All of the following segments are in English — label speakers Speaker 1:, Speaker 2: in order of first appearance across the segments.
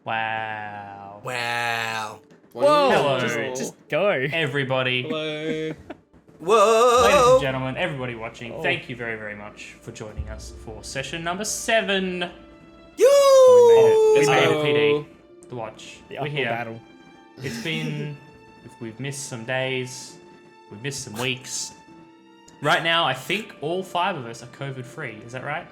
Speaker 1: Wow.
Speaker 2: Wow.
Speaker 3: Whoa!
Speaker 1: Hello.
Speaker 3: Just go.
Speaker 1: Everybody.
Speaker 4: Hello.
Speaker 2: Whoa!
Speaker 1: Ladies and gentlemen, everybody watching, thank you very, very much for joining us for session number 7.
Speaker 2: You!
Speaker 1: We made it.
Speaker 4: go.
Speaker 1: RLPD. The watch.
Speaker 3: The
Speaker 1: We're
Speaker 3: uphill
Speaker 1: here.
Speaker 3: battle.
Speaker 1: It's been... We've missed some days. We've missed some weeks. Right now, I think all 5 of us are COVID-free. Is that right?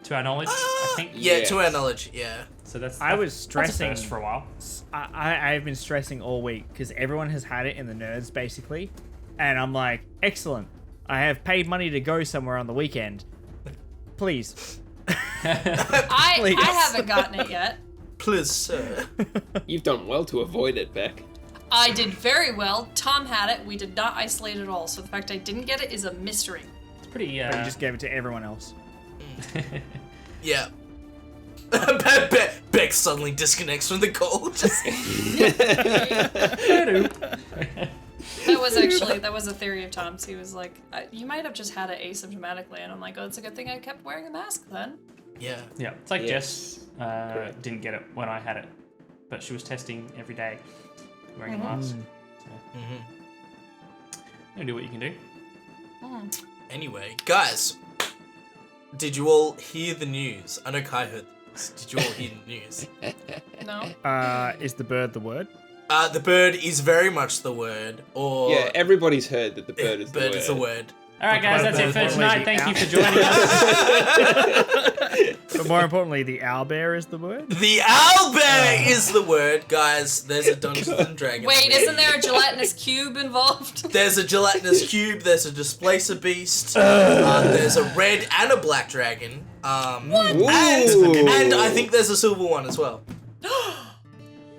Speaker 1: To our knowledge, I think.
Speaker 2: Yeah,
Speaker 4: Yes.
Speaker 2: to our knowledge, yeah.
Speaker 1: So that's.
Speaker 3: I was
Speaker 1: that's a
Speaker 3: stressing
Speaker 1: first for a while.
Speaker 3: I've been stressing all week because everyone has had it in the nerds basically, and I'm like, excellent. I have paid money to go somewhere on the weekend. Please.
Speaker 5: I haven't gotten it yet.
Speaker 2: Please, sir.
Speaker 4: You've done well to avoid it, Beck.
Speaker 5: I did very well. Tom had it. We did not isolate at all. So the fact I didn't get it is a mystery.
Speaker 1: It's pretty.
Speaker 3: But you just gave it to everyone else.
Speaker 2: Yeah. Beck suddenly disconnects from the call. Just...
Speaker 5: That was a theory of Tom's. He was like, you might have just had it asymptomatically. And I'm like, oh, it's a good thing I kept wearing a mask then.
Speaker 2: Yeah.
Speaker 1: Yeah, it's like
Speaker 4: Yes.
Speaker 1: Jess didn't get it when I had it, but she was testing every day, wearing a mask. So. You do what you can do.
Speaker 2: Anyway, guys, did you all hear the news? I know Kai heard this. Did you all hear the news?
Speaker 5: No?
Speaker 3: Is the bird the word?
Speaker 2: The bird is very much the word, or...
Speaker 4: Yeah, everybody's heard that the bird is the word.
Speaker 2: Bird is the word.
Speaker 1: All right, guys, that's it for
Speaker 3: Importantly,
Speaker 1: tonight.
Speaker 3: the
Speaker 1: Thank you
Speaker 3: out-
Speaker 1: for joining us.
Speaker 3: But more importantly, the owlbear is the word?
Speaker 2: The owlbear is the word, guys. There's a Dungeons and Dragons.
Speaker 5: Wait, isn't there a gelatinous cube involved?
Speaker 2: There's a gelatinous cube. There's a displacer beast. There's a red and a black dragon. And I think there's a silver one as well.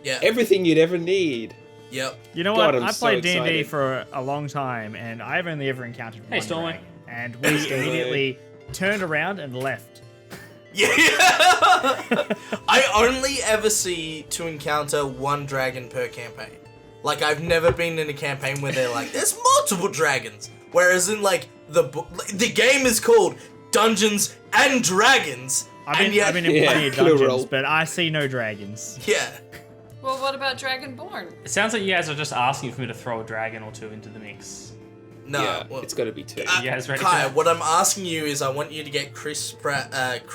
Speaker 2: Yeah.
Speaker 4: Everything you'd ever need.
Speaker 2: Yep.
Speaker 3: You know
Speaker 4: God,
Speaker 3: what?
Speaker 4: I'm
Speaker 3: I've
Speaker 4: so
Speaker 3: played D&D
Speaker 4: excited.
Speaker 3: for a long time, and I've only ever encountered one
Speaker 1: Stormy.
Speaker 3: dragon. And we immediately turned around and left.
Speaker 2: Yeah. I only ever see to encounter one dragon per campaign. Like, I've never been in a campaign where they're like, there's multiple dragons. Whereas in, like, the game is called Dungeons and Dragons.
Speaker 3: I've been in plenty of
Speaker 4: plural.
Speaker 3: dungeons, but I see no dragons.
Speaker 2: Yeah.
Speaker 5: Well, what about Dragonborn?
Speaker 1: It sounds like you guys are just asking for me to throw a dragon or two into the mix.
Speaker 2: No.
Speaker 4: Yeah,
Speaker 2: well,
Speaker 4: it's got to be 2.
Speaker 1: You guys ready for
Speaker 2: Kai,
Speaker 1: that?
Speaker 2: what I'm asking you is I want you to get Chris Pine.
Speaker 1: It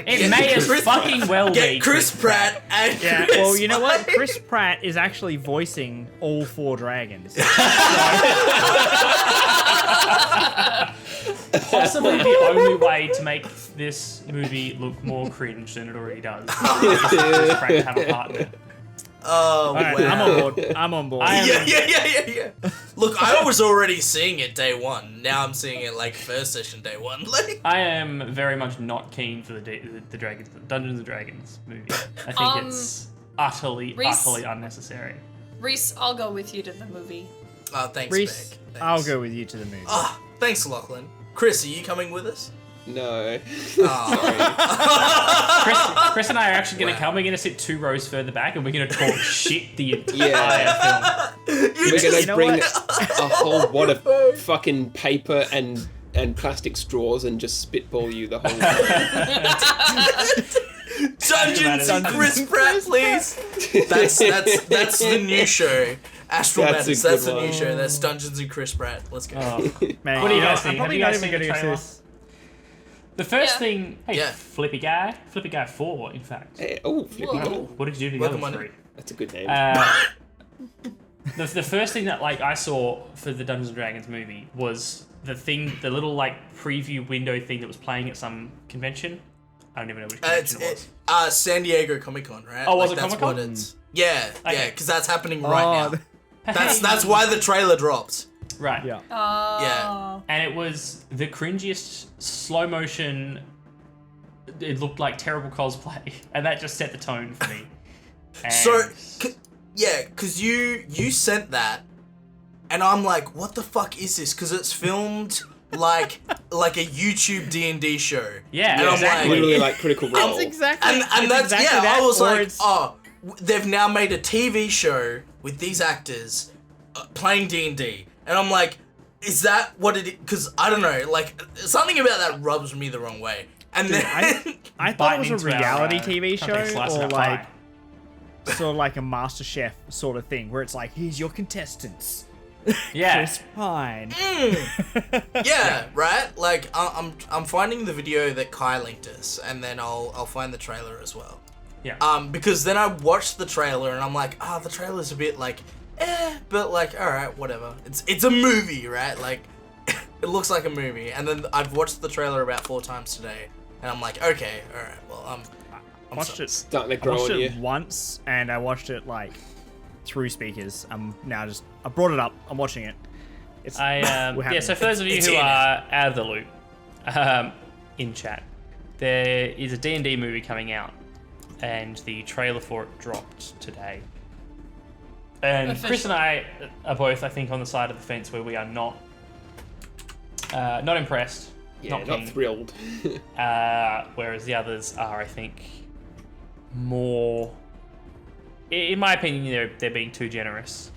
Speaker 2: May
Speaker 1: may as fucking well be
Speaker 2: Get Chris Pratt and
Speaker 3: Yeah,
Speaker 2: Chris
Speaker 3: well, you know what?
Speaker 2: Pine.
Speaker 3: Chris Pratt is actually voicing all 4 dragons.
Speaker 1: Possibly the only way to make this movie look more cringe than it already does. Is for Chris Pratt to have a partner.
Speaker 2: Oh,
Speaker 3: Alright,
Speaker 2: wow.
Speaker 3: I'm on board. I'm on board.
Speaker 1: I am-
Speaker 2: Yeah. Look, I was already seeing it day 1. Now I'm seeing it like first session day 1. Like,
Speaker 1: I am very much not keen for the Dragons, Dungeons and Dragons movie. I think it's utterly
Speaker 5: Reese?
Speaker 1: unnecessary.
Speaker 5: Reese, I'll go with you to the movie.
Speaker 2: oh, thanks,
Speaker 3: Reese,
Speaker 2: Beck. Thanks.
Speaker 3: I'll go with you to the movie.
Speaker 2: Oh, thanks, Lachlan. Chris, are you coming with us?
Speaker 4: No.
Speaker 2: Oh.
Speaker 1: Chris and I are actually going to come. We're going to sit 2 rows further back, and we're going to talk shit the entire film.
Speaker 4: We're going
Speaker 3: You
Speaker 4: to
Speaker 3: know
Speaker 4: bring
Speaker 3: what?
Speaker 4: a whole wad of fucking paper and plastic straws and just spitball you the whole time.
Speaker 2: Dungeons and Chris Pratt, please. That's the new show. Astral
Speaker 4: That's a
Speaker 2: Madness. That's
Speaker 4: good
Speaker 2: the new
Speaker 4: one.
Speaker 2: show. That's Dungeons and Chris Pratt. Let's go.
Speaker 1: Oh.
Speaker 3: Man,
Speaker 1: What do you
Speaker 3: know,
Speaker 1: guys think?
Speaker 3: I'm probably
Speaker 1: Have
Speaker 3: not
Speaker 1: you guys
Speaker 3: even
Speaker 1: seen
Speaker 3: going to
Speaker 1: the
Speaker 3: go
Speaker 1: trailer?
Speaker 3: this.
Speaker 1: The first
Speaker 5: Yeah.
Speaker 1: thing, hey,
Speaker 2: Yeah.
Speaker 1: Flippy Guy 4, in fact.
Speaker 4: Hey, oh, Flippy
Speaker 5: Whoa.
Speaker 4: Go.
Speaker 1: What did you do to the
Speaker 2: Welcome
Speaker 1: other
Speaker 2: on
Speaker 1: 3?
Speaker 4: That's a good name.
Speaker 1: The first thing that like I saw for the Dungeons and Dragons movie was the little like preview window thing that was playing at some convention. I don't even know which convention it was.
Speaker 2: San Diego Comic Con, right?
Speaker 1: Oh, was it
Speaker 2: that's
Speaker 1: Comic-Con?
Speaker 2: what it's. Yeah,
Speaker 1: Okay.
Speaker 2: because that's happening right now.
Speaker 1: Hey.
Speaker 2: That's why the trailer dropped.
Speaker 1: Right.
Speaker 3: Yeah.
Speaker 2: Yeah.
Speaker 1: And it was the cringiest slow motion. It looked like terrible cosplay, and that just set the tone for me. And
Speaker 2: Because you sent that, and I'm like, what the fuck is this? Because it's filmed like a YouTube D&D show.
Speaker 1: yeah,
Speaker 2: And I'm
Speaker 1: exactly.
Speaker 4: Literally like Critical Role.
Speaker 3: That's exactly.
Speaker 2: And
Speaker 3: it's
Speaker 2: that's
Speaker 3: exactly that,
Speaker 2: I was
Speaker 3: or
Speaker 2: like,
Speaker 3: it's-
Speaker 2: oh, they've now made a TV show with these actors playing D&D, and I'm like, is that what it is? Because I don't know, like something about that rubs me the wrong way. And
Speaker 3: Dude,
Speaker 2: then
Speaker 3: I thought it was
Speaker 1: Biting
Speaker 3: a
Speaker 1: into
Speaker 3: reality
Speaker 1: our,
Speaker 3: TV
Speaker 1: okay,
Speaker 3: show
Speaker 1: slice of
Speaker 3: or
Speaker 1: our
Speaker 3: like
Speaker 1: pie.
Speaker 3: sort of like a MasterChef sort of thing where it's like, here's your contestants.
Speaker 1: Yeah.
Speaker 3: Chris Pine.
Speaker 2: yeah, right. Like I'm finding the video that Kye linked us, and then I'll find the trailer as well.
Speaker 1: Yeah.
Speaker 2: Because then I watched the trailer and I'm like, the trailer's a bit like, but like, all right, whatever. It's a movie, right? Like, it looks like a movie. And then I've watched the trailer about 4 times today, and I'm like, okay, all right, well, I'm
Speaker 3: Watched
Speaker 2: sorry.
Speaker 3: it.
Speaker 4: Starting to
Speaker 3: I
Speaker 4: grow
Speaker 3: watched
Speaker 4: on you.
Speaker 3: it once, and I watched it like through speakers. I'm now just I brought it up. I'm watching it. It's
Speaker 1: I
Speaker 3: we're
Speaker 1: yeah.
Speaker 3: having
Speaker 1: So
Speaker 3: it.
Speaker 1: for those of you
Speaker 2: It's
Speaker 1: who
Speaker 2: in it.
Speaker 1: are out of the loop, in chat, there is a D&D movie coming out, and the trailer for it dropped today. And Chris and I are both, I think, on the side of the fence where we are not impressed,
Speaker 4: Yeah,
Speaker 1: not
Speaker 4: not
Speaker 1: keen.
Speaker 4: thrilled.
Speaker 1: Whereas the others are, I think, more. In my opinion, they're being too generous.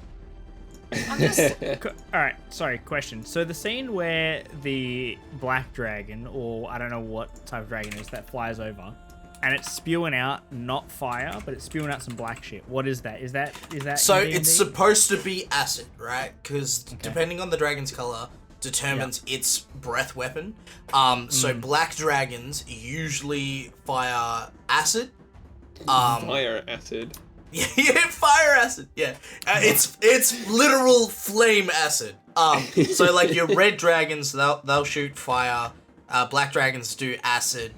Speaker 5: I'm just
Speaker 3: All right, sorry, question. So the scene where the black dragon, or I don't know what type of dragon it is, that flies over, and it's spewing out not fire, but it's spewing out some black shit. What is that? Is that
Speaker 2: So
Speaker 3: in D&D?
Speaker 2: it's supposed to be acid, right? Because depending on the dragon's color determines its breath weapon. So black dragons usually fire acid.
Speaker 4: Fire acid.
Speaker 2: Yeah, fire acid. Yeah, it's literal flame acid. So like your red dragons, they'll shoot fire. Black dragons do acid.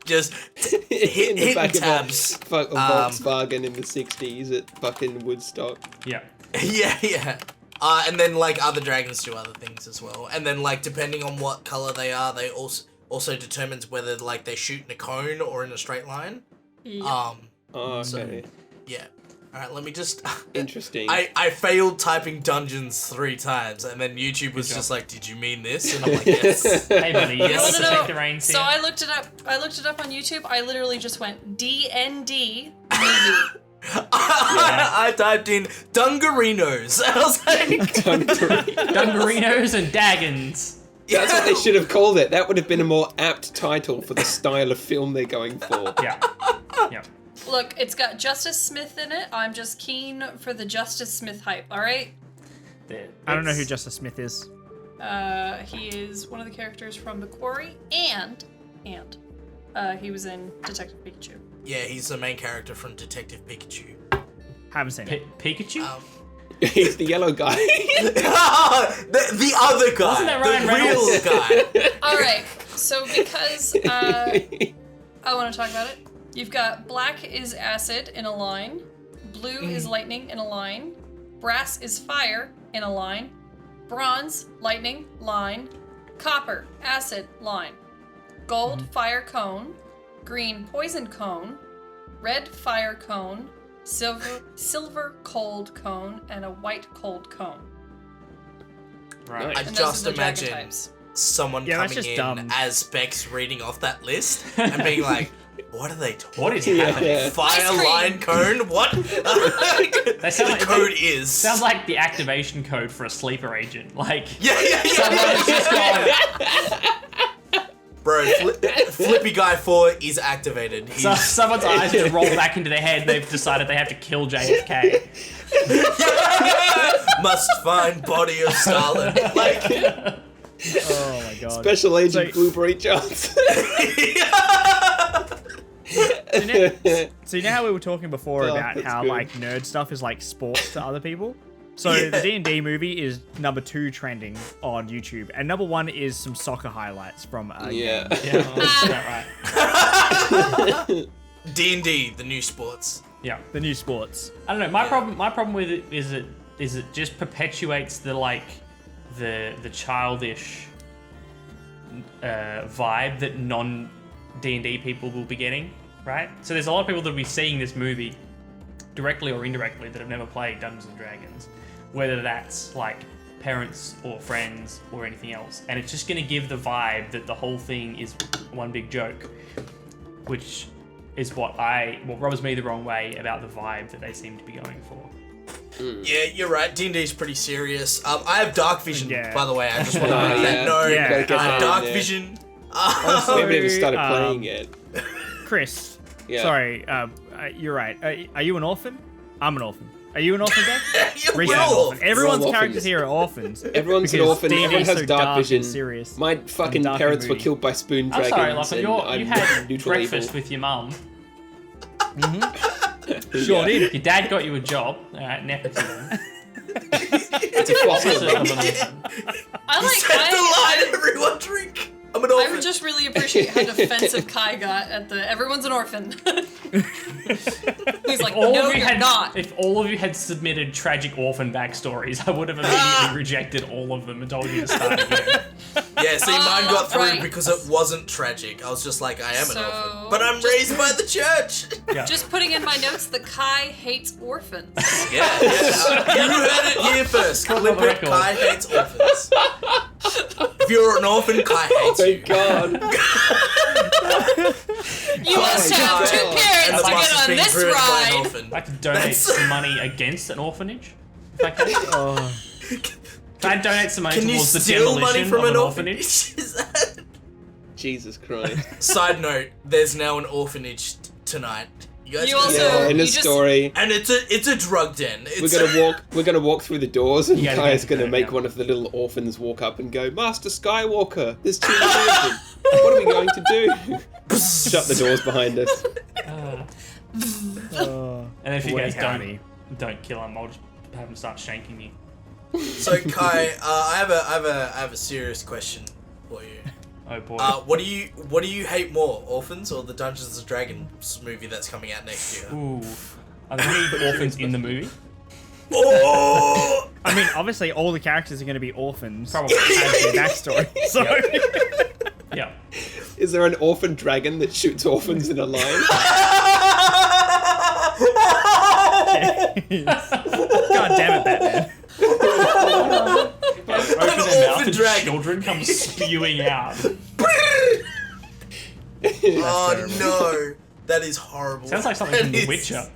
Speaker 2: Just
Speaker 4: In the
Speaker 2: hitting
Speaker 4: back
Speaker 2: tabs.
Speaker 4: of a Volkswagen in the 60s at fucking Woodstock.
Speaker 1: Yeah.
Speaker 2: Yeah. And then like other dragons do other things as well. And then like depending on what color they are, they also determines whether like they shoot in a cone or in a straight line.
Speaker 4: Oh, okay.
Speaker 2: Yeah. All right, let me just.
Speaker 4: Interesting.
Speaker 2: I failed typing dungeons 3 times, and then YouTube was just like, "Did you mean this?" And I'm like, "Yes."
Speaker 1: Hey, buddy, you
Speaker 2: Yes.
Speaker 1: want to
Speaker 5: No.
Speaker 1: take the reins
Speaker 5: So
Speaker 1: here?
Speaker 5: I looked it up on YouTube. I literally just went DND movie.
Speaker 2: I typed in Dungarinos. I was like,
Speaker 1: Dungarinos and Daggons.
Speaker 4: That's what they should have called it. That would have been a more apt title for the style of film they're going for.
Speaker 1: Yeah. Yeah.
Speaker 5: Look, it's got Justice Smith in it. I'm just keen for the Justice Smith hype. All right.
Speaker 3: I don't know who Justice Smith is.
Speaker 5: He is one of the characters from The Quarry, and he was in Detective Pikachu.
Speaker 2: yeah, he's the main character from Detective Pikachu.
Speaker 3: Haven't seen it.
Speaker 1: Pikachu?
Speaker 4: He's the yellow guy.
Speaker 2: the other guy,
Speaker 1: Wasn't that Ryan
Speaker 2: the real
Speaker 1: Reynolds?
Speaker 2: guy.
Speaker 5: All right. So because I want to talk about it, you've got black is acid in a line, blue is lightning in a line, brass is fire in a line, bronze lightning line, copper acid line, gold fire cone, green poison cone, red fire cone, silver cold cone, and a white cold cone.
Speaker 1: Right.
Speaker 2: I
Speaker 5: And those
Speaker 2: just
Speaker 5: are the dragon
Speaker 2: imagine
Speaker 5: types.
Speaker 2: someone
Speaker 3: Yeah, that's
Speaker 2: coming
Speaker 3: just
Speaker 2: in
Speaker 3: dumb.
Speaker 2: as Bex reading off that list and being like, "What are they talking?
Speaker 1: What is
Speaker 2: about?
Speaker 1: happening?
Speaker 4: Yeah.
Speaker 2: Fire
Speaker 5: Ice cream.
Speaker 2: line cone? What?
Speaker 1: They sound
Speaker 2: The
Speaker 1: like,
Speaker 2: code is
Speaker 1: sounds like the activation code for a sleeper agent. Like,
Speaker 2: yeah.
Speaker 1: someone's just gone,
Speaker 2: Bro, Flippy Guy 4 is activated. He's,
Speaker 1: so someone's eyes just roll back into their head and they've decided they have to kill JFK.
Speaker 2: must find body of Stalin. Like,
Speaker 3: Oh my god.
Speaker 4: Special Agent
Speaker 3: So-
Speaker 4: Blueberry Johnson.
Speaker 3: So you know how we were talking before
Speaker 4: Oh,
Speaker 3: about
Speaker 4: that's
Speaker 3: how
Speaker 4: good.
Speaker 3: like nerd stuff is like sports to other people? So
Speaker 2: Yeah.
Speaker 3: the D&D movie is number 2 trending on YouTube, and number 1 is some soccer highlights from
Speaker 4: Yeah.
Speaker 1: Yeah, that's about right.
Speaker 2: D&D, the new sports.
Speaker 1: Yeah.
Speaker 3: the new sports.
Speaker 1: I don't know. My problem with it is it just perpetuates the the childish vibe that non D&D people will be getting, right? So there's a lot of people that will be seeing this movie directly or indirectly that have never played Dungeons and Dragons, whether that's like parents or friends or anything else, and it's just going to give the vibe that the whole thing is one big joke, which is what rubs me the wrong way about the vibe that they seem to be going for.
Speaker 2: Yeah, you're right. D&D's pretty serious. I have dark vision,
Speaker 3: Yeah.
Speaker 2: by the way. I just want to make that known.
Speaker 3: Yeah.
Speaker 4: Gotta get that in
Speaker 2: Dark
Speaker 4: there.
Speaker 2: vision.
Speaker 3: Also,
Speaker 4: We haven't even started playing yet.
Speaker 3: Chris,
Speaker 4: Yeah.
Speaker 3: sorry, you're right. Are you an orphan? I'm an orphan. Are you an orphan, Dad?
Speaker 2: You're
Speaker 3: Reese is an
Speaker 2: all
Speaker 3: orphan. Everyone's
Speaker 4: We're all
Speaker 3: characters
Speaker 4: orphans.
Speaker 3: here are orphans.
Speaker 4: Everyone's an
Speaker 3: because
Speaker 4: orphan.
Speaker 3: D&D
Speaker 4: Everyone
Speaker 3: is
Speaker 4: has
Speaker 3: so
Speaker 4: dark vision.
Speaker 3: and serious.
Speaker 4: My fucking
Speaker 3: dark and
Speaker 4: parents were
Speaker 3: moody.
Speaker 4: killed by spoon
Speaker 1: I'm
Speaker 4: dragons.
Speaker 1: sorry, Lachlan.
Speaker 4: and I'm
Speaker 1: You had
Speaker 4: neutral
Speaker 1: breakfast
Speaker 4: evil.
Speaker 1: with your mum.
Speaker 3: Sure did.
Speaker 1: Your dad got you a job. Nepotism.
Speaker 4: It's a
Speaker 1: Opposite
Speaker 4: fossil.
Speaker 1: of an orphan.
Speaker 5: I like.
Speaker 2: Set the line, everyone drink. I'm an
Speaker 5: I
Speaker 2: orphan.
Speaker 5: would just really appreciate how defensive Kye got at the everyone's an orphan. He's like,
Speaker 1: All
Speaker 5: no,
Speaker 1: of you
Speaker 5: you're
Speaker 1: had,
Speaker 5: not.
Speaker 1: If all of you had submitted tragic orphan backstories, I would have immediately rejected all of them and told you to start again.
Speaker 2: Yeah, see, mine got through
Speaker 5: right.
Speaker 2: because it wasn't tragic. I was just like, I am an
Speaker 5: So,
Speaker 2: orphan. But I'm raised by the church.
Speaker 1: Yeah.
Speaker 5: Just putting in my notes that Kye hates orphans.
Speaker 2: Yeah. You heard it here first.
Speaker 1: Got
Speaker 2: Clip
Speaker 1: the
Speaker 2: it,
Speaker 1: record.
Speaker 2: Kye hates orphans. If you're an orphan, Kye hates
Speaker 4: Oh
Speaker 2: you.
Speaker 4: god.
Speaker 5: You must
Speaker 2: my
Speaker 5: have
Speaker 2: God.
Speaker 5: two
Speaker 2: And
Speaker 5: parents
Speaker 2: the
Speaker 5: to
Speaker 2: bus
Speaker 5: get
Speaker 2: is
Speaker 5: on
Speaker 2: being
Speaker 5: this
Speaker 2: driven by an
Speaker 5: ride.
Speaker 2: orphan.
Speaker 1: I'd like to donate
Speaker 2: That's-
Speaker 1: some money against an orphanage. If I can.
Speaker 3: Oh.
Speaker 1: I'd donate some money
Speaker 2: Can you
Speaker 1: towards the
Speaker 2: steal money
Speaker 1: demolition
Speaker 2: from
Speaker 1: of
Speaker 2: an
Speaker 1: an
Speaker 2: orphanage?
Speaker 1: orphanage.
Speaker 2: Is that...
Speaker 4: Jesus Christ.
Speaker 2: Side note, there's now an orphanage tonight. You guys
Speaker 5: You
Speaker 2: know
Speaker 5: also-
Speaker 2: that?
Speaker 4: Yeah, in a
Speaker 5: you just-
Speaker 4: story.
Speaker 2: And it's a drug den. It's
Speaker 4: We're gonna walk through the doors, and
Speaker 1: You gotta
Speaker 4: Kai's
Speaker 1: get
Speaker 4: gonna
Speaker 1: there,
Speaker 4: make
Speaker 1: yeah.
Speaker 4: one of the little orphans walk up and go, "Master Skywalker, there's too many of them. What are we going to do?" Shut the doors behind us.
Speaker 3: Oh.
Speaker 1: And if you
Speaker 3: Boy,
Speaker 1: guys
Speaker 3: howdy.
Speaker 1: don't kill him, I'll just have him start shanking you.
Speaker 2: So Kai, I have a serious question for you.
Speaker 1: Oh boy.
Speaker 2: What do you hate more, orphans or the Dungeons and Dragons movie that's coming out next year?
Speaker 1: Ooh. Are there any orphans in the movie?
Speaker 2: Oh!
Speaker 3: I mean, obviously, all the characters are going to be orphans.
Speaker 1: Probably.
Speaker 3: As their backstory. So.
Speaker 1: Yeah.
Speaker 4: Is there an orphan dragon that shoots orphans in a line?
Speaker 3: God damn it, Batman.
Speaker 1: Open their mouth
Speaker 2: orphan
Speaker 1: and
Speaker 2: dragon.
Speaker 1: children come spewing out.
Speaker 2: Oh no, that is horrible.
Speaker 1: Sounds like something from
Speaker 2: That
Speaker 1: The
Speaker 2: is-
Speaker 1: Witcher.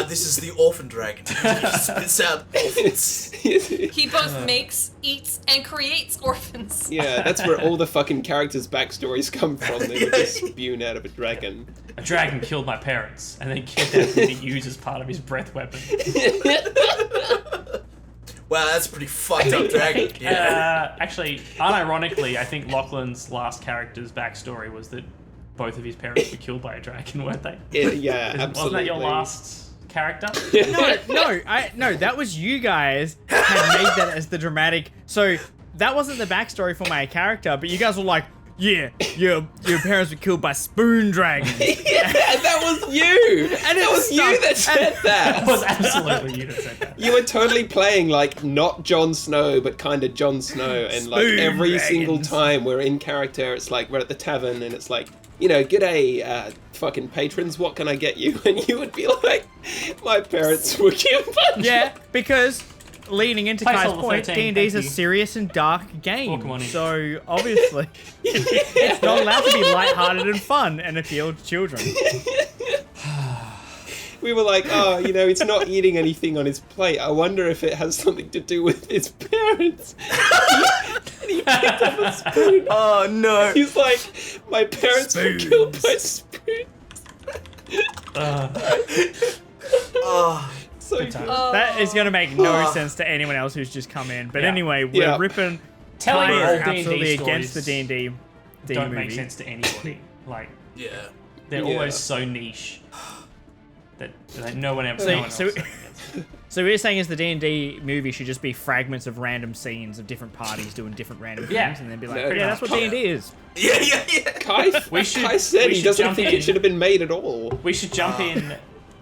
Speaker 2: This is the orphan dragon. He spits out orphans.
Speaker 5: He both makes, eats, and creates orphans.
Speaker 4: Yeah, that's where all the fucking characters' backstories come from. They were just spewed out of a dragon.
Speaker 1: A dragon killed my parents and then kidnapped me to use as part of his breath weapon.
Speaker 2: Wow, that's a pretty fucked up
Speaker 1: I
Speaker 2: dragon.
Speaker 1: think,
Speaker 2: Yeah.
Speaker 1: actually, unironically, I think Lachlan's last character's backstory was that both of his parents were killed by a dragon, weren't they?
Speaker 4: Yeah, absolutely.
Speaker 1: Wasn't that your last character?
Speaker 3: No, that was you guys had made that as the dramatic. So that wasn't the backstory for my character, but you guys were like, yeah, your parents were killed by spoon dragons.
Speaker 4: Yeah, that was you!
Speaker 3: And
Speaker 4: That was you that said
Speaker 1: It
Speaker 4: that!
Speaker 1: was absolutely you that said that.
Speaker 4: You were totally playing like not Jon Snow, but kind of Jon Snow, and like
Speaker 3: Spoon
Speaker 4: every
Speaker 3: dragons.
Speaker 4: single time we're in character, it's like we're at the tavern, and it's like, you know, g'day, fucking patrons, what can I get you? And you would be like, my parents were killed by
Speaker 3: Yeah, because leading into
Speaker 1: Placeholder
Speaker 3: Kai's point,
Speaker 1: 13,
Speaker 3: D&D is a
Speaker 1: thank you.
Speaker 3: serious and dark game.
Speaker 1: Welcome on in.
Speaker 3: So obviously, it's not allowed to be lighthearted and fun and appeal to children.
Speaker 4: We were like, oh, you know, he's not eating anything on his plate. I wonder if it has something to do with his parents. And he picked up a spoon.
Speaker 2: Oh no.
Speaker 4: He's like, my parents were killed by spoons.
Speaker 2: Oh,
Speaker 4: So
Speaker 1: Good time.
Speaker 5: Oh.
Speaker 3: That is going to make no
Speaker 2: Oh.
Speaker 3: sense to anyone else who's just come in. But
Speaker 1: Yeah.
Speaker 3: anyway, we're
Speaker 4: Yeah.
Speaker 3: ripping
Speaker 1: Telling
Speaker 3: Kai
Speaker 1: old
Speaker 3: absolutely
Speaker 1: D&D
Speaker 3: against the
Speaker 1: stories
Speaker 3: D&D
Speaker 1: don't
Speaker 3: movie.
Speaker 1: make sense to anybody. Like,
Speaker 2: yeah.
Speaker 1: they're
Speaker 4: Yeah.
Speaker 1: always so niche that no one else.
Speaker 3: So-
Speaker 1: no one
Speaker 3: so-
Speaker 1: else gets.
Speaker 3: So we're saying is the D&D movie should just be fragments of random scenes of different parties doing different random
Speaker 1: Yeah.
Speaker 3: things, and then be like,
Speaker 4: No,
Speaker 3: yeah, that's what
Speaker 2: no.
Speaker 3: D&D is.
Speaker 2: Yeah.
Speaker 4: Kai,
Speaker 1: We should-
Speaker 4: Kai said
Speaker 1: we
Speaker 4: he
Speaker 1: should
Speaker 4: doesn't
Speaker 1: jump
Speaker 4: think
Speaker 1: in.
Speaker 4: it should have been made at all.
Speaker 1: We should jump in,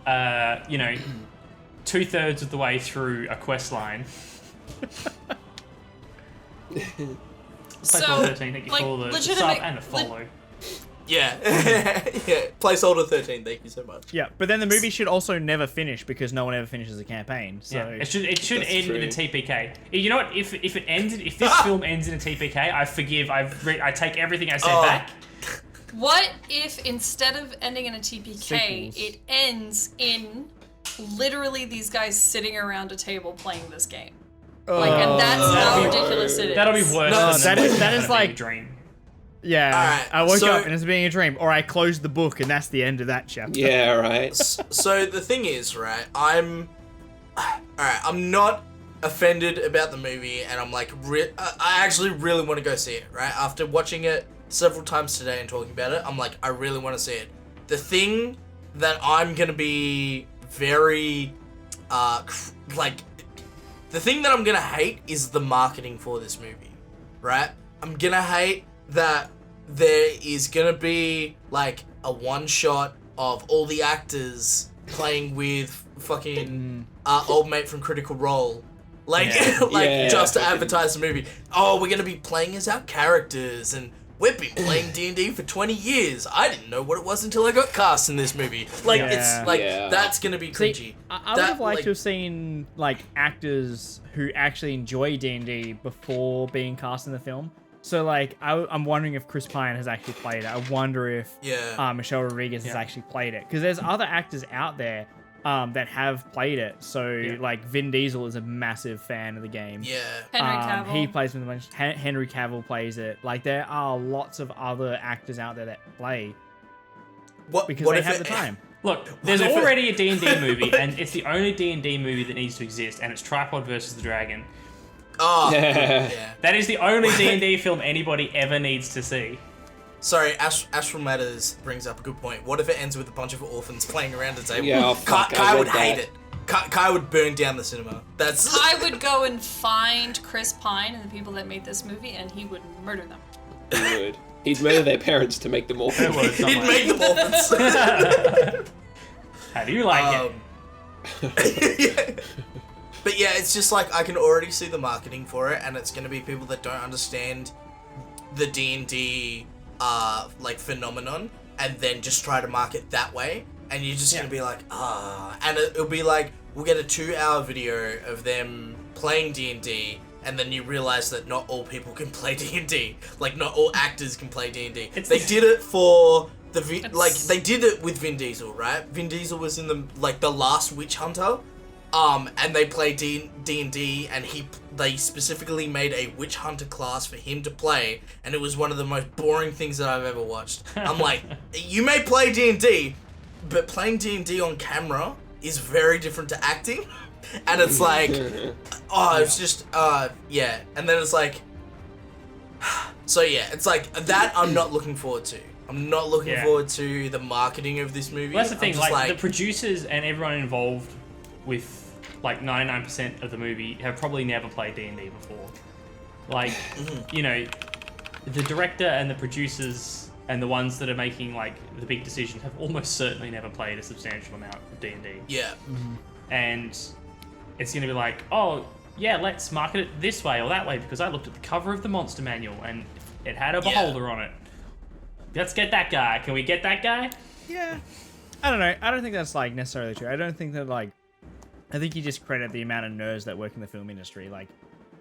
Speaker 1: 2/3 of the way through a quest line.
Speaker 5: So,
Speaker 1: Placeholder 13, thank you
Speaker 5: like,
Speaker 1: for the
Speaker 5: legitimate-
Speaker 1: sub and the follow.
Speaker 2: Yeah. Yeah. Placeholder 13. Thank you so much.
Speaker 3: Yeah, but then the movie should also never finish because no one ever finishes a campaign. So
Speaker 1: Yeah, it should
Speaker 4: That's
Speaker 1: end in a
Speaker 4: true.
Speaker 1: TPK. You know what? If this film ends in a TPK, I forgive. I take everything I said
Speaker 2: Oh.
Speaker 1: back.
Speaker 5: What if instead of ending in a TPK,
Speaker 3: Sequels.
Speaker 5: it ends in literally these guys sitting around a table playing this game. And that's how ridiculous it is.
Speaker 1: That'll be worse.
Speaker 2: No,
Speaker 1: than
Speaker 3: that is
Speaker 1: being
Speaker 3: like-
Speaker 1: a dream.
Speaker 3: Yeah,
Speaker 2: Alright,
Speaker 3: I woke
Speaker 2: so-
Speaker 3: up and it's being a dream, or I closed the book and that's the end of that chapter.
Speaker 4: Yeah, right.
Speaker 2: So the thing is, right? I'm not offended about the movie, and I'm like, I actually really want to go see it, right? After watching it several times today and talking about it, I'm like, I really want to see it. The thing that I'm gonna be very, the thing that I'm gonna hate is the marketing for this movie, right? I'm gonna hate that there is gonna be like a one shot of all the actors playing with fucking old mate from Critical Role. Just to advertise the movie. Oh, we're gonna be playing as our characters, and we've been playing D&D for 20 years. I didn't know what it was until I got cast in this movie. That's gonna be cringy.
Speaker 3: See, I would have liked to have seen like actors who actually enjoy D&D before being cast in the film. So like, I'm wondering if Chris Pine has actually played it. I wonder if Michelle Rodriguez has actually played it, because there's other actors out there that have played it. So like Vin Diesel is a massive fan of the game.
Speaker 2: Yeah.
Speaker 5: Henry Cavill.
Speaker 3: He plays with a bunch. Henry Cavill plays it. Like there are lots of other actors out there that play because they have the time.
Speaker 1: Look, there's already a D&D movie, and it's the only D&D movie that needs to exist, and it's Tripod versus the Dragon.
Speaker 2: Oh, yeah.
Speaker 1: That is the only D&D film anybody ever needs to see.
Speaker 2: Sorry, Astral Matters brings up a good point. What if it ends with a bunch of orphans playing around a table?
Speaker 4: Yeah, oh, fuck,
Speaker 2: Kai
Speaker 4: I
Speaker 2: would
Speaker 4: read
Speaker 2: hate
Speaker 4: that.
Speaker 2: it. Kai would burn down the cinema. That's.
Speaker 5: I would go and find Chris Pine and the people that made this movie, and he would murder them.
Speaker 4: He would. He'd murder their parents to make them orphans.
Speaker 2: He'd make them orphans.
Speaker 1: How do you like
Speaker 2: it? But yeah, it's just like I can already see the marketing for it, and it's going to be people that don't understand the D&D phenomenon, and then just try to market that way, and you're just going to be like, and it'll be like, we'll get a 2-hour video of them playing D&D, and then you realize that not all people can play D&D. Like, not all actors can play D&D. They did it for they did it with Vin Diesel, right? Vin Diesel was in the last Witch Hunter. And they played D&D, and they specifically made a Witch Hunter class for him to play, and it was one of the most boring things that I've ever watched. I'm like, you may play D&D, but playing D&D on camera is very different to acting, and it's like, it's just, yeah, and then it's like, so yeah, it's like, that I'm not looking forward to. I'm not looking forward to the marketing of this movie.
Speaker 1: Well, that's the thing, like, the producers and everyone involved with like 99% of the movie have probably never played D&D before. Like, you know, the director and the producers and the ones that are making like the big decisions have almost certainly never played a substantial amount of D&D.
Speaker 2: Yeah.
Speaker 1: And it's gonna be like, oh yeah, let's market it this way or that way because I looked at the cover of the monster manual and it had a beholder on it. Let's get that guy. Can we get that guy?
Speaker 3: Yeah. I don't know. I don't think that's like necessarily true. I don't think that like. I think you just credit the amount of nerds that work in the film industry. Like,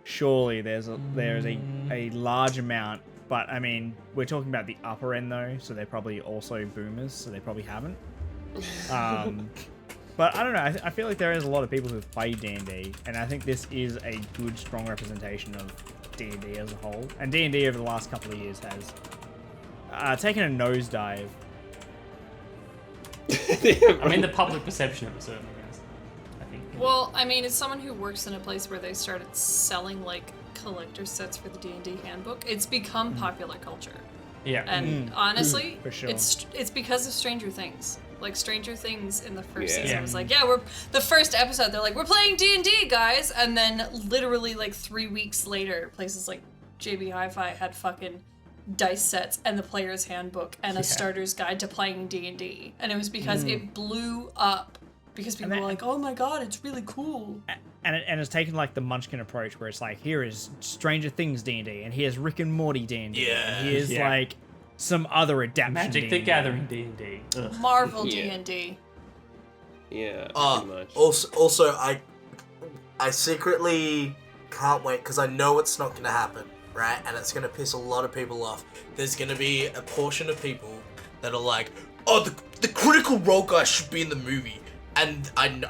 Speaker 3: surely there's a large amount, but I mean, we're talking about the upper end though, so they're probably also boomers, so they probably haven't. But I don't know. I feel like there is a lot of people who've played D&D, and I think this is a good, strong representation of D&D as a whole. And D&D over the last couple of years has taken a nosedive.
Speaker 1: I mean, the public perception of it certainly is.
Speaker 5: Well, I mean, as someone who works in a place where they started selling like collector sets for the D&D handbook, it's become popular culture.
Speaker 1: Yeah.
Speaker 5: And honestly,
Speaker 3: for sure.
Speaker 5: it's because of Stranger Things. Like Stranger Things in the first
Speaker 4: Yeah.
Speaker 5: season was like, we're the first episode. They're like, we're playing D&D, guys, and then literally like 3 weeks later, places like JB Hi-Fi had fucking dice sets and the player's handbook and a starter's guide to playing D&D, and it was because it blew up. Because people were like, oh my god, it's really cool.
Speaker 3: And it's taken like the Munchkin approach where it's like, here is Stranger Things D&D, and here's Rick and Morty D&D, and here's like some other adaptation
Speaker 1: Magic the
Speaker 3: D&D.
Speaker 1: Gathering D&D. Ugh.
Speaker 5: Marvel D&D.
Speaker 4: Yeah, pretty much.
Speaker 2: Also, I secretly can't wait because I know it's not going to happen, right? And it's going to piss a lot of people off. There's going to be a portion of people that are like, oh, the Critical Role guy should be in the movie. And I know,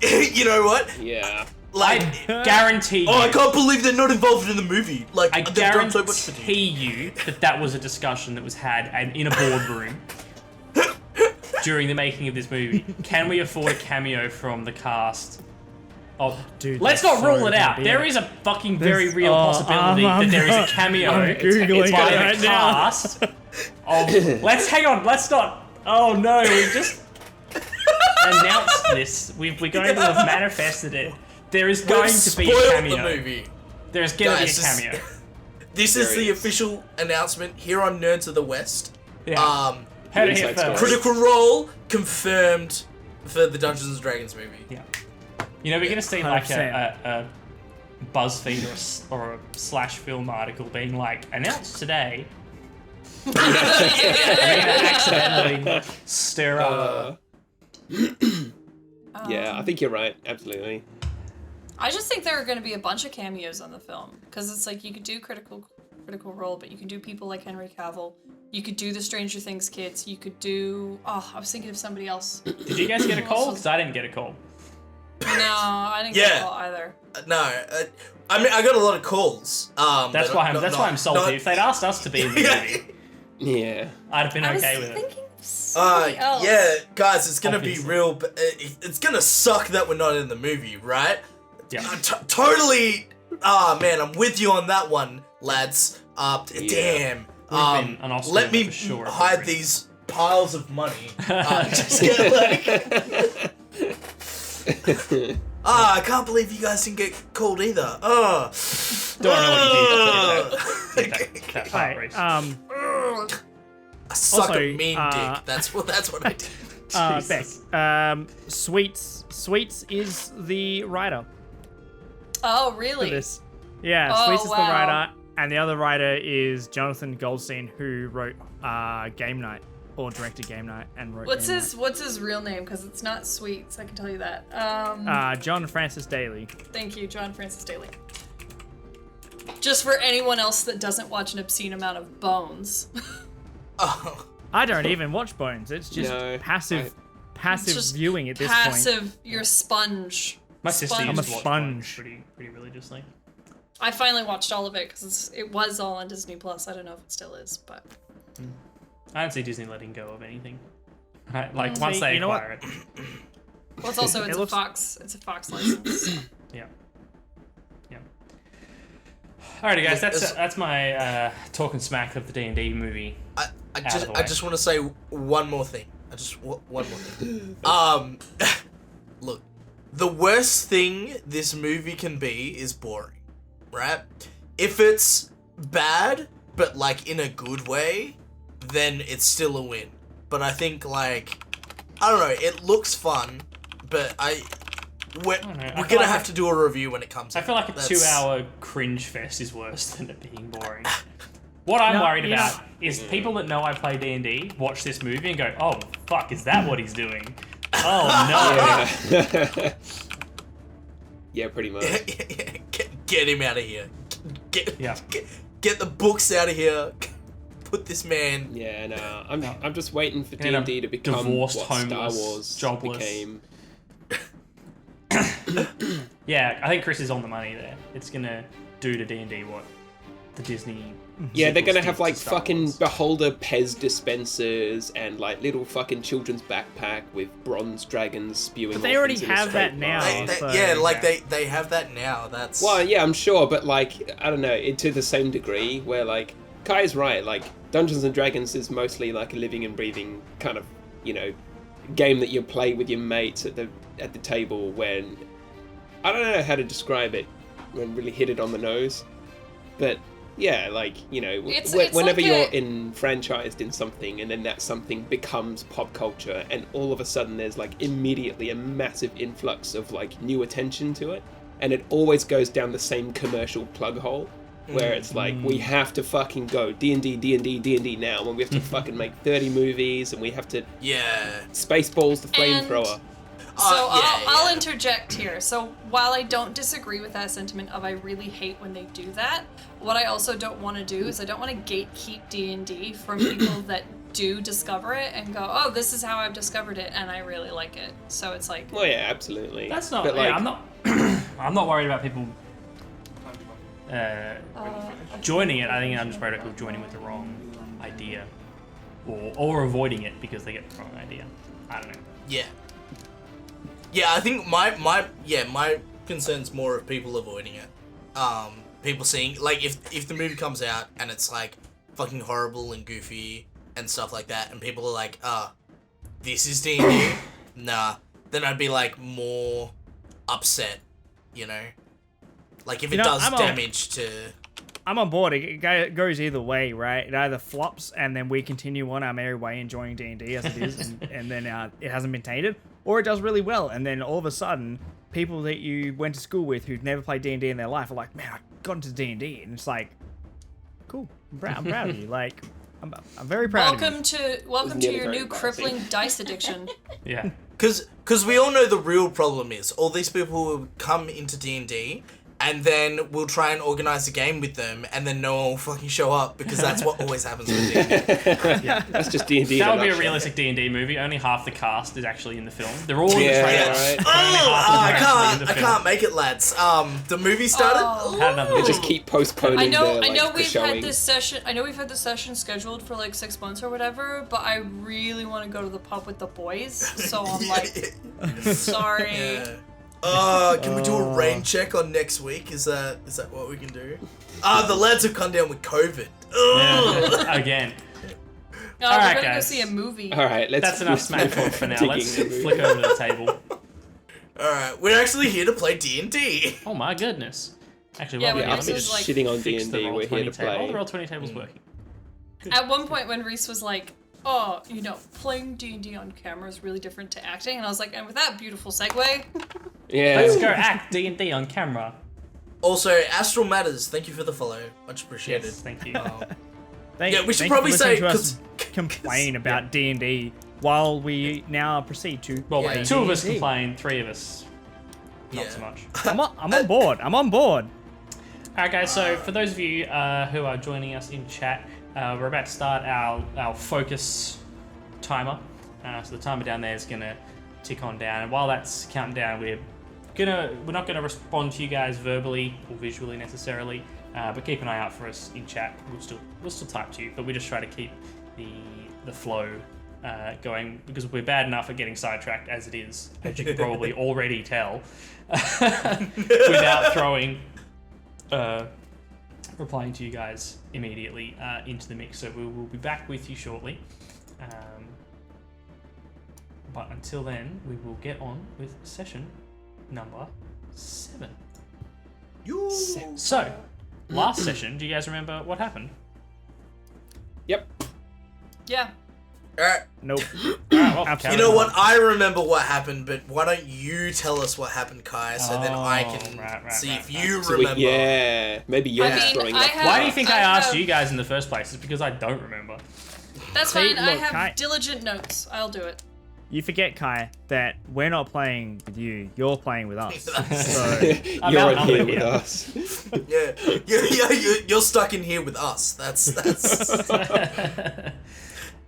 Speaker 2: you know what?
Speaker 4: Yeah.
Speaker 2: Like,
Speaker 1: I guarantee you.
Speaker 2: oh, I can't believe they're not involved in the movie. Like,
Speaker 1: I
Speaker 2: they've done so much for
Speaker 1: guarantee you that was a discussion that was had in a boardroom during the making of this movie. Can we afford a cameo from the cast? Oh,
Speaker 3: Dude,
Speaker 1: let's
Speaker 3: that's
Speaker 1: not rule
Speaker 3: so
Speaker 1: it out.
Speaker 3: gonna be
Speaker 1: There
Speaker 3: it.
Speaker 1: is a fucking very real possibility that there is a cameo
Speaker 3: I'm Googling
Speaker 1: by
Speaker 3: it
Speaker 1: the
Speaker 3: right now.
Speaker 1: cast. Let's hang on. Let's not. Oh no, we just announced this. We're going to have manifested it. There is going to be a
Speaker 2: spoiled
Speaker 1: cameo.
Speaker 2: the movie.
Speaker 1: There's going to be a
Speaker 2: Guys,
Speaker 1: cameo.
Speaker 2: This is
Speaker 4: There
Speaker 2: the
Speaker 4: is.
Speaker 2: official announcement here on Nerds of the West.
Speaker 1: Yeah. Heard it here
Speaker 4: Inside
Speaker 1: first.
Speaker 4: story.
Speaker 2: Critical Role confirmed for the Dungeons and Dragons movie.
Speaker 1: Yeah. You know, we're going to see like
Speaker 3: 100%.
Speaker 1: a BuzzFeed or a Slash Film article being like, announced today. We're going to accidentally stir up.
Speaker 4: Yeah, I think you're right. Absolutely.
Speaker 5: I just think there are going to be a bunch of cameos on the film because it's like you could do Critical Role, but you could do people like Henry Cavill. You could do the Stranger Things kids. You could do. Oh, I was thinking of somebody else.
Speaker 1: Did you guys get a call? Because I didn't get a call.
Speaker 5: No, I didn't get
Speaker 2: Yeah.
Speaker 5: a call either.
Speaker 2: No, I mean I got a lot of calls.
Speaker 1: That's
Speaker 2: but
Speaker 1: why
Speaker 2: not-
Speaker 1: I'm salty.
Speaker 2: not-
Speaker 1: If they'd asked us to be in the movie,
Speaker 4: Yeah.
Speaker 1: I'd have been
Speaker 5: I was
Speaker 1: okay with it.
Speaker 5: thinking of somebody else.
Speaker 2: yeah, guys, it's gonna
Speaker 1: Obviously.
Speaker 2: be real. It's gonna suck that we're not in the movie, right?
Speaker 1: Yeah.
Speaker 2: Totally. Ah, man, I'm with you on that one, lads. Damn.
Speaker 1: been an Oscar
Speaker 2: Let me
Speaker 1: for sure,
Speaker 2: hide
Speaker 1: Henry.
Speaker 2: these piles of money. Just get like. I can't believe you guys didn't get called either.
Speaker 1: Don't know what you did. That heart
Speaker 3: Right,
Speaker 1: race.
Speaker 2: I suck
Speaker 3: Also,
Speaker 2: at mean dick. That's what I did.
Speaker 1: Jesus.
Speaker 3: Beck, Sweets is the writer
Speaker 5: Oh,
Speaker 3: for
Speaker 5: really?
Speaker 3: this. Yeah,
Speaker 5: Oh,
Speaker 3: Sweets is the
Speaker 5: wow.
Speaker 3: writer, and the other writer is Jonathan Goldstein, who wrote Game Night, or directed Game Night, and wrote
Speaker 5: What's
Speaker 3: Game
Speaker 5: his real name? Because it's not Sweets. I can tell you that.
Speaker 3: Night. John Francis Daly.
Speaker 5: Thank you, John Francis Daly. Just for anyone else that doesn't watch an obscene amount of Bones.
Speaker 2: Oh.
Speaker 3: I don't even watch Bones. It's just
Speaker 4: No,
Speaker 3: passive
Speaker 5: Just
Speaker 3: viewing at this
Speaker 5: passive.
Speaker 3: point.
Speaker 5: You're a sponge.
Speaker 1: My sister
Speaker 5: Sponge.
Speaker 1: used
Speaker 3: I'm
Speaker 1: to
Speaker 3: a
Speaker 1: watch
Speaker 3: sponge.
Speaker 1: Bones pretty religiously.
Speaker 5: I finally watched all of it because it was all on Disney Plus. I don't know if it still is, but
Speaker 1: I don't see Disney letting go of anything. Like once
Speaker 3: See,
Speaker 1: they
Speaker 3: you know what?
Speaker 1: acquire it.
Speaker 5: well, it's also
Speaker 3: It
Speaker 5: it's
Speaker 3: looks-
Speaker 5: a Fox. It's a Fox license. So.
Speaker 1: Yeah. Yeah. Alrighty, guys. That's my talking smack of the D&D movie.
Speaker 2: I
Speaker 1: Out of the
Speaker 2: I
Speaker 1: way.
Speaker 2: just want to say one more thing. One more thing. Look, the worst thing this movie can be is boring, right? If it's bad, but like in a good way, then it's still a win. But I think like, I don't know, it looks fun, but we're
Speaker 1: don't know, I
Speaker 2: gonna
Speaker 1: feel like
Speaker 2: have to do a review when it comes
Speaker 1: I
Speaker 2: out.
Speaker 1: feel like a
Speaker 2: That's-
Speaker 1: 2-hour cringe fest is worse than it being boring. What I'm
Speaker 3: No,
Speaker 1: worried
Speaker 3: you
Speaker 1: about
Speaker 3: know-
Speaker 1: is people that know I play D&D watch this movie and go, "Oh fuck, is that what he's doing?" Oh no.
Speaker 4: Yeah, pretty much.
Speaker 2: Get him out of here.
Speaker 1: Yeah.
Speaker 2: Get the books out of here. Put this man.
Speaker 4: Yeah, no, I'm just waiting for
Speaker 1: And then
Speaker 4: D&D to become
Speaker 1: divorced,
Speaker 4: what Star
Speaker 1: homeless,
Speaker 4: Wars
Speaker 1: jobless.
Speaker 4: became.
Speaker 1: Yeah, I think Chris is on the money there. It's gonna do to D&D what the Disney.
Speaker 4: Yeah, they're
Speaker 1: sequels
Speaker 4: gonna
Speaker 1: did
Speaker 4: have
Speaker 1: to
Speaker 4: like
Speaker 1: Star
Speaker 4: fucking
Speaker 1: Wars.
Speaker 4: beholder Pez dispensers and like little fucking children's backpack with bronze dragons spewing.
Speaker 3: But they
Speaker 4: off
Speaker 3: already
Speaker 4: into the
Speaker 3: have that
Speaker 4: straight
Speaker 3: now.
Speaker 4: line.
Speaker 2: They,
Speaker 3: so,
Speaker 2: yeah, like
Speaker 1: yeah.
Speaker 2: they have that now. That's
Speaker 4: Well, yeah, I'm sure, but like I don't know, to the same degree where like Kye's right, like Dungeons and Dragons is mostly like a living and breathing kind of, game that you play with your mates at the table when I don't know how to describe it, when really hit it on the nose. But yeah, like,
Speaker 5: It's
Speaker 4: whenever
Speaker 5: like
Speaker 4: you're
Speaker 5: a-
Speaker 4: enfranchised in something and then that something becomes pop culture and all of a sudden there's like immediately a massive influx of like new attention to it and it always goes down the same commercial plug hole where it's like we have to fucking go D&D now and we have to fucking make 30 movies and we have to
Speaker 2: yeah.
Speaker 4: Spaceballs the
Speaker 5: And-
Speaker 4: flamethrower.
Speaker 5: I'll interject here. So while I don't disagree with that sentiment of I really hate when they do that, what I also don't want to do is I don't want to gatekeep D&D from people that do discover it and go, oh, this is how I've discovered it and I really like it. So it's like,
Speaker 4: Well, yeah, absolutely.
Speaker 1: That's not.
Speaker 4: But,
Speaker 1: Yeah,
Speaker 4: like,
Speaker 1: I'm not. I'm not worried about people joining it. I think I'm just worried about people joining with the wrong idea, or avoiding it because they get the wrong idea. I don't know.
Speaker 2: Yeah. Yeah, I think my concern's more of people avoiding it. People seeing, like, if the movie comes out and it's like fucking horrible and goofy and stuff like that, and people are like, this is D&D, nah, then I'd be like more upset, you know? Like if it does damage to...
Speaker 3: I'm on board. It goes either way, right? It either flops and then we continue on our merry way enjoying D&D as it is, and then it hasn't been tainted, or it does really well, and then all of a sudden, people that you went to school with who've never played D&D in their life are like, man, I got into D&D, and it's like, cool. I'm proud of you. Like, I'm very proud of you.
Speaker 5: Welcome to your new crippling dice addiction.
Speaker 1: Yeah.
Speaker 2: Because we all know the real problem is all these people will come into D&D and then we'll try and organise a game with them and then no one will fucking show up because that's what always happens with D&D.
Speaker 4: Yeah, that's just D&D.
Speaker 1: That would be a realistic D&D movie. Only half the cast is actually in the film. They're all in the trailer.
Speaker 4: Right.
Speaker 1: but only half of them are actually in the
Speaker 2: I
Speaker 1: film.
Speaker 2: can't make it, lads. The movie started.
Speaker 1: Had another
Speaker 4: They just keep postponing
Speaker 5: I know
Speaker 4: the
Speaker 5: we've
Speaker 4: showing.
Speaker 5: had this session. I know we've had this session scheduled for like 6 months or whatever, but I really want to go to the pub with the boys. So I'm like, sorry.
Speaker 2: Yeah. Can we do a rain check on next week? Is that what we can do? The lads have come down with COVID.
Speaker 1: Yeah, again.
Speaker 5: No,
Speaker 1: All
Speaker 5: we're
Speaker 1: right,
Speaker 5: gonna
Speaker 1: guys.
Speaker 5: go see a movie.
Speaker 4: All right,
Speaker 1: That's enough smack talk for now. Let's flick over to the table.
Speaker 2: Alright, we're actually here to play D&D.
Speaker 1: Oh my goodness. Actually,
Speaker 5: Yeah,
Speaker 1: while
Speaker 5: when
Speaker 1: we're
Speaker 5: Reese
Speaker 1: here,
Speaker 5: was like,
Speaker 4: shitting on
Speaker 1: fix the
Speaker 4: D&D. We're here to
Speaker 1: Roll20 table. Oh,
Speaker 4: play.
Speaker 1: the Roll20 table's working.
Speaker 5: At one point when Reese was like, oh, playing D&D on camera is really different to acting, and I was like, and with that beautiful segue,
Speaker 4: Yeah.
Speaker 1: Let's go act D&D on camera.
Speaker 2: Also, Astral Matters, thank you for the follow. Much appreciated.
Speaker 1: Yes, thank you.
Speaker 2: Yeah, we should
Speaker 3: thank
Speaker 2: probably
Speaker 3: you for listening
Speaker 2: say,
Speaker 3: to us complain about D&D while we now proceed to
Speaker 1: Well,
Speaker 2: Yeah.
Speaker 1: two of us
Speaker 3: D&D.
Speaker 1: complain, three of us not
Speaker 2: Yeah.
Speaker 1: so much.
Speaker 3: I'm on board. I'm on board.
Speaker 1: Alright guys, so for those of you who are joining us in chat, we're about to start our focus timer. So the timer down there is gonna tick on down, and while that's counting down, we're not gonna respond to you guys verbally or visually necessarily, but keep an eye out for us in chat. We'll still type to you, but we just try to keep the flow going because we're bad enough at getting sidetracked as it is, as you can probably already tell, without throwing. Replying to you guys immediately into the mix, so we will be back with you shortly. But until then, we will get on with session number 7. So, last session, do you guys remember what happened?
Speaker 4: Yep.
Speaker 5: yeah.
Speaker 2: Alright,
Speaker 3: Nope.
Speaker 1: Well,
Speaker 3: Absolutely.
Speaker 2: you know what? I remember what happened, but why don't you tell us what happened, Kai, so then I can see if you
Speaker 4: So
Speaker 2: remember.
Speaker 4: yeah, maybe you're
Speaker 5: I mean,
Speaker 4: throwing
Speaker 5: I
Speaker 4: up.
Speaker 5: have-
Speaker 1: Why do you think I asked
Speaker 5: have-
Speaker 1: you guys in the first place? It's because I don't remember.
Speaker 5: That's
Speaker 3: See,
Speaker 5: fine. I
Speaker 3: look,
Speaker 5: have diligent notes. I'll do it.
Speaker 3: You forget, Kai, that we're not playing with you. You're playing with us. So
Speaker 1: I'm
Speaker 4: You're in
Speaker 1: outnumbered
Speaker 4: here with
Speaker 1: here.
Speaker 4: us.
Speaker 2: Yeah, you're stuck in here with us. That's.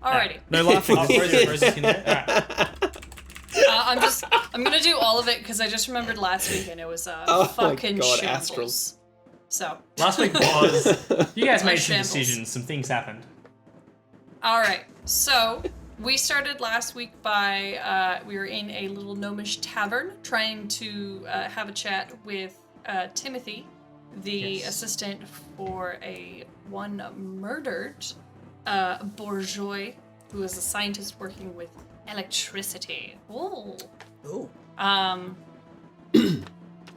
Speaker 5: Alrighty.
Speaker 3: no laughing.
Speaker 1: Oh, Rosie's in there. Alright.
Speaker 5: I'm gonna do all of it because I just remembered last week and it was
Speaker 4: Oh my
Speaker 5: fucking
Speaker 4: God,
Speaker 5: shambles. So,
Speaker 1: Last week was... You guys made some
Speaker 5: Shambles.
Speaker 1: decisions, some things happened.
Speaker 5: alright. So, we started last week by, we were in a little gnomish tavern trying to have a chat with Timothy, the
Speaker 1: Yes.
Speaker 5: assistant for one murdered bourgeois who is a scientist working with electricity. Ooh.
Speaker 2: Ooh.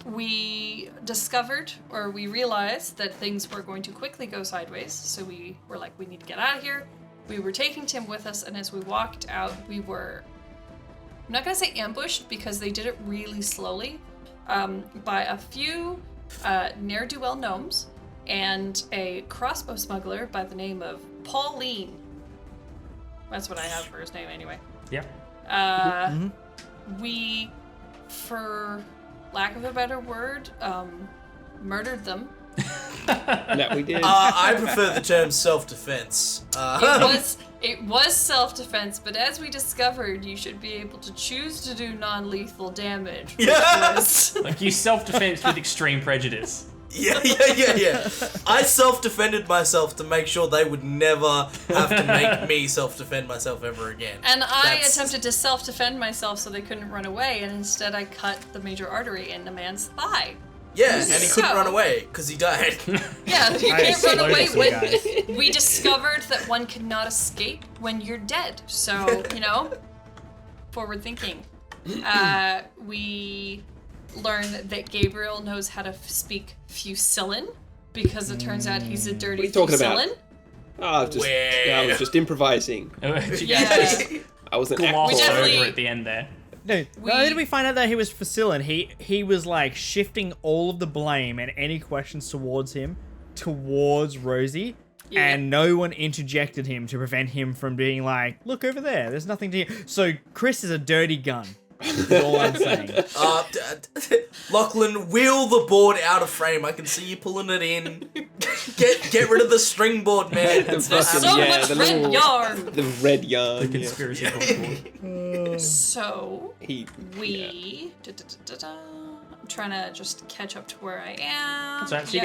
Speaker 5: We discovered, or we realized, that things were going to quickly go sideways, so we were like, we need to get out of here. We were taking Tim with us, and as we walked out, we were, I'm not going to say ambushed, because they did it really slowly, by a few ne'er-do-well gnomes and a crossbow smuggler by the name of Pauline. That's what I have for his name anyway.
Speaker 1: Yep.
Speaker 5: We for lack of a better word, murdered them.
Speaker 4: That we did.
Speaker 2: I prefer the term self-defense.
Speaker 5: It was self-defense, but as we discovered, you should be able to choose to do non-lethal damage.
Speaker 2: Yes!
Speaker 1: Like you self-defense with extreme prejudice.
Speaker 2: Yeah. I self-defended myself to make sure they would never have to make me self-defend myself ever again.
Speaker 5: And I
Speaker 2: That's-
Speaker 5: attempted to self-defend myself so they couldn't run away, and instead I cut the major artery in a man's thigh.
Speaker 2: Yeah, and he couldn't
Speaker 5: So-
Speaker 2: run away because he died.
Speaker 5: Yeah, you
Speaker 3: I
Speaker 5: can't run away
Speaker 3: exploded some
Speaker 5: when
Speaker 3: guys.
Speaker 5: we discovered that one cannot escape when you're dead. So, forward thinking. We learn that Gabriel knows how to speak Fusillan because it turns out he's a dirty
Speaker 4: What are you talking about?
Speaker 5: Fusillan.
Speaker 4: I was just improvising.
Speaker 5: Yeah.
Speaker 4: I wasn't
Speaker 1: Gloss
Speaker 5: We definitely-
Speaker 1: over at the end there.
Speaker 3: No, not only did we find out that he was Facilin, he was like shifting all of the blame and any questions towards him towards Rosie,
Speaker 5: Yeah.
Speaker 3: and no one interjected him to prevent him from being like, look over there, there's nothing to. So Chris is a dirty gun. Is all I'm saying.
Speaker 2: Lachlan, wheel the board out of frame. I can see you pulling it in. Get rid of the string board, man. It's not
Speaker 4: fucking-
Speaker 5: So
Speaker 2: happening.
Speaker 5: much
Speaker 4: the
Speaker 5: red
Speaker 4: little-
Speaker 5: yarn.
Speaker 4: The red yarn.
Speaker 1: The conspiracy board.
Speaker 5: So
Speaker 4: Yeah.
Speaker 5: we. I'm trying to just catch up to where I am.
Speaker 1: So you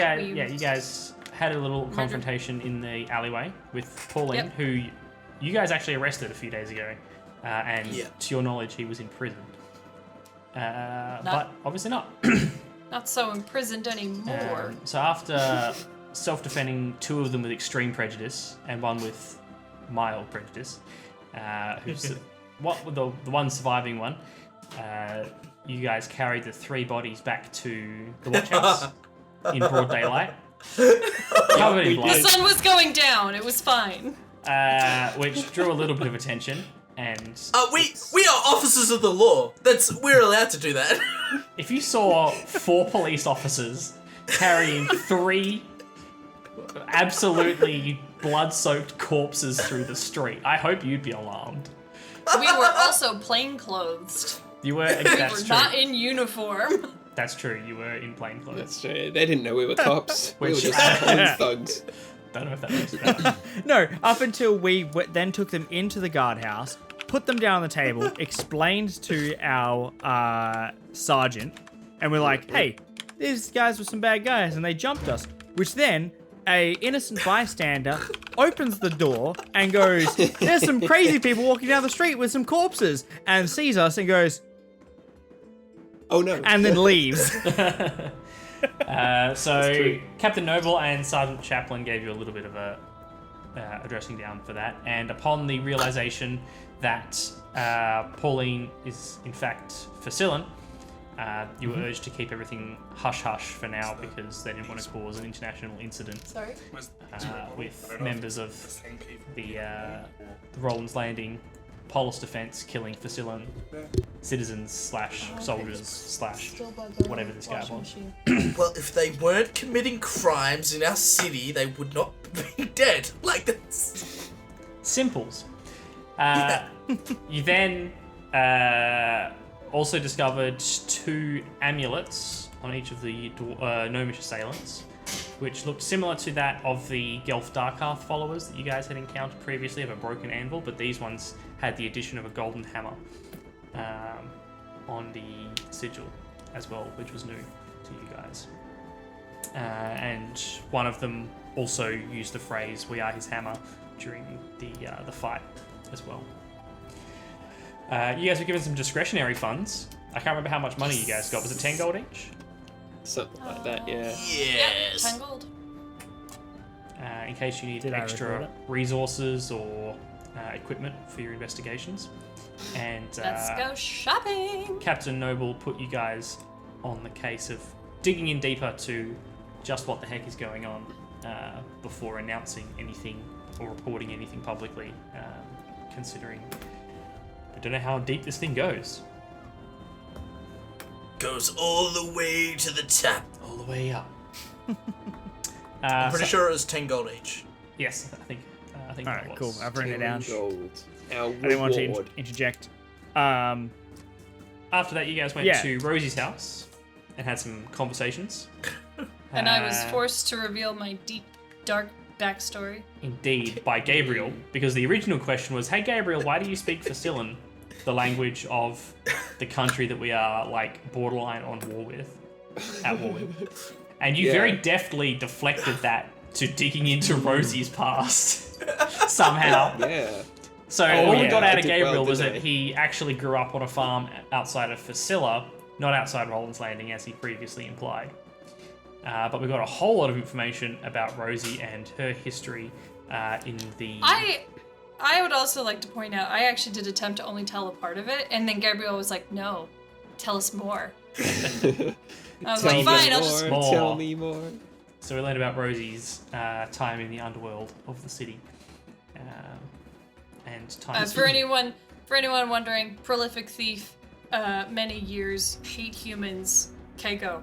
Speaker 1: guys had a little
Speaker 5: Murdered.
Speaker 1: confrontation in the alleyway with Pauline,
Speaker 5: Yep.
Speaker 1: who you guys actually arrested a few days ago, and
Speaker 2: Yeah.
Speaker 1: to your knowledge, he was in prison. But obviously not.
Speaker 5: Not so imprisoned anymore.
Speaker 1: So after self-defending two of them with extreme prejudice and one with mild prejudice, who's the one surviving one, you guys carried the three bodies back to the watch house in broad daylight, covered in
Speaker 5: The
Speaker 1: blood,
Speaker 5: sun was going down. It was fine.
Speaker 1: which drew a little bit of attention. And
Speaker 2: We are officers of the law. We're allowed to do that.
Speaker 1: if you saw 4 police officers carrying 3 absolutely blood-soaked corpses through the street, I hope you'd be alarmed.
Speaker 5: We were also plainclothed.
Speaker 1: You were.
Speaker 5: We
Speaker 1: That's
Speaker 5: were
Speaker 1: true.
Speaker 5: not in uniform.
Speaker 1: That's true. You were in plain clothes.
Speaker 4: That's true. They didn't know we were cops. We were
Speaker 1: Which-
Speaker 4: just common thugs.
Speaker 1: Don't know if that makes sense.
Speaker 3: No, up until we then took them into the guardhouse, put them down on the table, explained to our sergeant, and we're like, hey, these guys were some bad guys, and they jumped us. Which then, a innocent bystander opens the door and goes, there's some crazy people walking down the street with some corpses, and sees us and goes,
Speaker 4: Oh no.
Speaker 3: and then leaves.
Speaker 1: So
Speaker 4: true.
Speaker 1: Captain Noble and Sergeant Chaplin gave you a little bit of a dressing down for that, and upon the realization that Pauline is in fact Facilin, you were urged to keep everything hush-hush for now because they didn't want to cause an international incident
Speaker 5: Sorry.
Speaker 1: with members of the Rolands Landing Polis Defence killing Facilin citizens / soldiers / whatever this guy was.
Speaker 2: Well, if they weren't committing crimes in our city, they would not be dead. Like that's.
Speaker 1: Simples. You then also discovered 2 amulets on each of the gnomish assailants, which looked similar to that of the Gelf Darkarth followers that you guys had encountered previously of a broken anvil, but these ones had the addition of a golden hammer on the sigil as well, which was new to you guys. And one of them also used the phrase "We are his hammer" during the fight as well. You guys were given some discretionary funds. I can't remember how much money you guys got. Was it 10 gold each?
Speaker 4: Something like that, yeah.
Speaker 2: Yes.
Speaker 5: 10 gold.
Speaker 1: In case you need
Speaker 3: Did I record
Speaker 1: extra
Speaker 3: it?
Speaker 1: resources or equipment for your investigations. And
Speaker 5: Let's go shopping.
Speaker 1: Captain Noble put you guys on the case of digging in deeper to just what the heck is going on before announcing anything or reporting anything publicly, considering I don't know how deep this thing goes.
Speaker 2: Goes all the way to the top.
Speaker 1: All the way up.
Speaker 2: I'm pretty sure it was 10 gold each.
Speaker 1: Yes, I think
Speaker 3: All
Speaker 1: that
Speaker 3: right,
Speaker 1: was.
Speaker 3: cool. I've written it down.
Speaker 4: Gold. Our
Speaker 3: I didn't want to
Speaker 4: reward.
Speaker 3: interject.
Speaker 1: after that, you guys went
Speaker 3: Yeah.
Speaker 1: to Rosie's house and had some conversations.
Speaker 5: And I was forced to reveal my deep, dark backstory.
Speaker 1: Indeed, by Gabriel, because the original question was, "Hey Gabriel, why do you speak Facilin, the language of the country that we are like borderline on war with, at war with?" And you very deftly deflected that to digging into Rosie's past somehow.
Speaker 4: Yeah.
Speaker 1: So all you got out
Speaker 4: I
Speaker 1: of
Speaker 4: did
Speaker 1: Gabriel
Speaker 4: well,
Speaker 1: was
Speaker 4: didn't
Speaker 1: that
Speaker 4: I?
Speaker 1: he actually grew up on a farm outside of Facilla, not outside Rolands Landing, as he previously implied. But we got a whole lot of information about Rosie and her history in the...
Speaker 5: I would also like to point out, I actually did attempt to only tell a part of it, and then Gabriel was like, "No, tell us more." I was like, "Fine, I'll just..."
Speaker 1: More.
Speaker 4: Tell me more.
Speaker 1: So we learned about Rosie's time in the underworld of the city. And time...
Speaker 5: For anyone wondering, prolific thief, many years, hate humans, Keiko.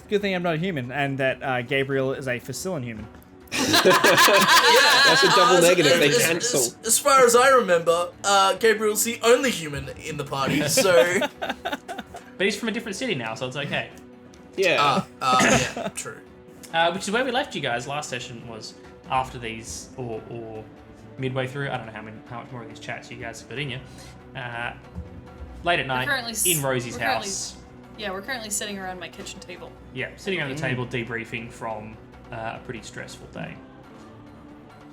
Speaker 3: Good thing I'm not a human, and that Gabriel is a Facilin human.
Speaker 4: That's a double negative. They
Speaker 2: As-
Speaker 4: cancel.
Speaker 2: As far as I remember, Gabriel's the only human in the party, so...
Speaker 1: But he's from a different city now, so it's okay.
Speaker 4: Yeah.
Speaker 2: yeah, true.
Speaker 1: Which is where we left you guys last session, was after these, or midway through. I don't know how much more of these chats you guys have got in you. Late at night,
Speaker 5: currently
Speaker 1: in Rosie's
Speaker 5: we're currently-
Speaker 1: house.
Speaker 5: Yeah, we're currently sitting around my kitchen table.
Speaker 1: Yeah, sitting around the table debriefing from a pretty stressful day.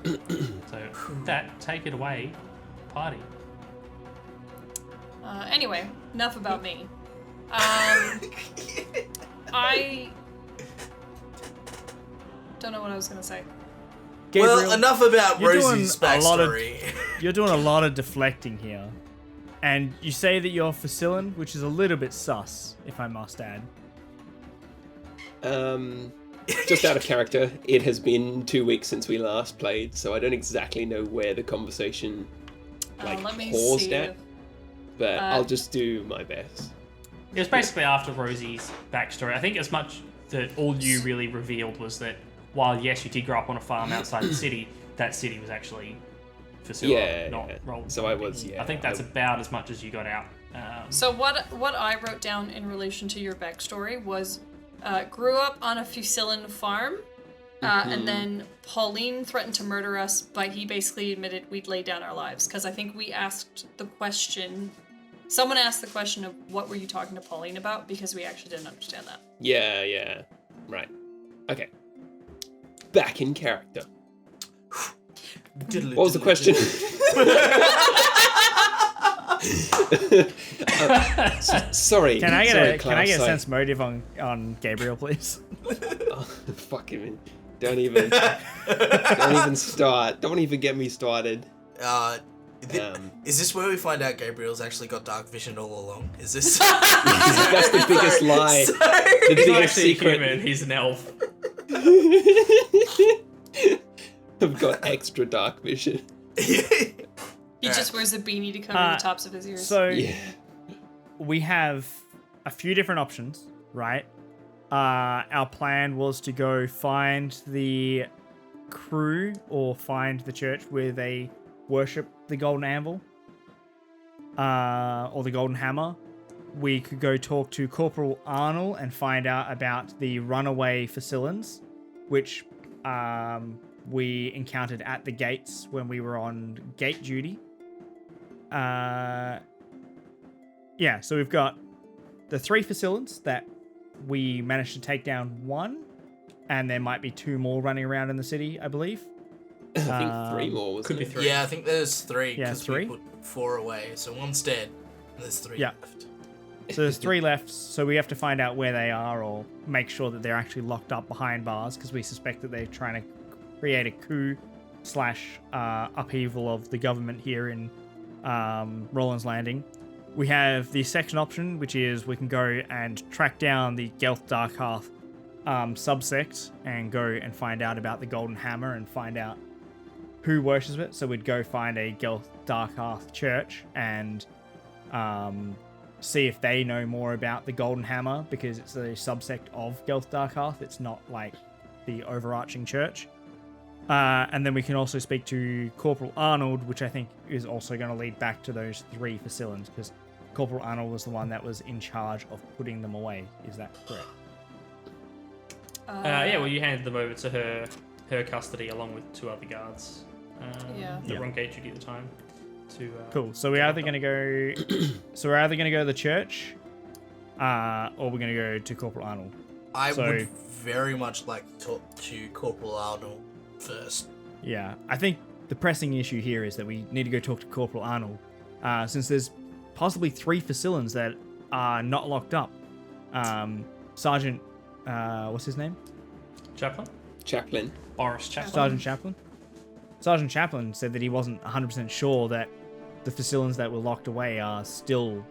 Speaker 1: So, that, take it away, party.
Speaker 5: Anyway, enough about me. I don't know what I was gonna say.
Speaker 3: Gabriel,
Speaker 2: Well, enough about
Speaker 3: you're doing
Speaker 2: Rosie's
Speaker 3: a lot of-
Speaker 2: backstory.
Speaker 3: You're doing a lot of deflecting here. And you say that you're Facilin, which is a little bit sus, if I must add.
Speaker 4: Just out of character, it has been 2 weeks since we last played, so I don't exactly know where the conversation
Speaker 5: Let me
Speaker 4: paused
Speaker 5: see.
Speaker 4: at, but I'll just do my best.
Speaker 1: It was basically after Rosie's backstory. I think as much that all you really revealed was that while, yes, you did grow up on a farm outside the city, that city was actually Facilla, not Roland.
Speaker 4: So I was,
Speaker 1: I think that's about as much as you got out.
Speaker 5: So what I wrote down in relation to your backstory was grew up on a Fusillan farm, and then Pauline threatened to murder us, but he basically admitted we'd laid down our lives, because I think we asked the question, someone asked the question of what were you talking to Pauline about, because we actually didn't understand that.
Speaker 4: Yeah. Right. Okay. Back in character. What was the question? Sorry.
Speaker 3: Can I get a
Speaker 4: sorry.
Speaker 3: sense motive on Gabriel, please?
Speaker 4: Oh, fucking don't even start. Don't even get me started.
Speaker 2: Is this where we find out Gabriel's actually got dark vision all along? Is this?
Speaker 4: That's the biggest lie. The
Speaker 1: He's not
Speaker 4: biggest
Speaker 1: actually a
Speaker 4: secret.
Speaker 1: human, he's an elf.
Speaker 4: I've got extra dark vision.
Speaker 5: He just wears a beanie to cover the tops of his ears.
Speaker 3: So
Speaker 4: Yeah.
Speaker 3: we have a few different options, right? Our plan was to go find the crew or find the church where they worship the golden anvil or the golden hammer. We could go talk to Corporal Arnold and find out about the runaway Facillans, which we encountered at the gates when we were on gate duty. Yeah, so we've got the 3 Facillans that we managed to take down 1, and there might be 2 more running around in the city, I believe.
Speaker 4: I think 3 more was
Speaker 1: Could be
Speaker 4: it?
Speaker 1: 3.
Speaker 2: Yeah, I think there's 3.
Speaker 3: Yeah,
Speaker 2: 'cause
Speaker 3: 3?
Speaker 2: We put 4 away, so 1's dead, and there's 3
Speaker 3: Yeah.
Speaker 2: left.
Speaker 3: So there's 3 left, so we have to find out where they are or make sure that they're actually locked up behind bars, because we suspect that they're trying to create a coup / upheaval of the government here in Rolands Landing. We have the second option, which is we can go and track down the Gelth Darkhearth subsect and go and find out about the Golden Hammer and find out who worships it. So we'd go find a Gelth Darkhearth church and see if they know more about the Golden Hammer, because it's a subsect of Gelth Darkhearth. It's not like the overarching church. And then we can also speak to Corporal Arnold, which I think is also going to lead back to those 3 Facillans, because Corporal Arnold was the one that was in charge of putting them away. Is that correct?
Speaker 1: Yeah, well, you handed them over to her custody along with 2 other guards.
Speaker 5: Yeah.
Speaker 1: That were on gate duty at the time.
Speaker 3: Cool. So we're either going to go. So we're either going to go to the church, or we're going to go to Corporal Arnold.
Speaker 2: I would very much like to talk to Corporal Arnold first.
Speaker 3: Yeah, I think the pressing issue here is that we need to go talk to Corporal Arnold, since there's possibly 3 facilities that are not locked up. Sergeant, what's his name?
Speaker 1: Chaplain? Boris Chaplain.
Speaker 3: Sergeant Chaplain. Sergeant Chaplain said that he wasn't 100% sure that the facilities that were locked away are still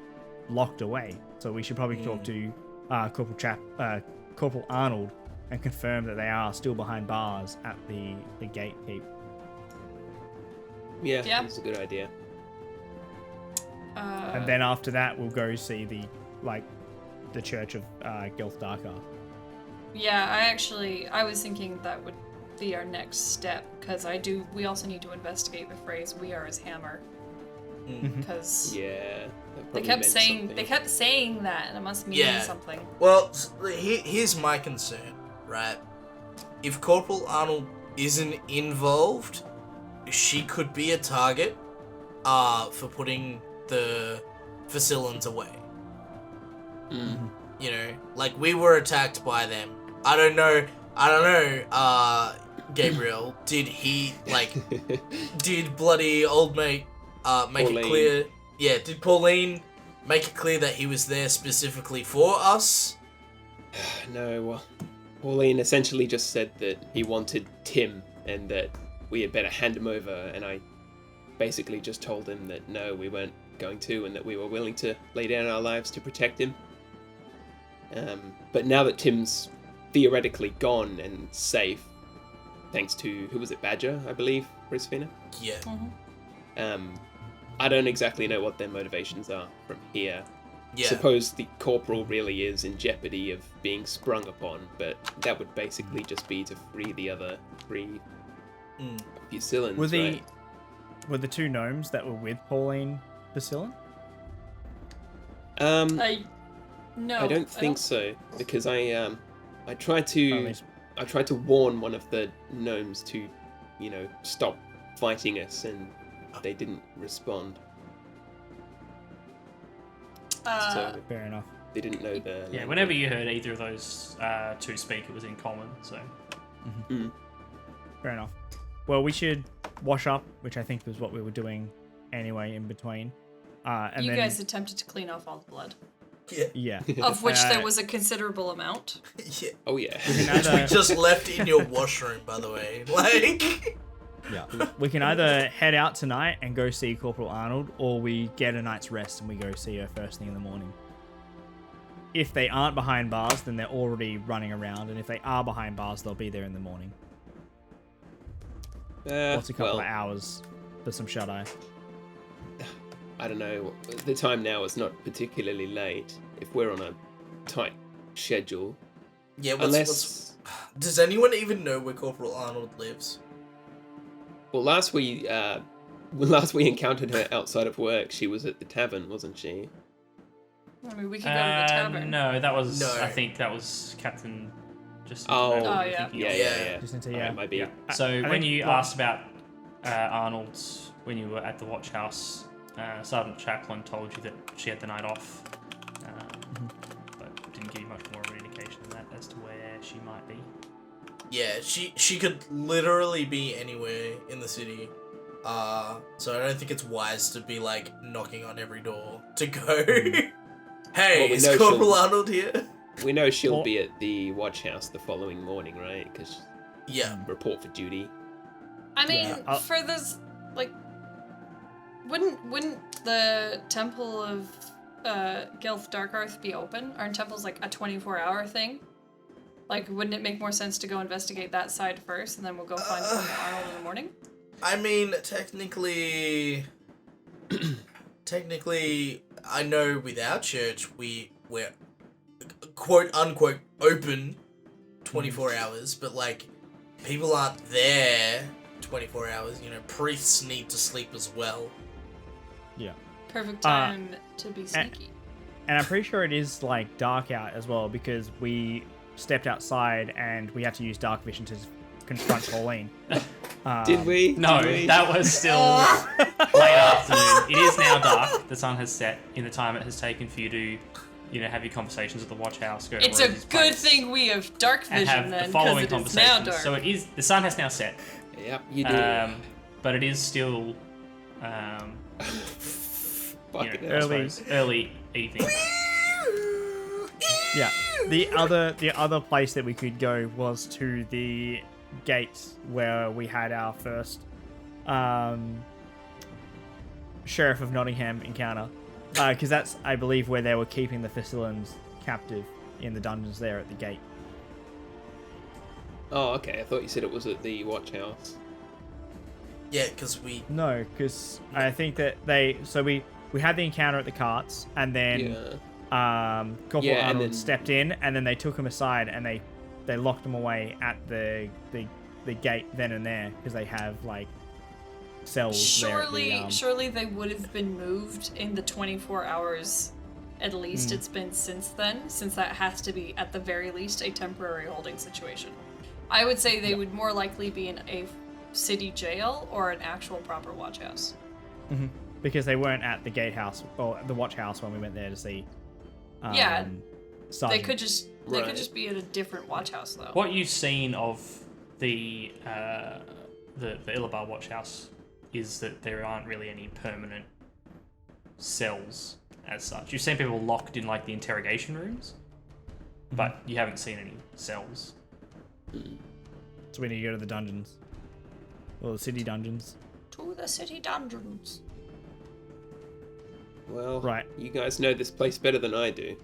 Speaker 3: locked away. So we should probably talk to Corporal Arnold and confirm that they are still behind bars at the gate keep.
Speaker 4: Yeah, that's a good idea.
Speaker 3: And then after that, we'll go see the Church of Gelth Darkar.
Speaker 5: Yeah, I was thinking that would be our next step, because we also need to investigate the phrase "we are his hammer," because they kept saying that, and it must mean something.
Speaker 2: Well, here's my concern, right? If Corporal Arnold isn't involved, she could be a target for putting the facilities away. You know, like we were attacked by them. I don't know, Gabriel, did bloody old mate make
Speaker 4: Pauline.
Speaker 2: it clear? Yeah, did Pauline make it clear that he was there specifically for us?
Speaker 4: No, well, Pauline essentially just said that he wanted Tim and that we had better hand him over, and I basically just told him that no, we weren't going to, and that we were willing to lay down our lives to protect him. But now that Tim's theoretically gone and safe, thanks to, who was it, Badger, I believe, Brisfina?
Speaker 2: Yeah.
Speaker 4: I don't exactly know what their motivations are from here.
Speaker 2: Yeah.
Speaker 4: Suppose the corporal really is in jeopardy of being sprung upon, but that would basically just be to free the other 3 Fusilans,
Speaker 3: Were the 2 gnomes that were with Pauline Fusilan?
Speaker 5: No,
Speaker 4: I don't think so, because I tried to warn one of the gnomes to, stop fighting us, and they didn't respond. So
Speaker 3: Fair enough.
Speaker 4: they didn't know the language.
Speaker 1: Yeah, whenever you heard either of those 2 speak, it was in common, so...
Speaker 3: Fair enough. Well, we should wash up, which I think was what we were doing anyway in between. And
Speaker 5: you
Speaker 3: then,
Speaker 5: guys attempted to clean off all the blood,
Speaker 2: Yeah.
Speaker 5: of which there was a considerable amount.
Speaker 2: Yeah.
Speaker 4: Oh yeah.
Speaker 2: We just left in your washroom, by the way.
Speaker 3: we can either head out tonight and go see Corporal Arnold, or we get a night's rest and we go see her first thing in the morning. If they aren't behind bars, then they're already running around, and if they are behind bars, they'll be there in the morning. What's a couple of hours for some shut-eye?
Speaker 4: I don't know. The time now is not particularly late. If we're on a tight schedule,
Speaker 2: Yeah, does anyone even know where Corporal Arnold lives?
Speaker 4: well, last we encountered her outside of work, she was at the tavern, wasn't she?
Speaker 5: I mean, we could go to the tavern.
Speaker 1: No, that was...
Speaker 2: No.
Speaker 1: I think that was Captain... Just
Speaker 5: Oh, yeah.
Speaker 4: Yeah.
Speaker 3: Just
Speaker 4: Alright,
Speaker 3: yeah.
Speaker 4: might be.
Speaker 1: Yeah. So
Speaker 3: I
Speaker 1: when
Speaker 3: think
Speaker 1: you asked about Arnold, when you were at the watch house, Sergeant Chaplain told you that she had the night off, but didn't give you much more of an indication than that as to where she might be.
Speaker 2: Yeah, she could literally be anywhere in the city. So I don't think it's wise to be knocking on every door to go. Hey,
Speaker 4: Well, we
Speaker 2: is
Speaker 4: know
Speaker 2: Corporal
Speaker 4: she'll-
Speaker 2: Arnold here?
Speaker 4: We know she'll
Speaker 3: Well-
Speaker 4: be at the watch house the following morning, right? Because
Speaker 2: Yeah.
Speaker 4: report for duty.
Speaker 5: I mean,
Speaker 3: Yeah,
Speaker 5: for this, wouldn't the Temple of Gelth Darkarth be open? Aren't temples a 24-hour thing? Wouldn't it make more sense to go investigate that side first, and then we'll go find Corporal Arnold in the morning?
Speaker 2: I mean, technically, I know with our church we're quote unquote open 24 hours, but people aren't there 24 hours. Priests need to sleep as well.
Speaker 3: Yeah.
Speaker 5: Perfect time to be sneaky.
Speaker 3: And I'm pretty sure it is like dark out as well because we stepped outside and we had to use dark vision to confront Pauline.
Speaker 4: Did we?
Speaker 1: No,
Speaker 4: Did we?
Speaker 1: that was still late afternoon. It is now dark. The sun has set in the time it has taken for you to, have your conversations at the watch house. Go to
Speaker 5: It's a
Speaker 1: Rosie's
Speaker 5: good
Speaker 1: place,
Speaker 5: thing we have dark
Speaker 1: and
Speaker 5: vision
Speaker 1: have
Speaker 5: then,
Speaker 1: the following
Speaker 5: because it is now
Speaker 1: conversations.
Speaker 5: dark.
Speaker 1: So it is. The sun has now set.
Speaker 4: Yep, you do.
Speaker 1: But it is still,
Speaker 4: Fucking hell.
Speaker 1: early evening.
Speaker 3: Yeah. The other place that we could go was to the gates where we had our first Sheriff of Nottingham encounter. Because that's, I believe, where they were keeping the Facilans captive in the dungeons there at the gate.
Speaker 4: Oh, okay. I thought you said it was at the watch house.
Speaker 2: Yeah, because we.
Speaker 3: No, because I think that we had the encounter at the carts, and then Corporal
Speaker 4: Yeah, and
Speaker 3: Arnold
Speaker 4: then-
Speaker 3: stepped in, and then they took him aside, and they locked him away at the gate then and there, because they have like cells
Speaker 5: Surely,
Speaker 3: there.
Speaker 5: surely they would have been moved in the 24 hours. At least it's been since then, since that has to be at the very least a temporary holding situation. I would say they would more likely be in a city jail or an actual proper watch house.
Speaker 3: Because they weren't at the gatehouse or the watch house when we went there to see.
Speaker 5: Yeah,
Speaker 3: Sergeant.
Speaker 5: They could just be at a different watch house though.
Speaker 1: What you've seen of the Illabar watch house is that there aren't really any permanent cells as such. You've seen people locked in like the interrogation rooms, but you haven't seen any cells.
Speaker 3: So we need to go to the dungeons. Or the city dungeons.
Speaker 5: To the city dungeons.
Speaker 4: Well,
Speaker 3: Right.
Speaker 4: you guys know this place better than I do.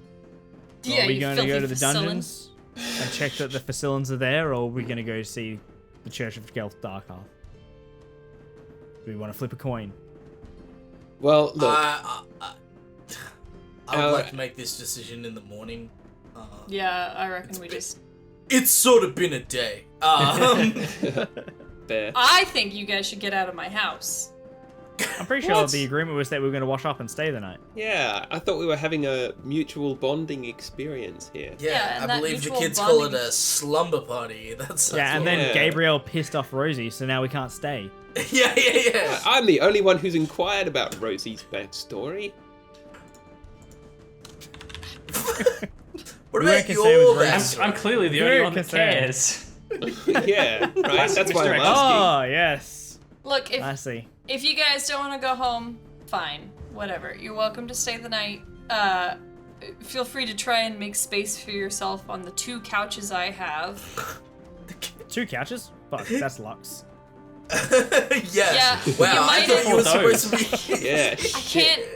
Speaker 5: Yeah,
Speaker 3: Are we
Speaker 5: you
Speaker 3: going to go
Speaker 5: filthy
Speaker 3: to the
Speaker 5: Facilin.
Speaker 3: dungeons and check that the Facilans are there, or are we going to go see the Church of Gelth Darkhearth? Do we want to flip a coin?
Speaker 4: Well, look.
Speaker 2: I would like to make this decision in the morning.
Speaker 5: Yeah, I reckon we just...
Speaker 2: It's sort of been a day.
Speaker 4: There.
Speaker 5: I think you guys should get out of my house.
Speaker 3: I'm pretty sure the agreement was that we were going to wash up and stay the night.
Speaker 4: Yeah, I thought we were having a mutual bonding experience here.
Speaker 5: Yeah, and
Speaker 2: I
Speaker 5: that
Speaker 2: believe the
Speaker 5: mutual
Speaker 2: kids call it
Speaker 5: bonding-
Speaker 2: a slumber party. That's
Speaker 3: Yeah, and then
Speaker 4: Yeah.
Speaker 3: Gabriel pissed off Rosie, so now we can't stay.
Speaker 2: yeah.
Speaker 4: I'm the only one who's inquired about Rosie's backstory.
Speaker 2: What
Speaker 3: We
Speaker 2: about
Speaker 3: weren't concerned with
Speaker 2: your
Speaker 3: Rosie.
Speaker 2: backstory?
Speaker 1: I'm clearly the
Speaker 3: Very
Speaker 1: only one that
Speaker 3: concerned.
Speaker 1: cares.
Speaker 4: Yeah, right? That's why I'm
Speaker 1: misdirection.
Speaker 4: asking.
Speaker 3: Oh, yes.
Speaker 5: Look,
Speaker 3: I see.
Speaker 5: if you guys don't want to go home, fine. Whatever. You're welcome to stay the night. Feel free to try and make space for yourself on the 2 couches I have.
Speaker 3: 2 couches? Fuck, that's luxe.
Speaker 2: Yes.
Speaker 5: Yeah,
Speaker 2: Wow,
Speaker 5: you
Speaker 2: I
Speaker 5: might
Speaker 2: thought you were
Speaker 1: have-
Speaker 2: supposed to be.
Speaker 4: Yeah,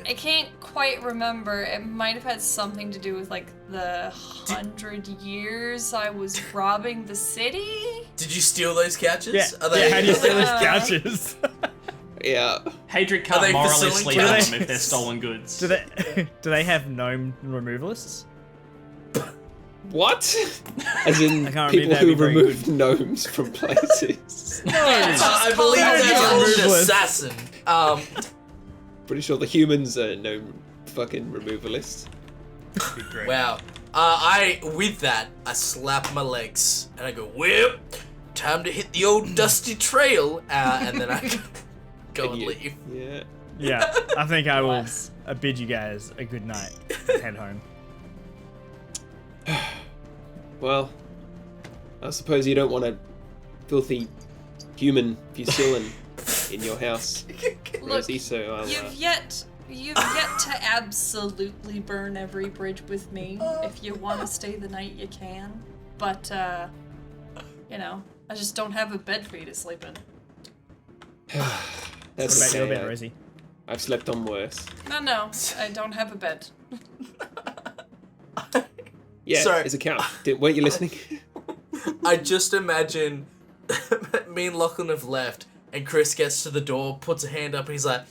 Speaker 5: I can't quite remember. It might have had something to do with like the 100 years I was robbing the city.
Speaker 2: Did you steal those couches?
Speaker 3: Yeah,
Speaker 2: Are they,
Speaker 3: how do you steal those
Speaker 5: Uh,
Speaker 3: couches?
Speaker 4: yeah.
Speaker 1: Hadric
Speaker 2: Are
Speaker 1: can't
Speaker 2: they
Speaker 1: morally
Speaker 2: facility
Speaker 1: sleep on
Speaker 3: couches?
Speaker 1: them if they're stolen goods.
Speaker 3: do they have gnome removalists?
Speaker 4: What? As in
Speaker 3: I can't
Speaker 4: people
Speaker 3: read that,
Speaker 4: who
Speaker 3: it'd be very
Speaker 4: remove gnomes from places.
Speaker 5: Yeah, it's just
Speaker 2: I
Speaker 5: called
Speaker 2: believe
Speaker 5: a
Speaker 2: that's
Speaker 5: village.
Speaker 2: a rude
Speaker 3: Ruthless.
Speaker 2: assassin.
Speaker 4: Pretty sure the humans are gnome fucking removalists.
Speaker 2: Wow. With that, I slap my legs and I go, whip, time to hit the old dusty trail, and then I go and
Speaker 4: you-
Speaker 2: leave.
Speaker 4: Yeah.
Speaker 3: Yeah, I think I will
Speaker 5: Bless.
Speaker 3: bid you guys a good night and head home.
Speaker 4: Well, I suppose you don't want a filthy human fusilin in your house,
Speaker 5: Look,
Speaker 4: Rosie, so I'll...
Speaker 5: You've yet to absolutely burn every bridge with me. If you want to stay the night, you can. But I just don't have a bed for you to sleep in.
Speaker 4: That's
Speaker 3: What about your
Speaker 4: okay.
Speaker 3: bed, Rosie?
Speaker 4: I've slept on worse.
Speaker 5: No, I don't have a bed.
Speaker 4: Yeah,
Speaker 2: Sorry.
Speaker 4: it's a count. Weren't you listening?
Speaker 2: I just imagine me and Lachlan have left, and Chris gets to the door, puts a hand up, and he's like,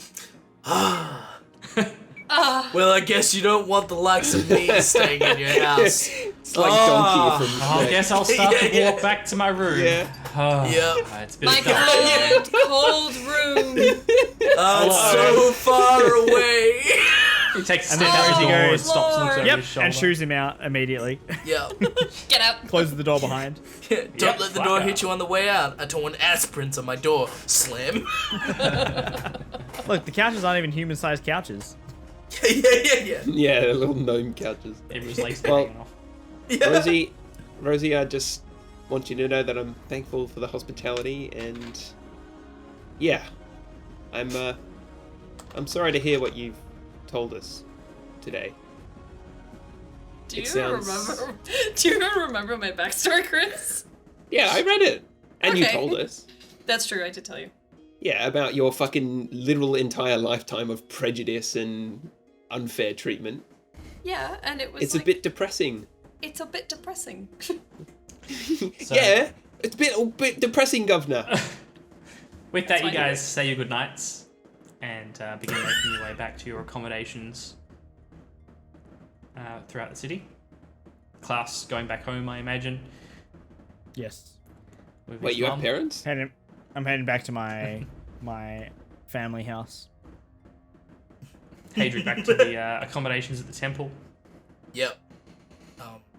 Speaker 2: well, I guess you don't want the likes of me staying in your house.
Speaker 4: It's like Donkey from
Speaker 1: I
Speaker 4: Shrek.
Speaker 1: guess I'll start to
Speaker 2: Yeah.
Speaker 1: walk back to my room.
Speaker 4: Yeah.
Speaker 2: Yep.
Speaker 1: It's been
Speaker 5: My
Speaker 1: dark.
Speaker 5: cold room.
Speaker 2: Oh, it's so far away.
Speaker 1: Takes a
Speaker 3: And
Speaker 1: step
Speaker 3: then
Speaker 1: out the
Speaker 3: he
Speaker 1: door,
Speaker 3: goes,
Speaker 1: stops, and looks over
Speaker 3: Yep,
Speaker 1: his shoulder.
Speaker 3: and shoos him out immediately.
Speaker 2: Yeah.
Speaker 5: Get out.
Speaker 3: Closes the door behind.
Speaker 2: Don't
Speaker 1: Yep,
Speaker 2: let the
Speaker 1: fuck
Speaker 2: door
Speaker 1: up.
Speaker 2: hit you on the way out. I don't want ass prints on my door. Slam.
Speaker 3: Look, the couches aren't even human-sized couches.
Speaker 2: Yeah.
Speaker 4: Yeah, little gnome couches.
Speaker 1: Everyone's legs
Speaker 4: Well-
Speaker 1: hanging off.
Speaker 2: Yeah.
Speaker 4: Rosie, I just want you to know that I'm thankful for the hospitality, and yeah, I'm sorry to hear what you've told us today.
Speaker 5: Do you
Speaker 4: It sounds-
Speaker 5: remember? Do you remember my backstory, Chris?
Speaker 4: Yeah, I read it, and you
Speaker 5: Okay.
Speaker 4: told us.
Speaker 5: That's true. I did tell you.
Speaker 4: Yeah, about your fucking literal entire lifetime of prejudice and unfair treatment.
Speaker 5: Yeah, and it was.
Speaker 4: It's a
Speaker 5: like,
Speaker 4: bit depressing.
Speaker 5: It's a bit depressing.
Speaker 1: So,
Speaker 4: Yeah, it's a bit depressing, Governor.
Speaker 1: With that,
Speaker 5: That's
Speaker 1: you
Speaker 5: fine.
Speaker 1: guys say your goodnights and begin making your way back to your accommodations throughout the city. Klaus going back home, I imagine.
Speaker 3: Yes.
Speaker 1: With
Speaker 4: Wait,
Speaker 1: his
Speaker 4: you have
Speaker 1: mum.
Speaker 4: parents?
Speaker 3: I'm heading back to my family house.
Speaker 1: Hadrian back to the accommodations at the temple.
Speaker 2: Yep.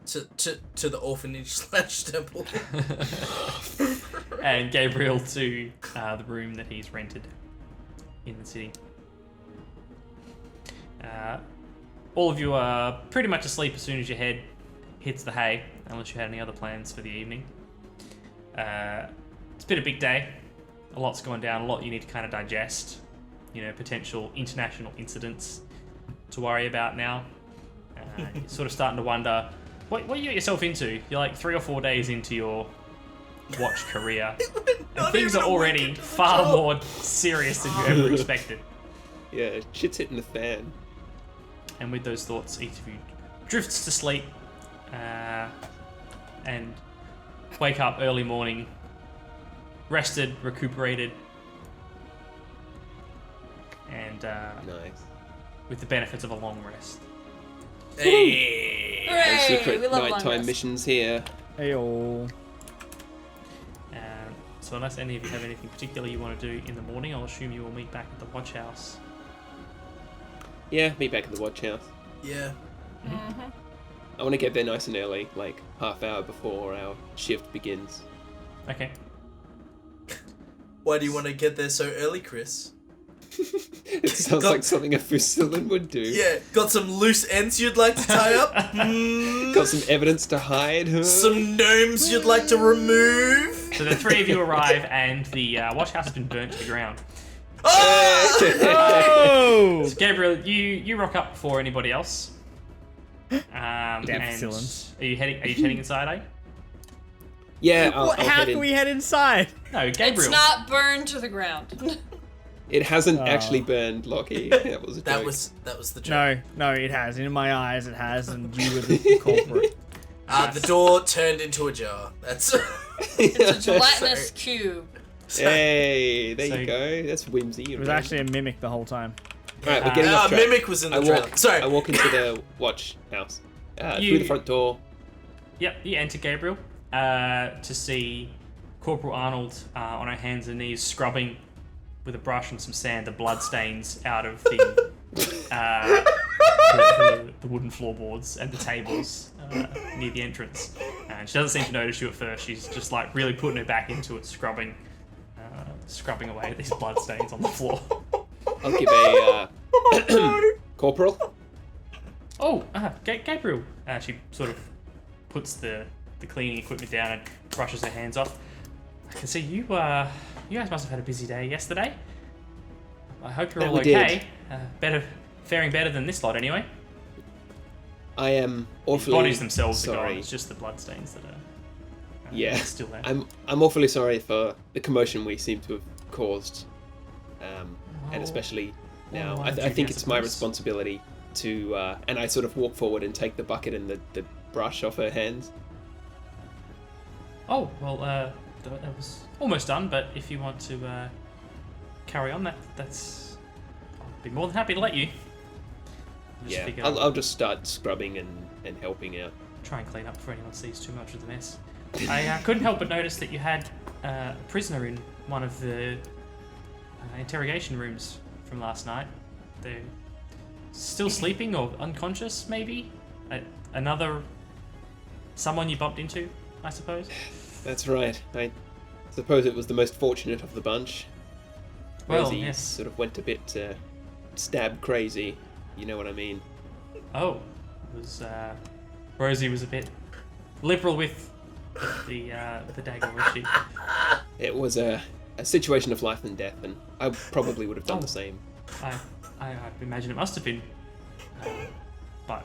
Speaker 2: To the orphanage / temple.
Speaker 1: And Gabriel to the room that he's rented in the city. All of you are pretty much asleep as soon as your head hits the hay, unless you had any other plans for the evening. It's been a big day. A lot's gone down, a lot you need to kind of digest. You know, potential international incidents to worry about now. You're sort of starting to wonder, what you get yourself into? You're like 3 or 4 days into your watch career. And
Speaker 2: Not
Speaker 1: things
Speaker 2: even
Speaker 1: are
Speaker 2: a week
Speaker 1: already
Speaker 2: into the
Speaker 1: far
Speaker 2: job.
Speaker 1: more serious than you ever expected.
Speaker 4: Yeah, shit's hitting the fan.
Speaker 1: And with those thoughts, each of you drifts to sleep and wake up early morning, rested, recuperated, and
Speaker 4: Nice.
Speaker 1: with the benefits of a long rest.
Speaker 2: Hey.
Speaker 4: No
Speaker 5: Hooray!
Speaker 4: secret
Speaker 5: We love long
Speaker 4: nighttime
Speaker 5: rest.
Speaker 4: missions here.
Speaker 3: Heyo.
Speaker 1: So unless any of you have anything particular you want to do in the morning, I'll assume you will meet back at the watch house.
Speaker 4: Yeah, meet back at the watch house.
Speaker 2: Yeah.
Speaker 4: I want to get there nice and early, like half hour before our shift begins.
Speaker 1: Okay.
Speaker 2: Why do you want to get there so early, Chris?
Speaker 4: It sounds like something a Fusilin would do.
Speaker 2: Yeah. Got some loose ends you'd like to tie up?
Speaker 4: Got some evidence to hide. Huh?
Speaker 2: Some gnomes you'd like to remove?
Speaker 1: So the three of you arrive, and the watch house has been burnt to the ground.
Speaker 3: Oh!
Speaker 1: So Gabriel, you rock up before anybody else. And
Speaker 3: Fusilins.
Speaker 1: are you heading inside, eh?
Speaker 4: Yeah, I'll
Speaker 3: How
Speaker 4: head
Speaker 3: can
Speaker 4: in.
Speaker 3: we head inside?
Speaker 1: No, Gabriel.
Speaker 5: It's not burned to the ground.
Speaker 4: It hasn't
Speaker 3: Oh.
Speaker 4: actually burned, Lockie. That was a
Speaker 2: That
Speaker 4: joke.
Speaker 2: was the joke.
Speaker 3: No, it has. In my eyes, it has, and you were the culprit.
Speaker 2: The door turned into a jar. That's.
Speaker 5: It's a gelatinous cube.
Speaker 4: Hey, there
Speaker 1: So-
Speaker 4: you go. That's whimsy.
Speaker 3: It was actually a mimic the whole time.
Speaker 4: Right, we're getting off track.
Speaker 2: Mimic was in the trailer. Sorry.
Speaker 4: I walk into the watch house.
Speaker 1: You-
Speaker 4: Through the front door.
Speaker 1: Yep, you enter Gabriel to see Corporal Arnold on her hands and knees scrubbing with a brush and some sand the blood stains out of the wooden floorboards and the tables near the entrance. And she doesn't seem to notice you at first. She's just like really putting her back into it, scrubbing away at these blood stains on the floor.
Speaker 4: I'll give a corporal.
Speaker 1: Oh, Gabriel. She sort of puts the cleaning equipment down and brushes her hands off. I can see you. You guys must have had a busy day yesterday. I hope you're all
Speaker 4: We
Speaker 1: okay. Faring better than this lot, anyway.
Speaker 4: I am
Speaker 1: The
Speaker 4: awfully
Speaker 1: bodies themselves are
Speaker 4: sorry.
Speaker 1: gone. It's just the bloodstains that are
Speaker 4: Yeah,
Speaker 1: still there.
Speaker 4: I'm awfully sorry for the commotion we seem to have caused, and especially now.
Speaker 1: well,
Speaker 4: I think
Speaker 1: I
Speaker 4: it's my
Speaker 1: suppose.
Speaker 4: responsibility to, and I sort of walk forward and take the bucket and the brush off her hands.
Speaker 1: Oh well, that was almost done. But if you want to carry on, that's I'll be more than happy to let you. Just
Speaker 4: Yeah,
Speaker 1: figure
Speaker 4: I'll just start scrubbing and helping out.
Speaker 1: try and clean up before anyone sees too much of the mess. I couldn't help but notice that you had a prisoner in one of the interrogation rooms from last night. There still sleeping or unconscious, maybe? Someone you bumped into, I suppose?
Speaker 4: That's right. I suppose it was the most fortunate of the bunch.
Speaker 1: Well,
Speaker 4: Rosie
Speaker 1: yes.
Speaker 4: sort of went a bit stab crazy. You know what I mean?
Speaker 1: Oh, Rosie was a bit liberal with the dagger, was she?
Speaker 4: It was a situation of life and death, and I probably would have done the same.
Speaker 1: I imagine it must have been. But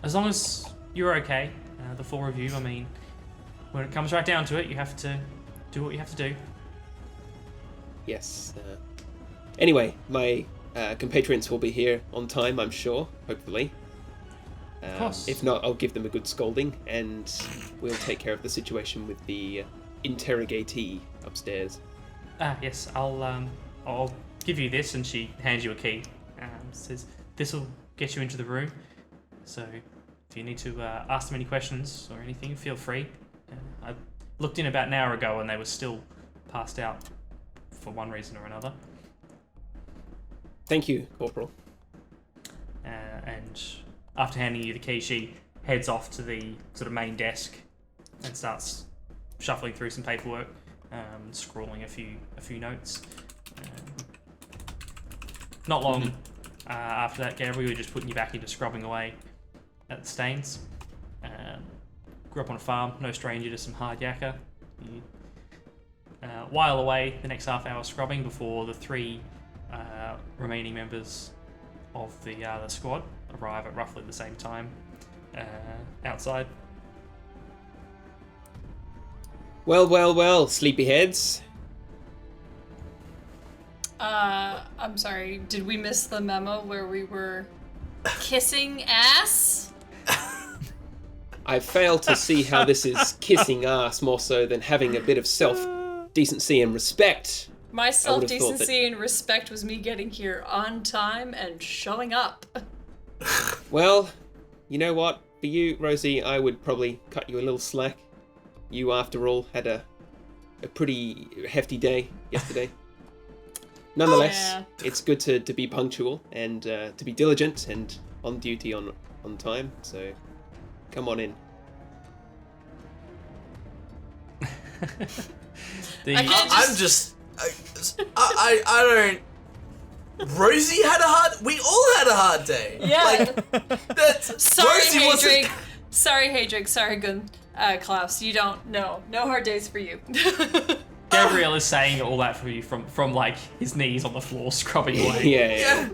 Speaker 1: as long as you're okay, the four of you, I mean, when it comes right down to it, you have to do what you have to do.
Speaker 4: Yes. Anyway, my compatriots will be here on time, I'm sure, hopefully.
Speaker 1: Of course.
Speaker 4: If not, I'll give them a good scolding, and we'll take care of the situation with the interrogatee upstairs.
Speaker 1: Yes, I'll give you this, and she hands you a key. Says this will get you into the room. So if you need to ask them any questions or anything, feel free. I looked in about an hour ago, and they were still passed out for one reason or another.
Speaker 4: Thank you, Corporal.
Speaker 1: And after handing you the key, she heads off to the sort of main desk and starts shuffling through some paperwork, scrawling a few notes. Not long after that, Gabriel, you're just putting you back into scrubbing away at the stains. Grew up on a farm, no stranger to some hard yakka. You while away the next half hour scrubbing before the three remaining members of the squad arrive at roughly the same time outside.
Speaker 4: Well, sleepyheads.
Speaker 5: I'm sorry, did we miss the memo where we were kissing ass?
Speaker 4: I fail to see how this is kissing ass more so than having a bit of self-decency and respect.
Speaker 5: My
Speaker 4: I would have thought
Speaker 5: self-decency and respect was me getting here on time and showing up.
Speaker 4: Well, you know what? For you, Rosie, I would probably cut you a little slack. You, after all, had a pretty hefty day yesterday. Nonetheless,
Speaker 5: Yeah.
Speaker 4: it's good to be punctual and to be diligent and on duty on time. So, come on in.
Speaker 2: I don't. Rosie had a hard. We all had a hard day.
Speaker 5: Yeah.
Speaker 2: That's
Speaker 5: Sorry,
Speaker 2: Rosie wasn't-
Speaker 5: Hadrig. Sorry, Hadrig. Sorry, Gun. Klaus, you don't know. No hard days for you.
Speaker 1: Gabriel is saying all that for you from like his knees on the floor scrubbing away.
Speaker 4: Yeah.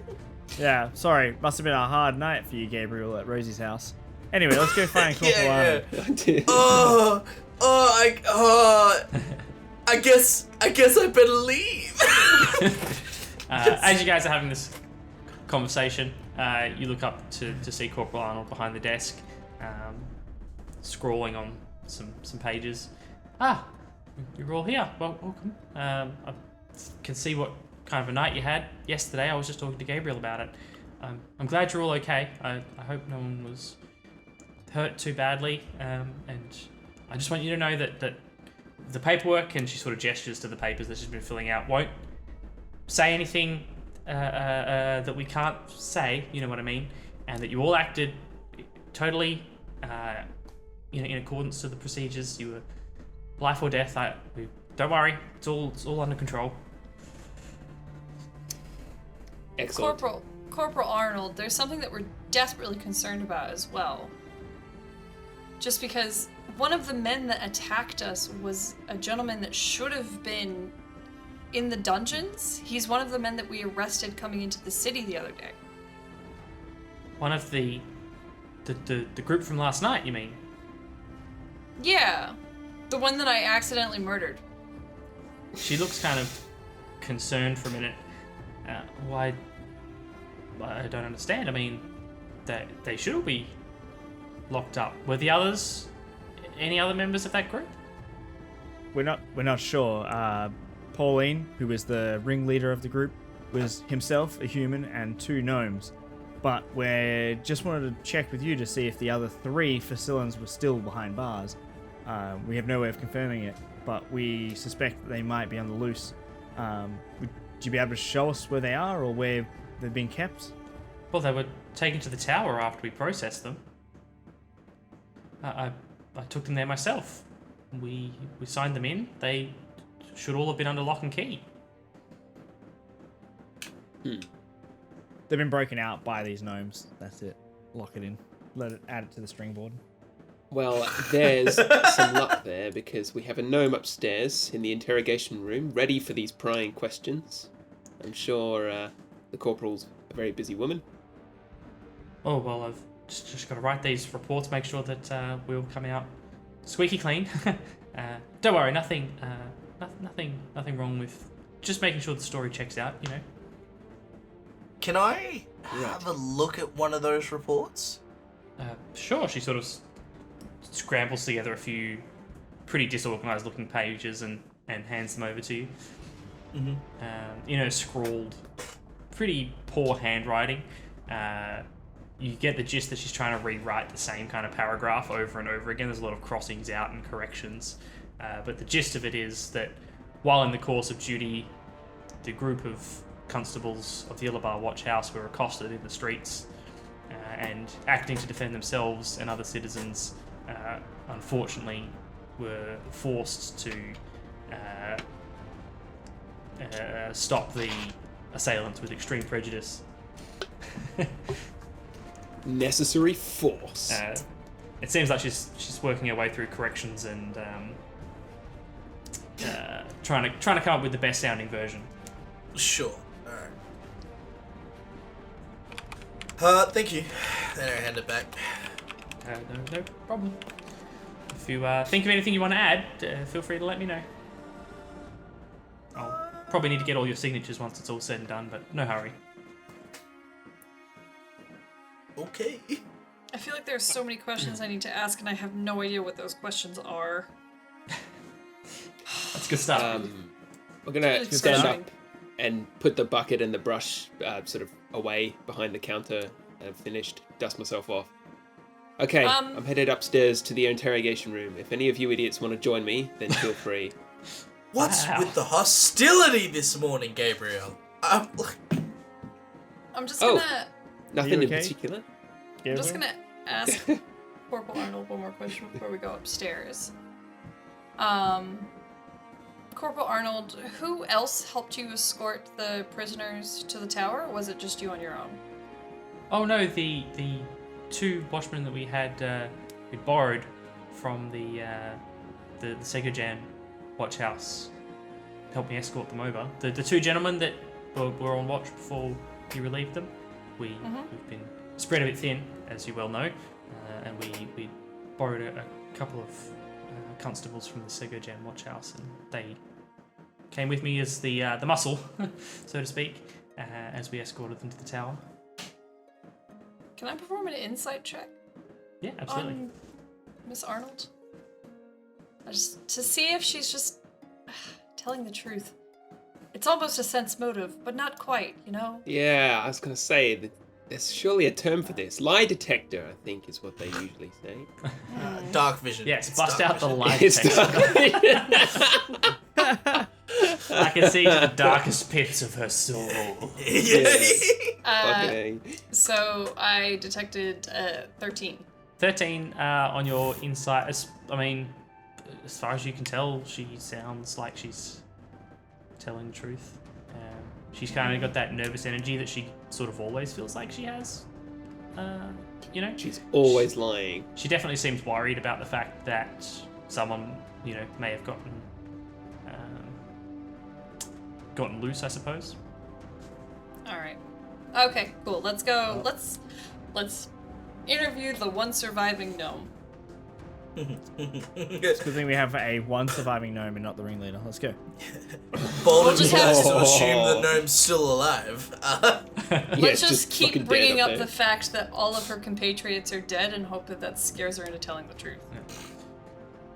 Speaker 3: Yeah, sorry. Must have been a hard night for you, Gabriel, at Rosie's house. Anyway, let's go find Corporal Arnold.
Speaker 2: I guess I better leave.
Speaker 1: As you guys are having this conversation, you look up to see Corporal Arnold behind the desk, scrawling on some pages. You're all here. Well, welcome. I can see what kind of a night you had yesterday. I was just talking to Gabriel about it. I'm glad you're all okay. I hope no one was hurt too badly. And I just want you to know that the paperwork, and she sort of gestures to the papers that she's been filling out, won't say anything that we can't say, you know what I mean, and that you all acted totally in accordance to the procedures. You were life or death. Don't worry, it's all under control.
Speaker 4: Excellent.
Speaker 5: Corporal Arnold, there's something that we're desperately concerned about as well. Just because one of the men that attacked us was a gentleman that should have been in the dungeons. He's one of the men that we arrested coming into the city the other day.
Speaker 1: One of the group from last night, you mean?
Speaker 5: Yeah, the one that I accidentally murdered.
Speaker 1: She looks kind of concerned for a minute. Why? I don't understand. I mean, they should all be locked up. Were the others any other members of that group?
Speaker 3: We're not sure. Pauline, who was the ringleader of the group, was himself a human and 2 gnomes. But we just wanted to check with you to see if the other 3 Facilans were still behind bars. We have no way of confirming it, but we suspect that they might be on the loose. Would you be able to show us where they are or where they've been kept?
Speaker 1: Well, they were taken to the tower after we processed them. I took them there myself. We signed them in. They should all have been under lock and key.
Speaker 3: They've been broken out by these gnomes. That's it. Lock it in. Add it to the string board.
Speaker 4: Well, there's some luck there because we have a gnome upstairs in the interrogation room, ready for these prying questions. I'm sure the corporal's a very busy woman.
Speaker 1: Oh, well, I've just got to write these reports, make sure that we'll come out squeaky clean. Don't worry, nothing wrong with just making sure the story checks out, you know.
Speaker 2: Can I have a look at one of those reports?
Speaker 1: Sure, she sort of scrambles together a few pretty disorganized looking pages and hands them over to you. Mm-hmm. Scrawled, pretty poor handwriting. You get the gist that she's trying to rewrite the same kind of paragraph over and over again. There's a lot of crossings out and corrections. But the gist of it is that while in the course of duty, the group of constables of the Illabar Watch House were accosted in the streets and acting to defend themselves and other citizens, unfortunately, were forced to stop the assailants with extreme prejudice.
Speaker 4: Necessary force.
Speaker 1: It seems like she's working her way through corrections and trying to come up with the best sounding version.
Speaker 2: Sure. Alright. Thank you. Then I hand it back.
Speaker 1: No problem. If you think of anything you want to add, feel free to let me know. I'll probably need to get all your signatures once it's all said and done, but no hurry.
Speaker 2: Okay.
Speaker 5: I feel like there's so many questions I need to ask, and I have no idea what those questions are.
Speaker 1: That's good stuff.
Speaker 4: We're gonna
Speaker 5: It's
Speaker 4: stand
Speaker 5: frustrating.
Speaker 4: up and put the bucket and the brush sort of away behind the counter. I've finished. Dust myself off. Okay, I'm headed upstairs to the interrogation room. If any of you idiots want to join me, then feel free.
Speaker 2: What's
Speaker 1: Wow.
Speaker 2: with the hostility this morning, Gabriel?
Speaker 5: I'm just gonna.
Speaker 4: Nothing
Speaker 3: You
Speaker 4: in
Speaker 3: okay?
Speaker 4: particular.
Speaker 5: I'm just gonna ask Corporal Arnold one more question before we go upstairs. Corporal Arnold, who else helped you escort the prisoners to the tower, or was it just you on your own?
Speaker 1: Oh no, the two watchmen that we had we borrowed from the Segajan watch house helped me escort them over. The two gentlemen that were on watch before you relieved them, we've been spread a bit thin, as you well know, and we borrowed a couple of constables from the Segajan watch house, and they came with me as the muscle, so to speak, as we escorted them to the tower.
Speaker 5: Can I perform an insight check
Speaker 1: Yeah, absolutely.
Speaker 5: on Miss Arnold? Just to see if she's just telling the truth. It's almost a sense motive, but not quite, you know?
Speaker 4: Yeah, I was gonna say that there's surely a term for this. Lie detector, I think, is what they usually say.
Speaker 2: Dark vision.
Speaker 1: Yes,
Speaker 2: It's
Speaker 1: bust
Speaker 2: dark
Speaker 1: out the
Speaker 2: vision.
Speaker 1: lie
Speaker 4: It's
Speaker 1: detector. I can see to the darkest pits of her soul.
Speaker 4: Okay.
Speaker 5: So I detected 13.
Speaker 1: 13 on your insight. As far as you can tell, she sounds like she's telling the truth. She's kind of got that nervous energy that she sort of always feels like she has.
Speaker 4: She's always lying.
Speaker 1: She definitely seems worried about the fact that someone, may have gotten loose, I suppose.
Speaker 5: All right. Okay, cool. Let's go. Let's interview the one surviving gnome.
Speaker 3: It's a good thing we have one surviving gnome and not the ringleader. Let's go.
Speaker 2: Bold
Speaker 5: We'll
Speaker 2: of
Speaker 5: just
Speaker 2: you guys
Speaker 5: have-
Speaker 2: to assume the gnome's still alive.
Speaker 5: Let's
Speaker 4: it's
Speaker 5: just keep
Speaker 4: fucking dead
Speaker 5: bringing
Speaker 4: up
Speaker 5: up
Speaker 4: there.
Speaker 5: the fact that all of her compatriots are dead and hope that scares her into telling the truth.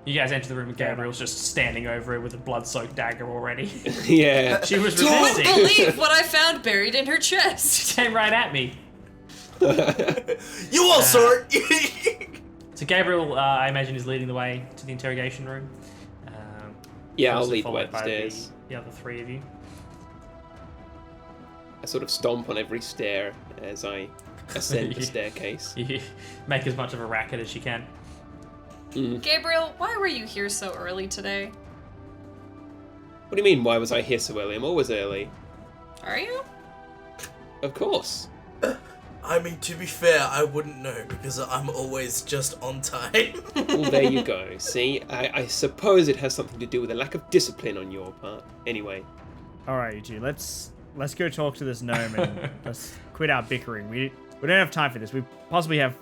Speaker 1: You guys enter the room and Gabriel's just standing over her with a blood-soaked dagger already.
Speaker 4: Yeah.
Speaker 1: She was
Speaker 5: You wouldn't
Speaker 1: resisting.
Speaker 5: believe what I found buried in her chest.
Speaker 1: She came right at me.
Speaker 2: You all saw it.
Speaker 1: So Gabriel, I imagine, is leading the way to the interrogation room.
Speaker 4: Yeah, I'll
Speaker 1: closely
Speaker 4: lead the way
Speaker 1: followed by
Speaker 4: upstairs.
Speaker 1: the other three of you.
Speaker 4: sort of stomp on every stair as I ascend the staircase.
Speaker 1: You make as much of a racket as you can.
Speaker 5: Gabriel, why were you here so early today?
Speaker 4: What do you mean, why was I here so early? I'm always early.
Speaker 5: Are you?
Speaker 4: Of course.
Speaker 2: I mean, to be fair, I wouldn't know because I'm always just on time.
Speaker 4: Well, there you go. See, I suppose it has something to do with a lack of discipline on your part. Anyway.
Speaker 3: All right, you two. Let's go talk to this gnome and let's quit our bickering. We don't have time for this. We possibly have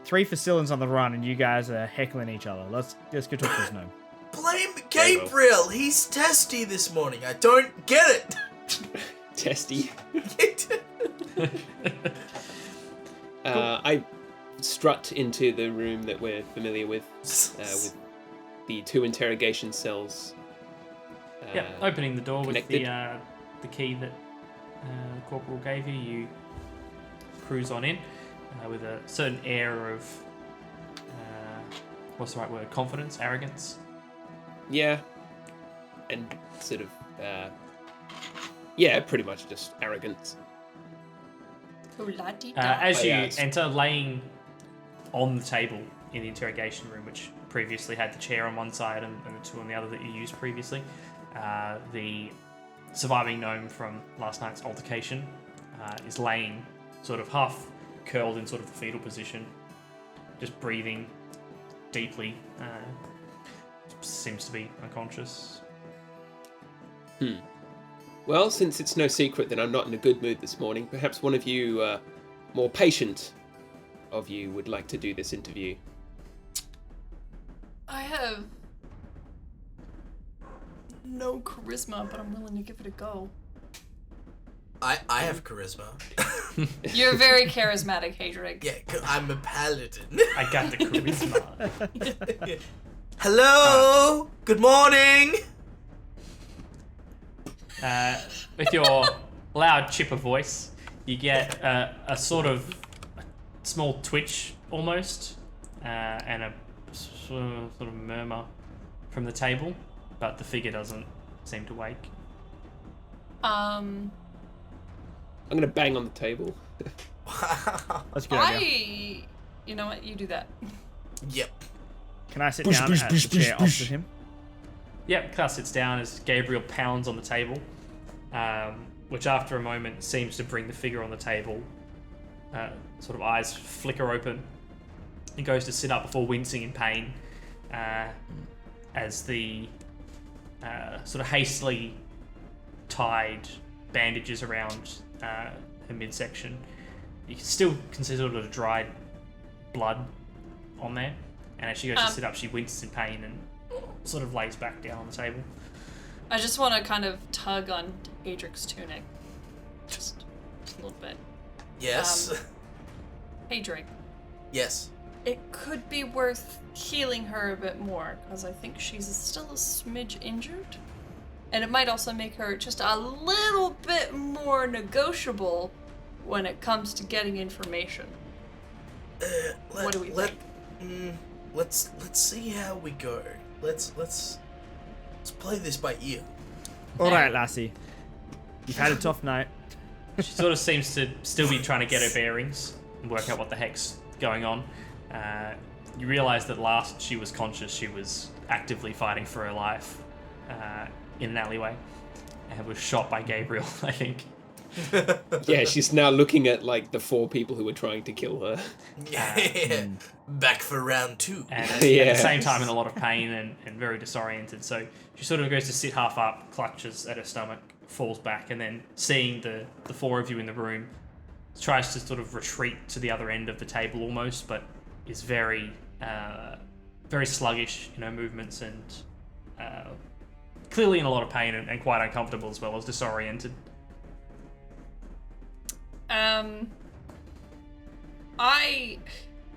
Speaker 3: 3 facilities on the run, and you guys are heckling each other. Let's go talk to this gnome.
Speaker 2: Blame Gabriel. He's testy this morning. I don't get it.
Speaker 4: Testy. I strut into the room that we're familiar with the 2 interrogation cells.
Speaker 1: Opening the door
Speaker 4: connected.
Speaker 1: with the key that the corporal gave you. You cruise on in with a certain air of what's the right word? Confidence, arrogance.
Speaker 4: Yeah, and sort of pretty much just arrogance.
Speaker 1: As you
Speaker 4: it's-
Speaker 1: enter, laying on the table in the interrogation room, which previously had the chair on one side and the 2 on the other that you used previously, the surviving gnome from last night's altercation is laying sort of half curled in sort of the fetal position, just breathing deeply. Seems to be unconscious.
Speaker 4: Well, since it's no secret that I'm not in a good mood this morning, perhaps one of you, more patient of you, would like to do this interview.
Speaker 5: I have no charisma, but I'm willing to give it a go.
Speaker 2: I have charisma.
Speaker 5: You're very charismatic, Hadrig.
Speaker 2: Yeah, I'm a paladin.
Speaker 1: I got the charisma.
Speaker 2: Hello. Good morning.
Speaker 1: With your loud chipper voice, you get a sort of small twitch almost, and a sort of murmur from the table, but the figure doesn't seem to wake.
Speaker 4: I'm gonna bang on the table.
Speaker 3: That's a good idea.
Speaker 5: You know what? You do that.
Speaker 2: Yep.
Speaker 3: Can I sit down at the chair opposite him?
Speaker 1: Yep, Klaus sits down as Gabriel pounds on the table, which after a moment seems to bring the figure on the table. Sort of eyes flicker open. He goes to sit up before wincing in pain as the sort of hastily tied bandages around her midsection. You can still consider it a dried blood on there. And as she goes to sit up, she winces in pain and sort of lays back down on the table.
Speaker 5: I just want to kind of tug on Hadric's tunic. Just a little bit.
Speaker 2: Yes.
Speaker 5: Hadric,
Speaker 2: Yes.
Speaker 5: it could be worth healing her a bit more, because I think she's still a smidge injured. And it might also make her just a little bit more negotiable when it comes to getting information. What do we think?
Speaker 2: Let's see how we go. Let's play this by ear.
Speaker 3: All right, lassie. You've had a tough night.
Speaker 1: She sort of seems to still be trying to get her bearings and work out what the heck's going on. You realise that last she was conscious, she was actively fighting for her life in an alleyway and was shot by Gabriel, I think.
Speaker 4: Yeah, she's now looking at like the 4 people who were trying to kill her.
Speaker 2: Yeah. Back for round 2.
Speaker 1: And at the same time in a lot of pain and very disoriented. So she sort of goes to sit half up, clutches at her stomach, falls back, and then seeing the 4 of you in the room, tries to sort of retreat to the other end of the table almost, but is very sluggish in her movements and clearly in a lot of pain and quite uncomfortable as well as disoriented.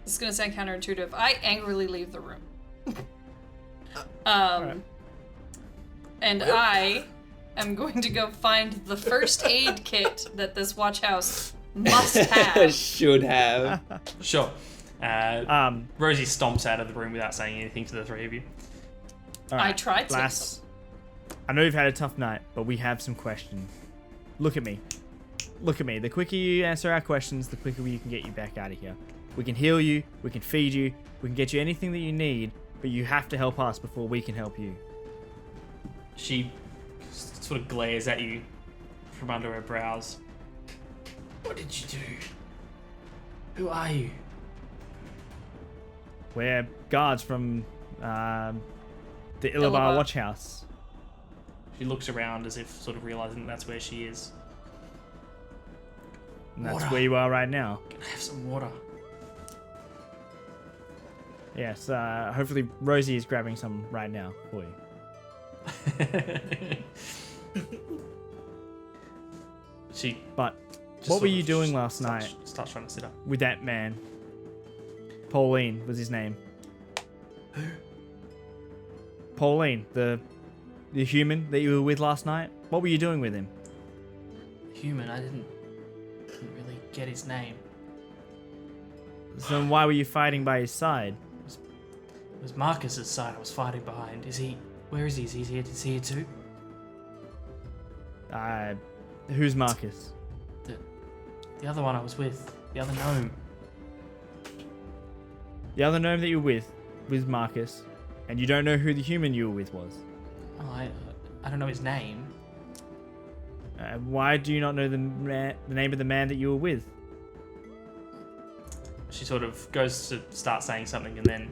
Speaker 5: This is gonna sound counterintuitive. I angrily leave the room.
Speaker 3: Right.
Speaker 5: And I am going to go find the first aid kit that this watch house must have.
Speaker 4: Should have.
Speaker 1: Sure. Rosie stomps out of the room without saying anything to the 3 of you.
Speaker 3: All right,
Speaker 5: I tried to.
Speaker 3: lass. I know you've had a tough night, but we have some questions. Look at me. look at me. The quicker you answer our questions, the quicker we can get you back out of here. We can heal you, we can feed you, we can get you anything that you need, but you have to help us before we can help you.
Speaker 1: She sort of glares at you from under her brows. What did you do? Who are you?
Speaker 3: We're guards from the
Speaker 5: Illabar.
Speaker 3: Watch House.
Speaker 1: She looks around as if sort of realizing that's where she is.
Speaker 3: And that's
Speaker 1: Water.
Speaker 3: where you are right now.
Speaker 1: Can I have some water?
Speaker 3: Yes, hopefully Rosie is grabbing some right now for you.
Speaker 1: She
Speaker 3: But
Speaker 1: just
Speaker 3: what were
Speaker 1: sort
Speaker 3: you
Speaker 1: of
Speaker 3: doing last
Speaker 1: starts-
Speaker 3: night
Speaker 1: Starts trying to sit up.
Speaker 3: with that man? Pauline was his name.
Speaker 1: Who?
Speaker 3: Pauline, the human that you were with last night. What were you doing with him?
Speaker 1: Human. I didn't really get his name.
Speaker 3: So why were you fighting by his side?
Speaker 1: It was Marcus's side I was fighting behind. Is he? Where is he? Is he here? Is he here too?
Speaker 3: Who's Marcus?
Speaker 1: The other one I was with. The other gnome.
Speaker 3: The other gnome that you were with Marcus, and you don't know who the human you were with was.
Speaker 1: Oh, I don't know his name.
Speaker 3: Why do you not know the name of the man that you were with?
Speaker 1: She sort of goes to start saying something and then...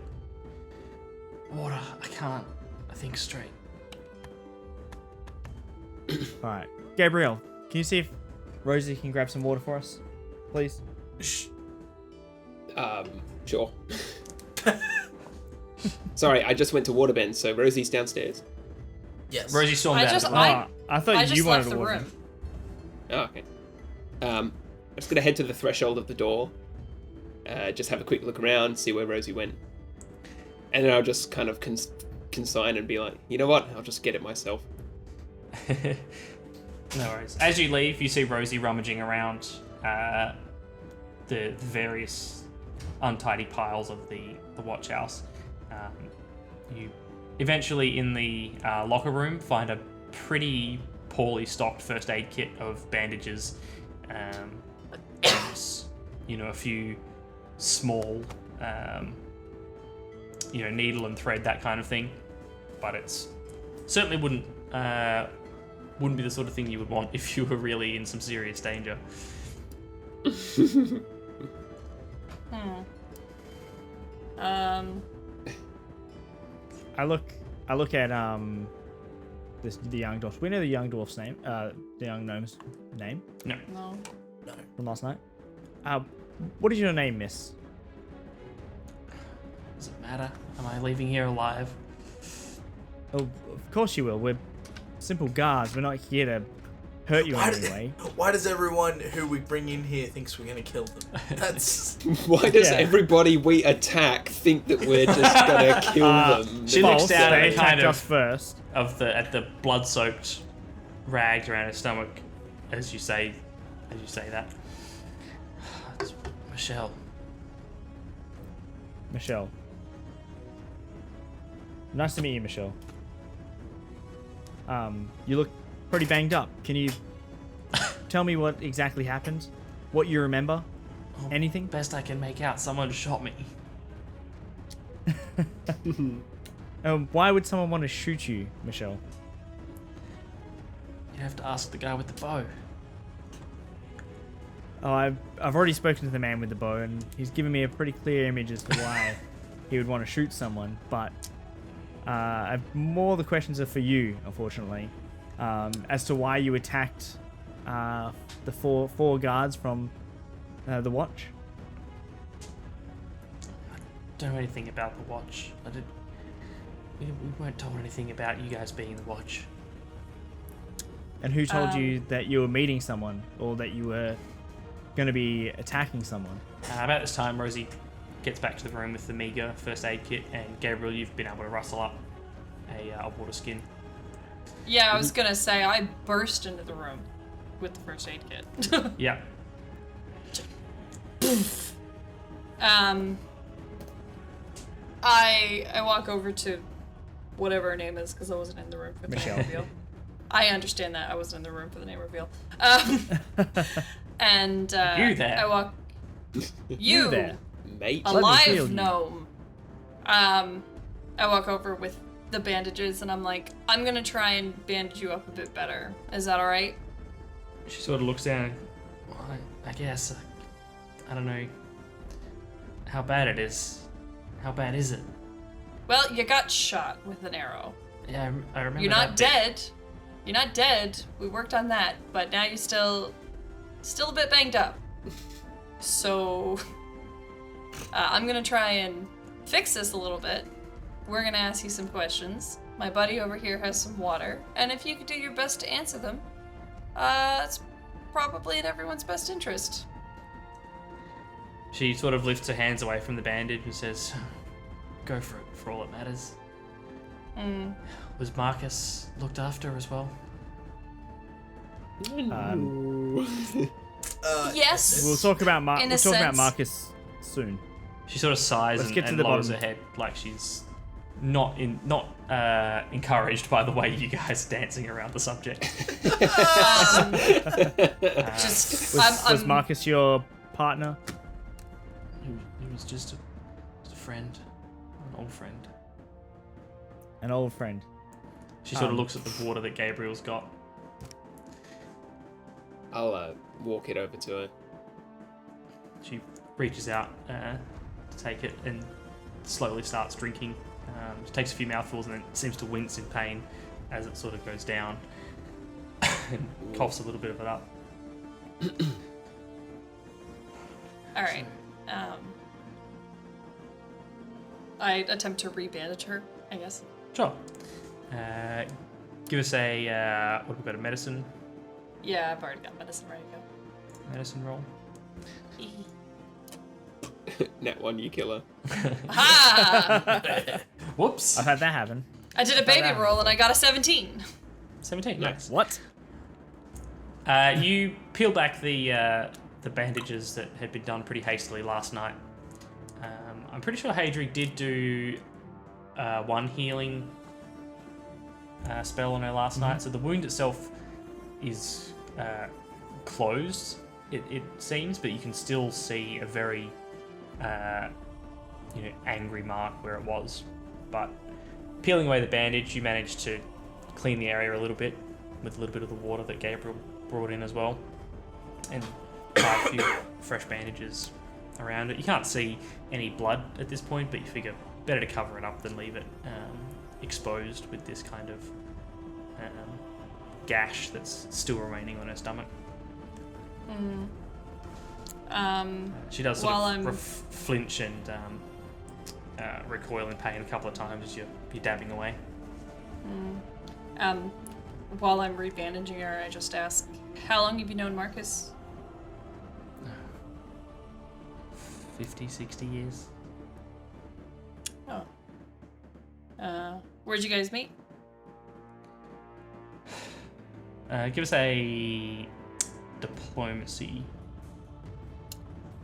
Speaker 1: Water. I can't. I think straight.
Speaker 3: Alright. Gabriel, can you see if Rosie can grab some water for us? Please?
Speaker 4: Sure. Sorry, I just went to Waterbend, so Rosie's downstairs.
Speaker 2: Yes.
Speaker 1: Rosie stormed
Speaker 5: I
Speaker 1: out
Speaker 5: just-
Speaker 1: of the
Speaker 5: I-
Speaker 3: I thought
Speaker 5: I
Speaker 3: you
Speaker 5: just
Speaker 3: wanted
Speaker 5: left
Speaker 3: to
Speaker 5: the
Speaker 3: water.
Speaker 5: room.
Speaker 4: Oh, okay. I'm just gonna head to the threshold of the door. Just have a quick look around, see where Rosie went, and then I'll just kind of consign and be like, you know what? I'll just get it myself.
Speaker 1: No worries. As you leave, you see Rosie rummaging around the various untidy piles of the watch house. You eventually, in the locker room, find a pretty poorly stocked first aid kit of bandages, and a few small, needle and thread, that kind of thing. But it's certainly wouldn't be the sort of thing you would want if you were really in some serious danger.
Speaker 3: I look at the young dwarf. We know the young dwarf's name. The young gnome's name
Speaker 1: No.
Speaker 5: No.
Speaker 3: from last night. What is your name, miss?
Speaker 1: Does it matter? Am I leaving here alive?
Speaker 3: Oh, of course you will. We're simple guards. We're not here to hurt you in any way.
Speaker 2: Why does everyone who we bring in here thinks we're gonna kill them? That's
Speaker 4: Why does
Speaker 3: Yeah.
Speaker 4: everybody we attack think that we're just gonna kill them?
Speaker 1: She looks
Speaker 3: False,
Speaker 1: down
Speaker 3: they
Speaker 1: at the kind
Speaker 3: attacked
Speaker 1: of
Speaker 3: us first.
Speaker 1: at the blood-soaked rags around her stomach as you say that. It's Michelle.
Speaker 3: Michelle. Nice to meet you, Michelle. You look pretty banged up. Can you tell me what exactly happened? What you remember? Anything?
Speaker 1: Best I can make out, someone shot me.
Speaker 3: Why would someone want to shoot you, Michelle?
Speaker 1: You have to ask the guy with the bow.
Speaker 3: Oh, I've already spoken to the man with the bow, and he's given me a pretty clear image as to why he would want to shoot someone. But more the questions are for you, unfortunately, as to why you attacked the four guards from the watch.
Speaker 1: I don't know anything about the watch. We weren't told anything about you guys being the watch.
Speaker 3: And who told you that you were meeting someone, or that you were going to be attacking someone?
Speaker 1: About this time, Rosie gets back to the room with the meager first aid kit, and Gabriel, you've been able to rustle up a water skin.
Speaker 5: Yeah, I was gonna say I burst into the room with the first aid kit.
Speaker 1: Yeah.
Speaker 5: I walk over to whatever her name is because I wasn't in the room for the
Speaker 3: Michelle.
Speaker 5: name reveal. I understand that I wasn't in the room for the name reveal. And
Speaker 1: You there?
Speaker 5: I walk. You
Speaker 3: there.
Speaker 4: Mate.
Speaker 5: a
Speaker 3: Let me
Speaker 5: live
Speaker 3: feel you.
Speaker 5: gnome. I walk over with the bandages and I'm like, I'm gonna try and bandage you up a bit better. Is that all right?
Speaker 1: She sort of looks down. Well, I guess. I don't know how bad it is. How bad is it?
Speaker 5: Well, you got shot with an arrow.
Speaker 1: Yeah, I remember.
Speaker 5: You're
Speaker 1: that
Speaker 5: not
Speaker 1: bit.
Speaker 5: dead. You're not dead. We worked on that, but now you're still a bit banged up. So I'm gonna try and fix this a little bit. We're gonna ask you some questions. My buddy over here has some water, and if you could do your best to answer them, it's probably in everyone's best interest.
Speaker 1: She sort of lifts her hands away from the bandage and says, "Go for it, for all that matters." Was Marcus looked after as well?
Speaker 5: Yes.
Speaker 3: We'll talk about
Speaker 5: In a
Speaker 3: we'll talk about
Speaker 5: sense.
Speaker 3: Marcus soon.
Speaker 1: She sort of sighs
Speaker 3: Let's
Speaker 1: and,
Speaker 3: get to
Speaker 1: and
Speaker 3: the
Speaker 1: lowers
Speaker 3: bottom.
Speaker 1: her head, like she's not encouraged by the way you guys are dancing around the subject.
Speaker 5: Just
Speaker 3: Was Marcus your partner?
Speaker 1: He was just a friend, an old friend.
Speaker 3: An old friend.
Speaker 1: She sort of looks at the water that Gabriel's got.
Speaker 4: I'll walk it over to her.
Speaker 1: She reaches out to take it and slowly starts drinking. She takes a few mouthfuls and then seems to wince in pain as it sort of goes down and coughs a little bit of it up.
Speaker 5: all right. I attempt to rebandage her, I guess.
Speaker 1: Sure. Give us a what have we got? A medicine
Speaker 5: Yeah, I've already got medicine ready to
Speaker 1: medicine roll.
Speaker 5: go.
Speaker 4: Net one, you kill her.
Speaker 5: Ha!
Speaker 1: Whoops.
Speaker 3: I've had that happen.
Speaker 5: I did a baby roll and I got a 17.
Speaker 1: 17. Nice.
Speaker 3: What?
Speaker 1: You peel back the bandages that had been done pretty hastily last night. I'm pretty sure Hadrig did do one healing spell on her last night, so the wound itself is closed, it seems, but you can still see a very angry mark where it was. But peeling away the bandage, you managed to clean the area a little bit with a little bit of the water that Gabriel brought in as well, and tie a few fresh bandages around it. You can't see any blood at this point, but you figure better to cover it up than leave it exposed with this kind of gash that's still remaining on her stomach. She does sort
Speaker 5: While
Speaker 1: of
Speaker 5: I'm-
Speaker 1: flinch and recoil in pain a couple of times as you're dabbing away.
Speaker 5: While I'm rebandaging her, I just ask, how long have you known Marcus?
Speaker 1: 50, 60 years.
Speaker 5: Oh. Where'd you guys meet?
Speaker 1: Give us a diplomacy.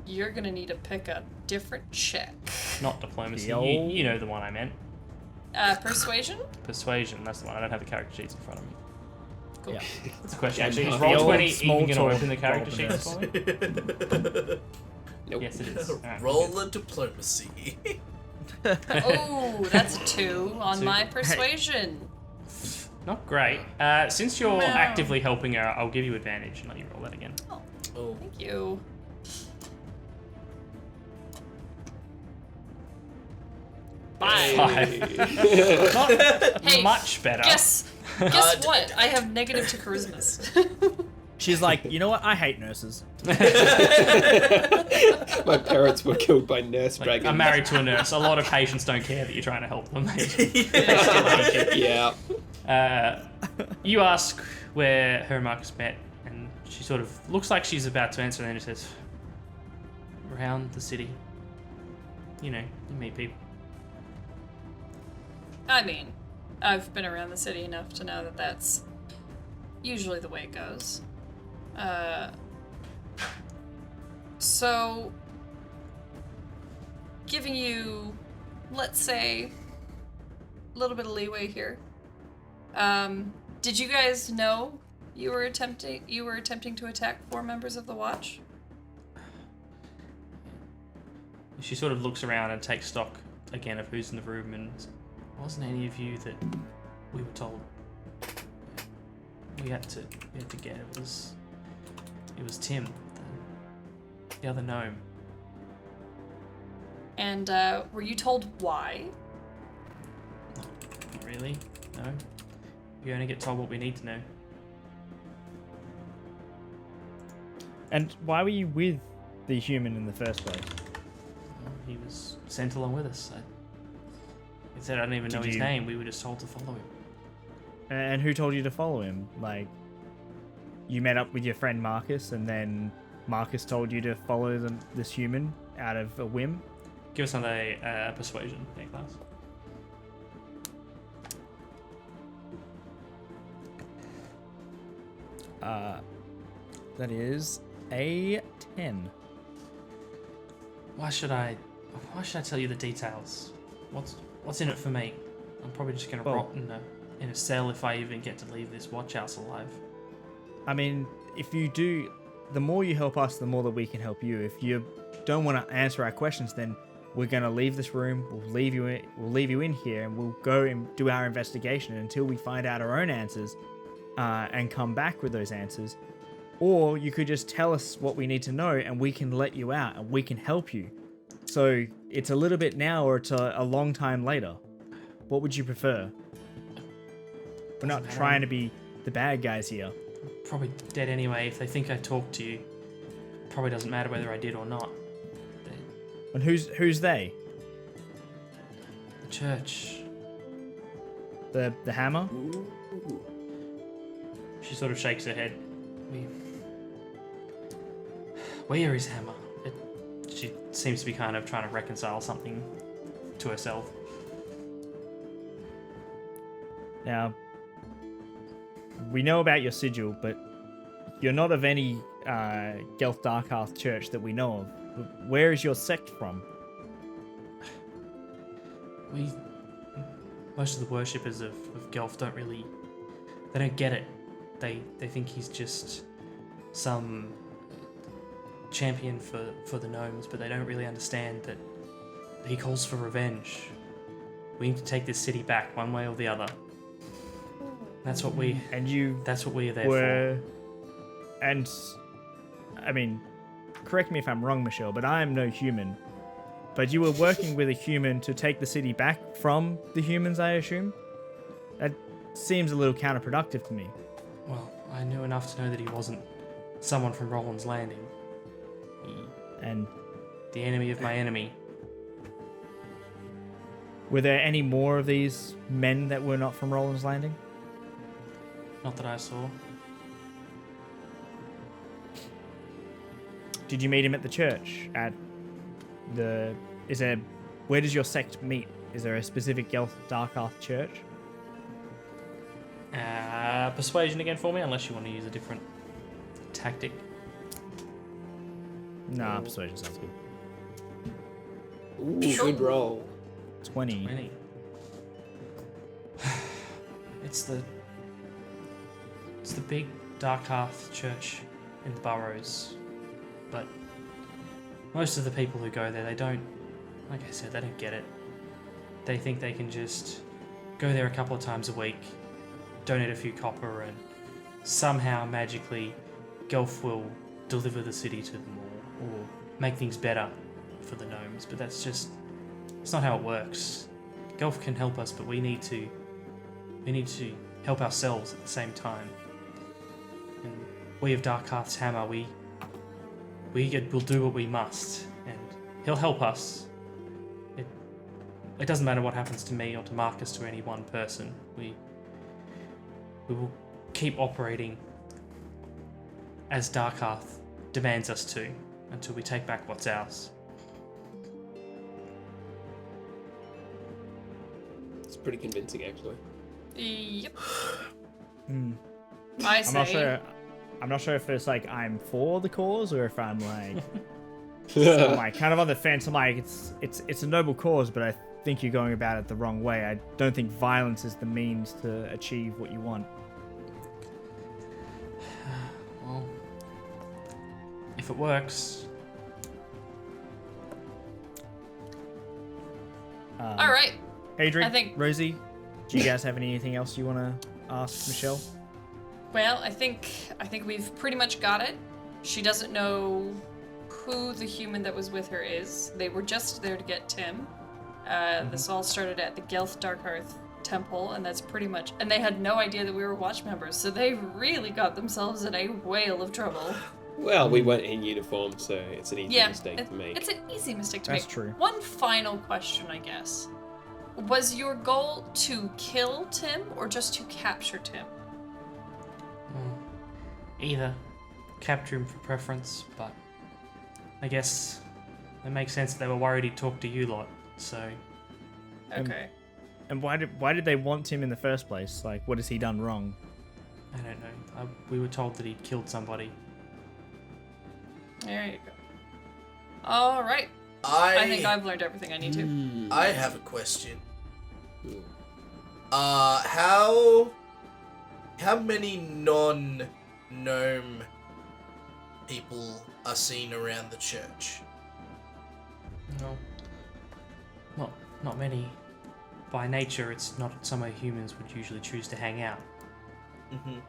Speaker 5: You're gonna need to pick a different check.
Speaker 1: Not diplomacy.
Speaker 3: The old-
Speaker 1: You know the one I meant.
Speaker 5: Persuasion?
Speaker 1: Persuasion. That's the one. I don't have the character sheets in front of me.
Speaker 5: Cool.
Speaker 3: Yeah.
Speaker 1: That's the question.
Speaker 4: Yeah,
Speaker 1: Actually,
Speaker 4: no.
Speaker 1: is
Speaker 4: The
Speaker 1: roll
Speaker 3: old
Speaker 1: 20
Speaker 3: small
Speaker 1: even going to
Speaker 3: talk
Speaker 1: open the character sheets for
Speaker 3: boldness.
Speaker 1: me?
Speaker 4: Nope.
Speaker 1: Yes, it is. Alright,
Speaker 2: Roll a diplomacy.
Speaker 5: Oh, that's a 2 on
Speaker 1: 2.
Speaker 5: my persuasion.
Speaker 1: Not great. Since you're
Speaker 5: No.
Speaker 1: actively helping her, I'll give you advantage and let you roll that again.
Speaker 2: Oh.
Speaker 5: Thank you.
Speaker 1: Five. Not
Speaker 5: Hey,
Speaker 1: much better.
Speaker 5: Guess what? I have negative to charisma.
Speaker 3: She's like, you know what? I hate nurses.
Speaker 4: My parents were killed by nurse
Speaker 1: Like,
Speaker 4: dragons.
Speaker 1: I'm married to a nurse. A lot of patients don't care that you're trying to help them. They still hate you.
Speaker 4: Yeah.
Speaker 1: You ask where her and Marcus met, and she sort of looks like she's about to answer, and then just says, "Around the city. You know, you meet people."
Speaker 5: I mean, I've been around the city enough to know that that's usually the way it goes. So, giving you, let's say, a little bit of leeway here. Did you guys know you were attempting to attack 4 members of the Watch?
Speaker 1: She sort of looks around and takes stock again of who's in the room, and wasn't any of you that we were told we had to get? It was Tim, the other gnome.
Speaker 5: And were you told why?
Speaker 1: Not really, no. We only get told what we need to know.
Speaker 3: And why were you with the human in the first place?
Speaker 1: Well, he was sent along with us. He said I didn't even know his name. We were just told to follow him.
Speaker 3: And who told you to follow him? Like, you met up with your friend Marcus, and then Marcus told you to follow this human out of a whim?
Speaker 1: Give us another persuasion, class.
Speaker 3: That is a 10.
Speaker 1: Why should I tell you the details? What's in it for me? I'm probably just gonna rot in a cell if I even get to leave this watch house alive.
Speaker 3: I mean, if you do, the more you help us, the more that we can help you. If you don't want to answer our questions, then we're gonna leave this room. We'll leave you in here, and we'll go and do our investigation until we find out our own answers, and come back with those answers. Or you could just tell us what we need to know, and we can let you out, and we can help you. So it's a little bit now, or it's a long time later. What would you prefer? We're not trying to be the bad guys here.
Speaker 1: Probably dead anyway. If they think I talked to you, probably doesn't matter whether I did or not.
Speaker 3: And who's they?
Speaker 1: The church.
Speaker 3: The hammer?
Speaker 1: She sort of shakes her head. Where is Hammer? She seems to be kind of trying to reconcile something to herself.
Speaker 3: Now, we know about your sigil, but you're not of any Gelth Darkhearth church that we know of. Where is your sect from?
Speaker 1: Most of the worshippers of Gelf don't get it. They think he's just some champion for the gnomes, but they don't really understand that he calls for revenge. We need to take this city back one way or the other. That's what we are there for. And I mean, correct me if I'm wrong, Michelle, but I am no human. But you were working with a human to take the city back from the humans, I assume? That seems a little counterproductive to me. Well, I knew enough to know that he wasn't someone from Rolands Landing.
Speaker 3: And
Speaker 1: the enemy of my enemy.
Speaker 3: Were there any more of these men that were not from Rolands Landing?
Speaker 1: Not that I saw.
Speaker 3: Did you meet him at the church? Where does your sect meet? Is there a specific Gelth Darkhearth church?
Speaker 1: Persuasion again for me, unless you want to use a different tactic.
Speaker 3: Nah, persuasion sounds good.
Speaker 4: Ooh, good roll.
Speaker 3: 20.
Speaker 1: 20. It's the big Darkhearth church in the Burrows, but most of the people who go there, they don't, like I said, they don't get it. They think they can just go there a couple of times a week, donate a few copper, and somehow magically Gelf will deliver the city to them or make things better for the gnomes. But it's not how it works. Gelf can help us, but we need to help ourselves at the same time. And we of Darkhearth's Hammer, we'll do what we must, and he'll help us. It doesn't matter what happens to me or to Marcus, to any one person. We will keep operating as Darkhearth demands us to, until we take back what's ours.
Speaker 4: It's pretty convincing, actually.
Speaker 5: Yep.
Speaker 3: I'm not sure if it's like I'm for the cause or if I'm like, I'm like kind of on the fence. I'm like, it's a noble cause, but I think you're going about it the wrong way. I don't think violence is the means to achieve what you want.
Speaker 1: If it works.
Speaker 5: All right.
Speaker 3: Adrian,
Speaker 5: I think-
Speaker 3: Rosie, do you guys have anything else you want to ask Michelle?
Speaker 5: Well, I think we've pretty much got it. She doesn't know who the human that was with her is. They were just there to get Tim. This all started at the Gelth Darkhearth Temple, and that's pretty much. And they had no idea that we were watch members, so they really got themselves in a whale of trouble.
Speaker 4: Well, we weren't in uniform, so it's an easy
Speaker 5: Yeah,
Speaker 4: mistake to make.
Speaker 5: it's an easy mistake to
Speaker 3: That's
Speaker 5: make.
Speaker 3: true.
Speaker 5: One final question, I guess. Was your goal to kill Tim or just to capture Tim?
Speaker 1: Either. Capture him for preference, but I guess it makes sense they were worried he'd talk to you lot, so...
Speaker 5: Okay.
Speaker 3: And why did they want him in the first place? Like, what has he done wrong?
Speaker 1: I don't know. We were told that he'd killed somebody.
Speaker 5: There you go. All right. I think I've learned everything I need to.
Speaker 2: I have a question. How many non-gnome people are seen around the church?
Speaker 1: No. Not many. By nature, it's not somewhere humans would usually choose to hang out.
Speaker 2: Mm-hmm.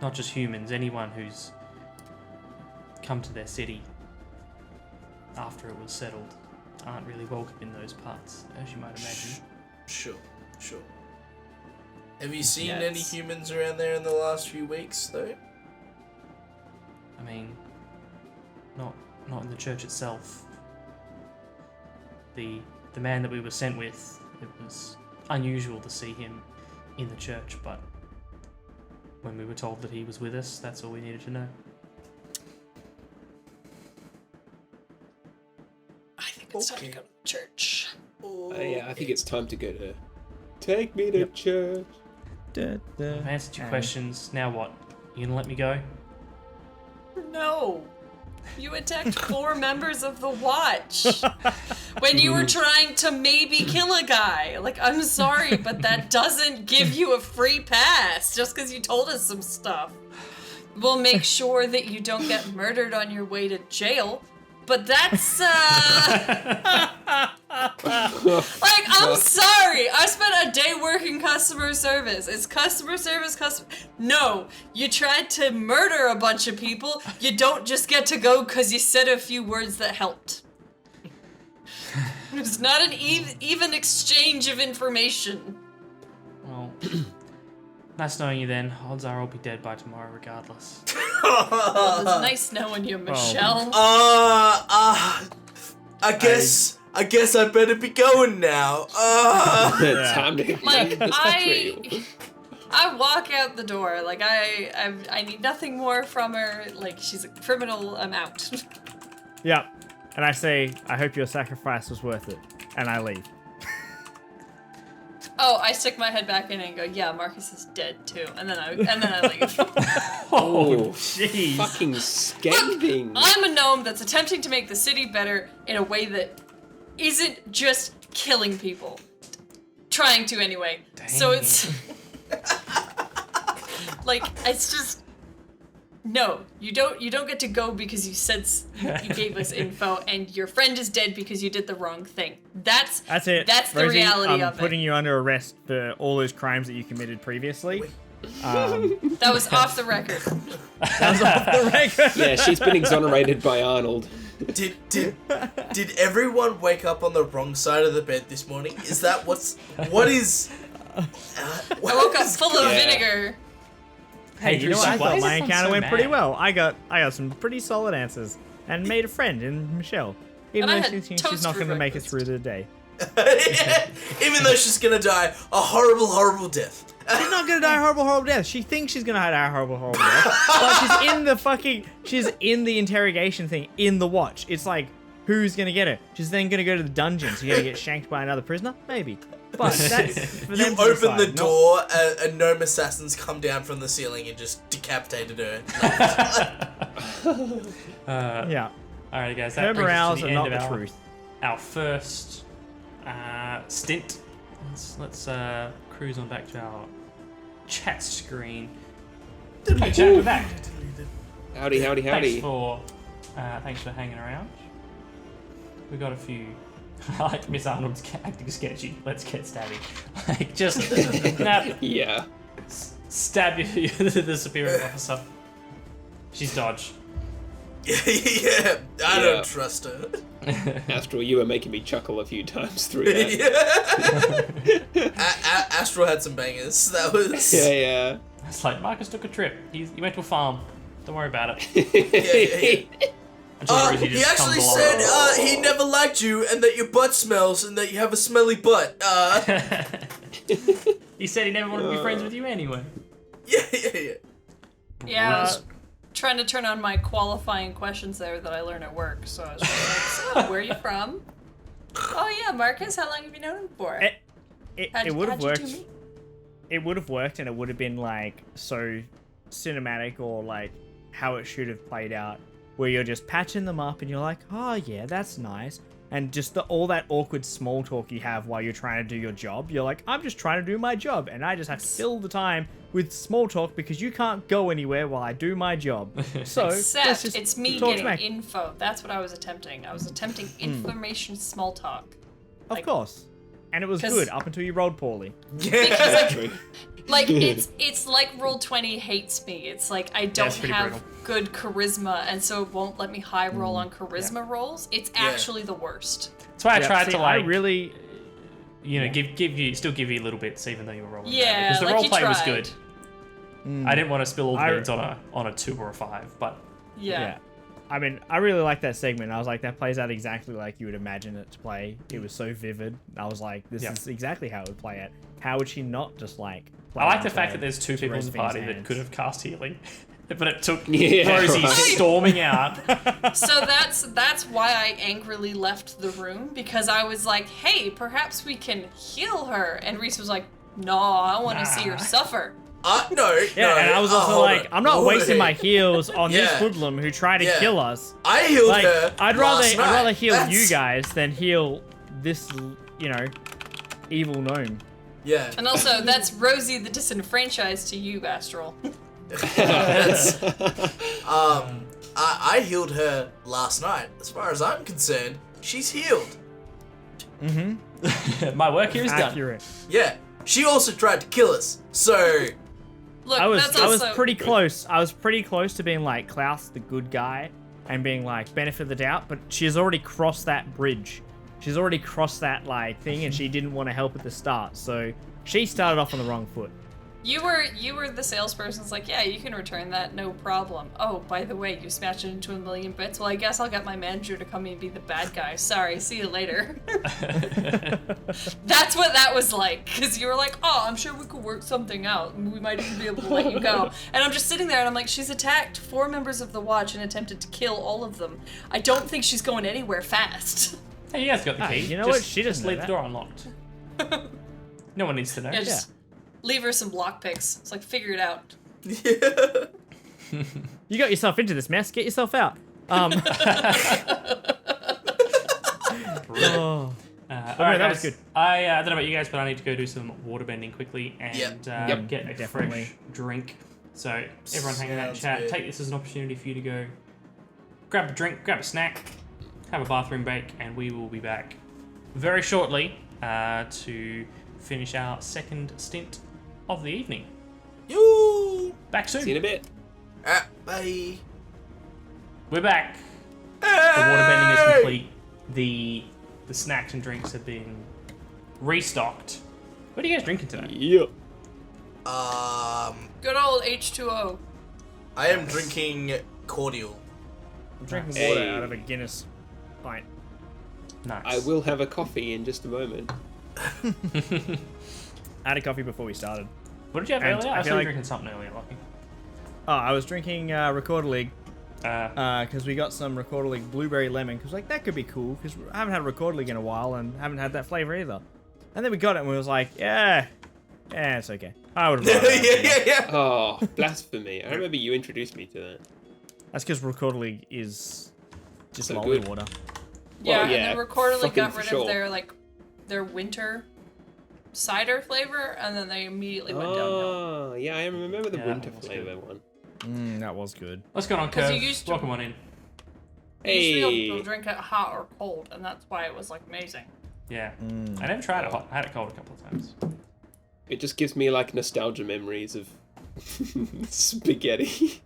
Speaker 1: Not just humans, anyone who's come to their city after it was settled aren't really welcome in those parts, as you might imagine.
Speaker 2: Sure. Have you seen
Speaker 5: Yeah,
Speaker 2: any
Speaker 5: it's-
Speaker 2: humans around there in the last few weeks, though?
Speaker 1: I mean, not in the church itself. The man that we were sent with, it was unusual to see him in the church, but when we were told that he was with us, that's all we needed to know.
Speaker 5: I think it's time to go to church.
Speaker 4: Yeah, I think it's time to go to. Take me to church.
Speaker 1: I've answered your questions. Now what? You gonna let me go?
Speaker 5: No. You attacked 4 members of the Watch when you were trying to maybe kill a guy. Like, I'm sorry, but that doesn't give you a free pass just because you told us some stuff. We'll make sure that you don't get murdered on your way to jail. But that's, like, I'm sorry. I spent a day working customer service. Is customer service No, you tried to murder a bunch of people. You don't just get to go because you said a few words that helped. It's not an even exchange of information.
Speaker 1: Well, nice knowing you then. Odds are I'll be dead by tomorrow regardless.
Speaker 5: Well, it's nice knowing you, Michelle.
Speaker 2: I guess I better be going now.
Speaker 4: Time to
Speaker 5: Like,
Speaker 4: That's
Speaker 5: I
Speaker 4: real.
Speaker 5: walk out the door. Like, I need nothing more from her. Like, she's a criminal. I'm out.
Speaker 3: Yeah. And I say, I hope your sacrifice was worth it. And I leave.
Speaker 5: Oh, I stick my head back in and go, yeah, Marcus is dead too. And then I leave.
Speaker 4: Oh,
Speaker 1: jeez.
Speaker 4: fucking scathing.
Speaker 5: I'm a gnome that's attempting to make the city better in a way that isn't just killing people. Trying to anyway. So it's like, it's just no, you don't get to go because you said you gave us info and your friend is dead because you did the wrong thing. That's
Speaker 3: it.
Speaker 5: That's the
Speaker 3: Rosie,
Speaker 5: reality
Speaker 3: I'm
Speaker 5: of
Speaker 3: putting
Speaker 5: it.
Speaker 3: you under arrest for all those crimes that you committed previously.
Speaker 5: That was off the record.
Speaker 3: That was off the record.
Speaker 4: Yeah, she's been exonerated by Arnold.
Speaker 2: Did everyone wake up on the wrong side of the bed this morning? Is that what is?
Speaker 5: I woke up full of
Speaker 4: Yeah.
Speaker 5: vinegar.
Speaker 3: Hey, you know what? I
Speaker 1: Why
Speaker 3: thought
Speaker 1: does
Speaker 3: my
Speaker 1: it sound
Speaker 3: encounter
Speaker 1: so
Speaker 3: went pretty
Speaker 1: mad?
Speaker 3: well. I got some pretty solid answers and made a friend in Michelle. Even
Speaker 5: And I
Speaker 3: though
Speaker 5: had
Speaker 3: she thinks
Speaker 5: toast
Speaker 3: she's not
Speaker 5: for
Speaker 3: going to make it
Speaker 5: breakfast.
Speaker 3: through the day.
Speaker 2: Even though she's gonna die a horrible, horrible death.
Speaker 3: She's not going to die a horrible, horrible death. She thinks she's going to die a horrible, horrible death. But she's in the interrogation thing in the watch. It's like, who's going to get her? She's then going to go to the dungeon. So you're going to get shanked by another prisoner? Maybe. But that's for
Speaker 2: You
Speaker 3: them to
Speaker 2: open the
Speaker 3: decide, not-
Speaker 2: door, and gnome assassins come down from the ceiling and just decapitated her.
Speaker 3: Yeah.
Speaker 1: All right, guys. That
Speaker 3: Her
Speaker 1: brings us
Speaker 3: morals
Speaker 1: to
Speaker 3: are
Speaker 1: the
Speaker 3: not
Speaker 1: end of
Speaker 3: the
Speaker 1: our,
Speaker 3: truth.
Speaker 1: our first stint. Let's cruise on back to our chat screen. Hey, chat, we're back.
Speaker 4: Howdy, howdy,
Speaker 1: Thanks
Speaker 4: howdy.
Speaker 1: for Thanks for hanging around. We got a few. I like Miss Arnold's acting sketchy. Let's get stabby. Like, just
Speaker 4: Yeah.
Speaker 1: stab you, the superior officer. She's dodged.
Speaker 2: Yeah, I don't trust her.
Speaker 4: Astral, you were making me chuckle a few times through that.
Speaker 2: Astral had some bangers. That was.
Speaker 4: Yeah.
Speaker 1: It's like, Marcus took a trip. He went to a farm. Don't worry about it.
Speaker 2: Yeah.
Speaker 1: Until Rosie
Speaker 2: He
Speaker 1: just
Speaker 2: actually
Speaker 1: comes along.
Speaker 2: said he never liked you and that your butt smells and that you have a smelly butt.
Speaker 1: He said he never wanted to be friends with you anyway.
Speaker 2: Yeah.
Speaker 5: Yeah, I was trying to turn on my qualifying questions there that I learned at work. So I was just like, so, where are you from? Oh yeah, Marcus, how long have you known him for?
Speaker 3: It would have
Speaker 5: how'd you
Speaker 3: worked.
Speaker 5: two meet?
Speaker 3: It would have worked, and it would have been like so cinematic, or like how it should have played out, where you're just patching them up, and you're like, oh yeah, that's nice, and just all that awkward small talk you have while you're trying to do your job. You're like, I'm just trying to do my job, and I just have to fill the time with small talk because you can't go anywhere while I do my job. So let's
Speaker 5: Except
Speaker 3: just
Speaker 5: it's me
Speaker 3: talk
Speaker 5: getting
Speaker 3: smack.
Speaker 5: info. That's what I was attempting. I was attempting information small talk.
Speaker 3: Of course. And it was
Speaker 5: 'cause-
Speaker 3: good up until you rolled poorly.
Speaker 2: Yeah.
Speaker 4: True.
Speaker 5: Like it's like Roll20 hates me. It's like I don't
Speaker 1: it's pretty
Speaker 5: have
Speaker 1: brutal.
Speaker 5: good charisma, and so it won't let me high roll on charisma rolls. It's actually the worst.
Speaker 1: That's why I
Speaker 3: Yeah,
Speaker 1: tried
Speaker 3: see,
Speaker 1: to like,
Speaker 3: I really.
Speaker 1: give you little bits even though you were rolling.
Speaker 5: Yeah,
Speaker 1: because the
Speaker 5: like you
Speaker 1: roleplay was
Speaker 5: tried.
Speaker 1: good. I didn't want to spill all the
Speaker 3: I-
Speaker 1: beans on a 2 or a 5, but
Speaker 5: Yeah.
Speaker 3: I mean, I really like that segment. I was like, that plays out exactly like you would imagine it to play. It was so vivid. I was like, this is exactly how it would play it. How would she not just like play
Speaker 1: I like
Speaker 3: it
Speaker 1: the
Speaker 3: into
Speaker 1: fact that there's 2 people in the
Speaker 3: Josephine's
Speaker 1: party that
Speaker 3: hands?
Speaker 1: could have cast healing, but it took
Speaker 4: Yeah,
Speaker 1: Rosie
Speaker 4: right.
Speaker 1: storming out.
Speaker 5: So that's why I angrily left the room, because I was like, hey, perhaps we can heal her. And Reese was like, no, I want to see her suffer.
Speaker 2: No.
Speaker 3: Yeah,
Speaker 2: no.
Speaker 3: and I was also
Speaker 2: hold
Speaker 3: like,
Speaker 2: on.
Speaker 3: I'm not
Speaker 2: Hold
Speaker 3: wasting
Speaker 2: on.
Speaker 3: my heals on this
Speaker 2: Yeah.
Speaker 3: hoodlum who tried to
Speaker 2: Yeah.
Speaker 3: kill us.
Speaker 2: I healed
Speaker 3: Like,
Speaker 2: her.
Speaker 3: I'd
Speaker 2: last night.
Speaker 3: rather heal
Speaker 2: That's-
Speaker 3: you guys than heal this, evil gnome.
Speaker 2: Yeah.
Speaker 5: And also, that's Rosie the disenfranchised to you, Astral.
Speaker 2: That's, I healed her last night. As far as I'm concerned, she's healed.
Speaker 1: My work here is done.
Speaker 3: Accurate.
Speaker 2: Yeah. She also tried to kill us. So.
Speaker 5: Look,
Speaker 3: I was
Speaker 5: that's also
Speaker 3: pretty close. I was pretty close to being like Klaus the good guy and being like benefit of the doubt, but she's already crossed that bridge. She's already crossed that like thing, and she didn't want to help at the start, so she started off on the wrong foot.
Speaker 5: You were the salesperson. It's like, yeah, you can return that, no problem. Oh, by the way, you smashed it into a million bits. Well, I guess I'll get my manager to come and be the bad guy. Sorry, see you later. That's what that was like, because you were like, oh, I'm sure we could work something out. We might even be able to let you go. And I'm just sitting there, and I'm like, she's attacked 4 members of the Watch and attempted to kill all of them. I don't think she's going anywhere fast.
Speaker 1: Hey, you guys got the key.
Speaker 3: you know
Speaker 1: Just-
Speaker 3: what? She doesn't
Speaker 1: just
Speaker 3: know
Speaker 1: leave
Speaker 3: that.
Speaker 1: the door unlocked. No one needs to know.
Speaker 5: Yeah, just leave her some lockpicks. It's like, figure it out.
Speaker 2: Yeah.
Speaker 3: You got yourself into this mess. Get yourself out. Oh,
Speaker 1: All right,
Speaker 3: that was
Speaker 1: guys.
Speaker 3: good.
Speaker 1: I don't know about you guys, but I need to go do some waterbending quickly and
Speaker 2: Yep.
Speaker 1: get a
Speaker 3: Definitely.
Speaker 1: fresh drink. So everyone hanging out in
Speaker 2: Sounds
Speaker 1: chat,
Speaker 2: good.
Speaker 1: take this as an opportunity for you to go grab a drink, grab a snack, have a bathroom break, and we will be back very shortly to finish our second stint of the evening.
Speaker 2: You.
Speaker 1: Back soon.
Speaker 4: See you in a bit.
Speaker 2: Bye.
Speaker 1: We're back. The waterbending is complete. The snacks and drinks have been restocked. What are you guys drinking today?
Speaker 4: Yep.
Speaker 5: Good old H2O.
Speaker 2: I am drinking cordial.
Speaker 3: I'm drinking
Speaker 4: Hey.
Speaker 3: water out of a Guinness pint.
Speaker 1: Nice.
Speaker 4: I will have a coffee in just a moment.
Speaker 3: I had a coffee before we started.
Speaker 1: What did you have
Speaker 3: And
Speaker 1: earlier?
Speaker 3: I
Speaker 1: I
Speaker 3: feel
Speaker 1: saw you
Speaker 3: like-
Speaker 1: drinking something earlier, Lucky.
Speaker 3: Oh, I was drinking Recorder League
Speaker 1: Uh,
Speaker 3: because we got some Recorder League blueberry lemon. Because like that could be cool. Because I haven't had Recorder League in a while and haven't had that flavor either. And then we got it and we was like, yeah, it's okay. I would have.
Speaker 2: Yeah.
Speaker 4: Oh, blasphemy. I remember you introduced me to that.
Speaker 3: That's because Recorder League is just
Speaker 4: So
Speaker 3: lolly
Speaker 4: good.
Speaker 3: water.
Speaker 5: Yeah,
Speaker 4: Well,
Speaker 5: and
Speaker 4: yeah,
Speaker 5: then Recorderly
Speaker 4: fucking
Speaker 5: got
Speaker 4: for
Speaker 5: rid
Speaker 4: sure.
Speaker 5: of their winter cider flavor, and then they immediately went downhill.
Speaker 4: Oh, yeah, I remember the
Speaker 1: Yeah, that
Speaker 4: winter
Speaker 1: one was
Speaker 4: flavor one.
Speaker 3: That was good.
Speaker 1: what's going on,
Speaker 5: 'Cause
Speaker 1: Curve?
Speaker 5: you used to-
Speaker 1: Welcome on in.
Speaker 5: You used to be
Speaker 4: Hey.
Speaker 5: able to drink it hot or cold, and that's why it was like amazing.
Speaker 1: Yeah. I never tried it hot. I had it cold a couple of times.
Speaker 4: It just gives me like nostalgia memories of spaghetti.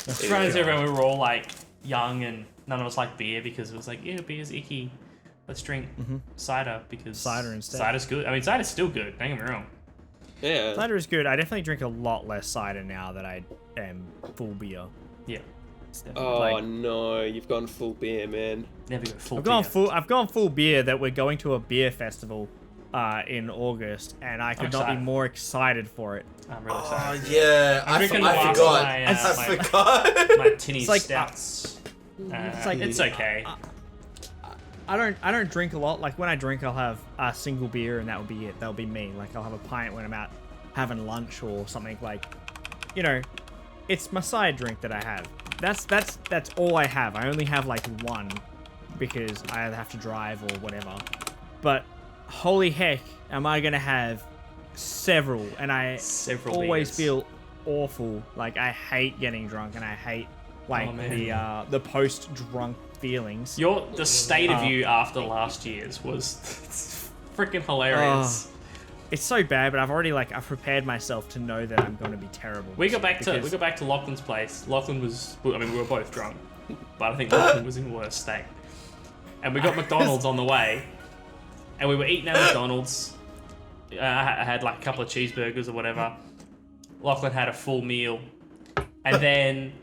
Speaker 1: Friends, everyone, we were all like young and none of us liked beer because it was like, ew, beer's icky. Let's drink cider because
Speaker 3: Cider instead.
Speaker 1: Cider's good. I mean, cider's still good. Don't get me wrong.
Speaker 4: Yeah.
Speaker 3: Cider is good. I definitely drink a lot less cider now that I am full beer.
Speaker 1: Yeah.
Speaker 4: Oh
Speaker 3: Like-
Speaker 4: no, you've gone full beer, man.
Speaker 1: Never go full.
Speaker 3: I've gone
Speaker 1: beer.
Speaker 3: full. I've gone full beer. That we're going to a beer festival in August, and I could not be
Speaker 1: excited.
Speaker 3: more excited for it.
Speaker 1: I'm really
Speaker 2: Oh
Speaker 1: excited.
Speaker 2: yeah,
Speaker 1: I'm
Speaker 2: I
Speaker 1: drinking the
Speaker 2: forgot.
Speaker 1: last of my,
Speaker 2: I forgot.
Speaker 1: my tinny
Speaker 3: It's like-
Speaker 1: stouts.
Speaker 3: It's
Speaker 1: It's okay.
Speaker 3: I don't drink a lot. Like when I drink, I'll have a single beer, and that will be it. That'll be me. Like I'll have a pint when I'm out having lunch or something. Like, you know, it's my side drink that I have. That's all I have. I only have like one because I either have to drive or whatever. But holy heck, am I gonna have several? And I
Speaker 1: Several
Speaker 3: always
Speaker 1: beers.
Speaker 3: feel awful. Like I hate getting drunk, and I hate like
Speaker 1: Oh, man.
Speaker 3: the post drunk feelings.
Speaker 1: The state of you after last year's was freaking hilarious.
Speaker 3: It's so bad, but I've prepared myself to know that I'm going to be terrible.
Speaker 1: We got back to Lachlan's place. Lachlan was, I mean, we were both drunk, but I think Lachlan was in worse state. And we got McDonald's on the way, and we were eating at McDonald's. I had like a couple of cheeseburgers or whatever. Lachlan had a full meal, and then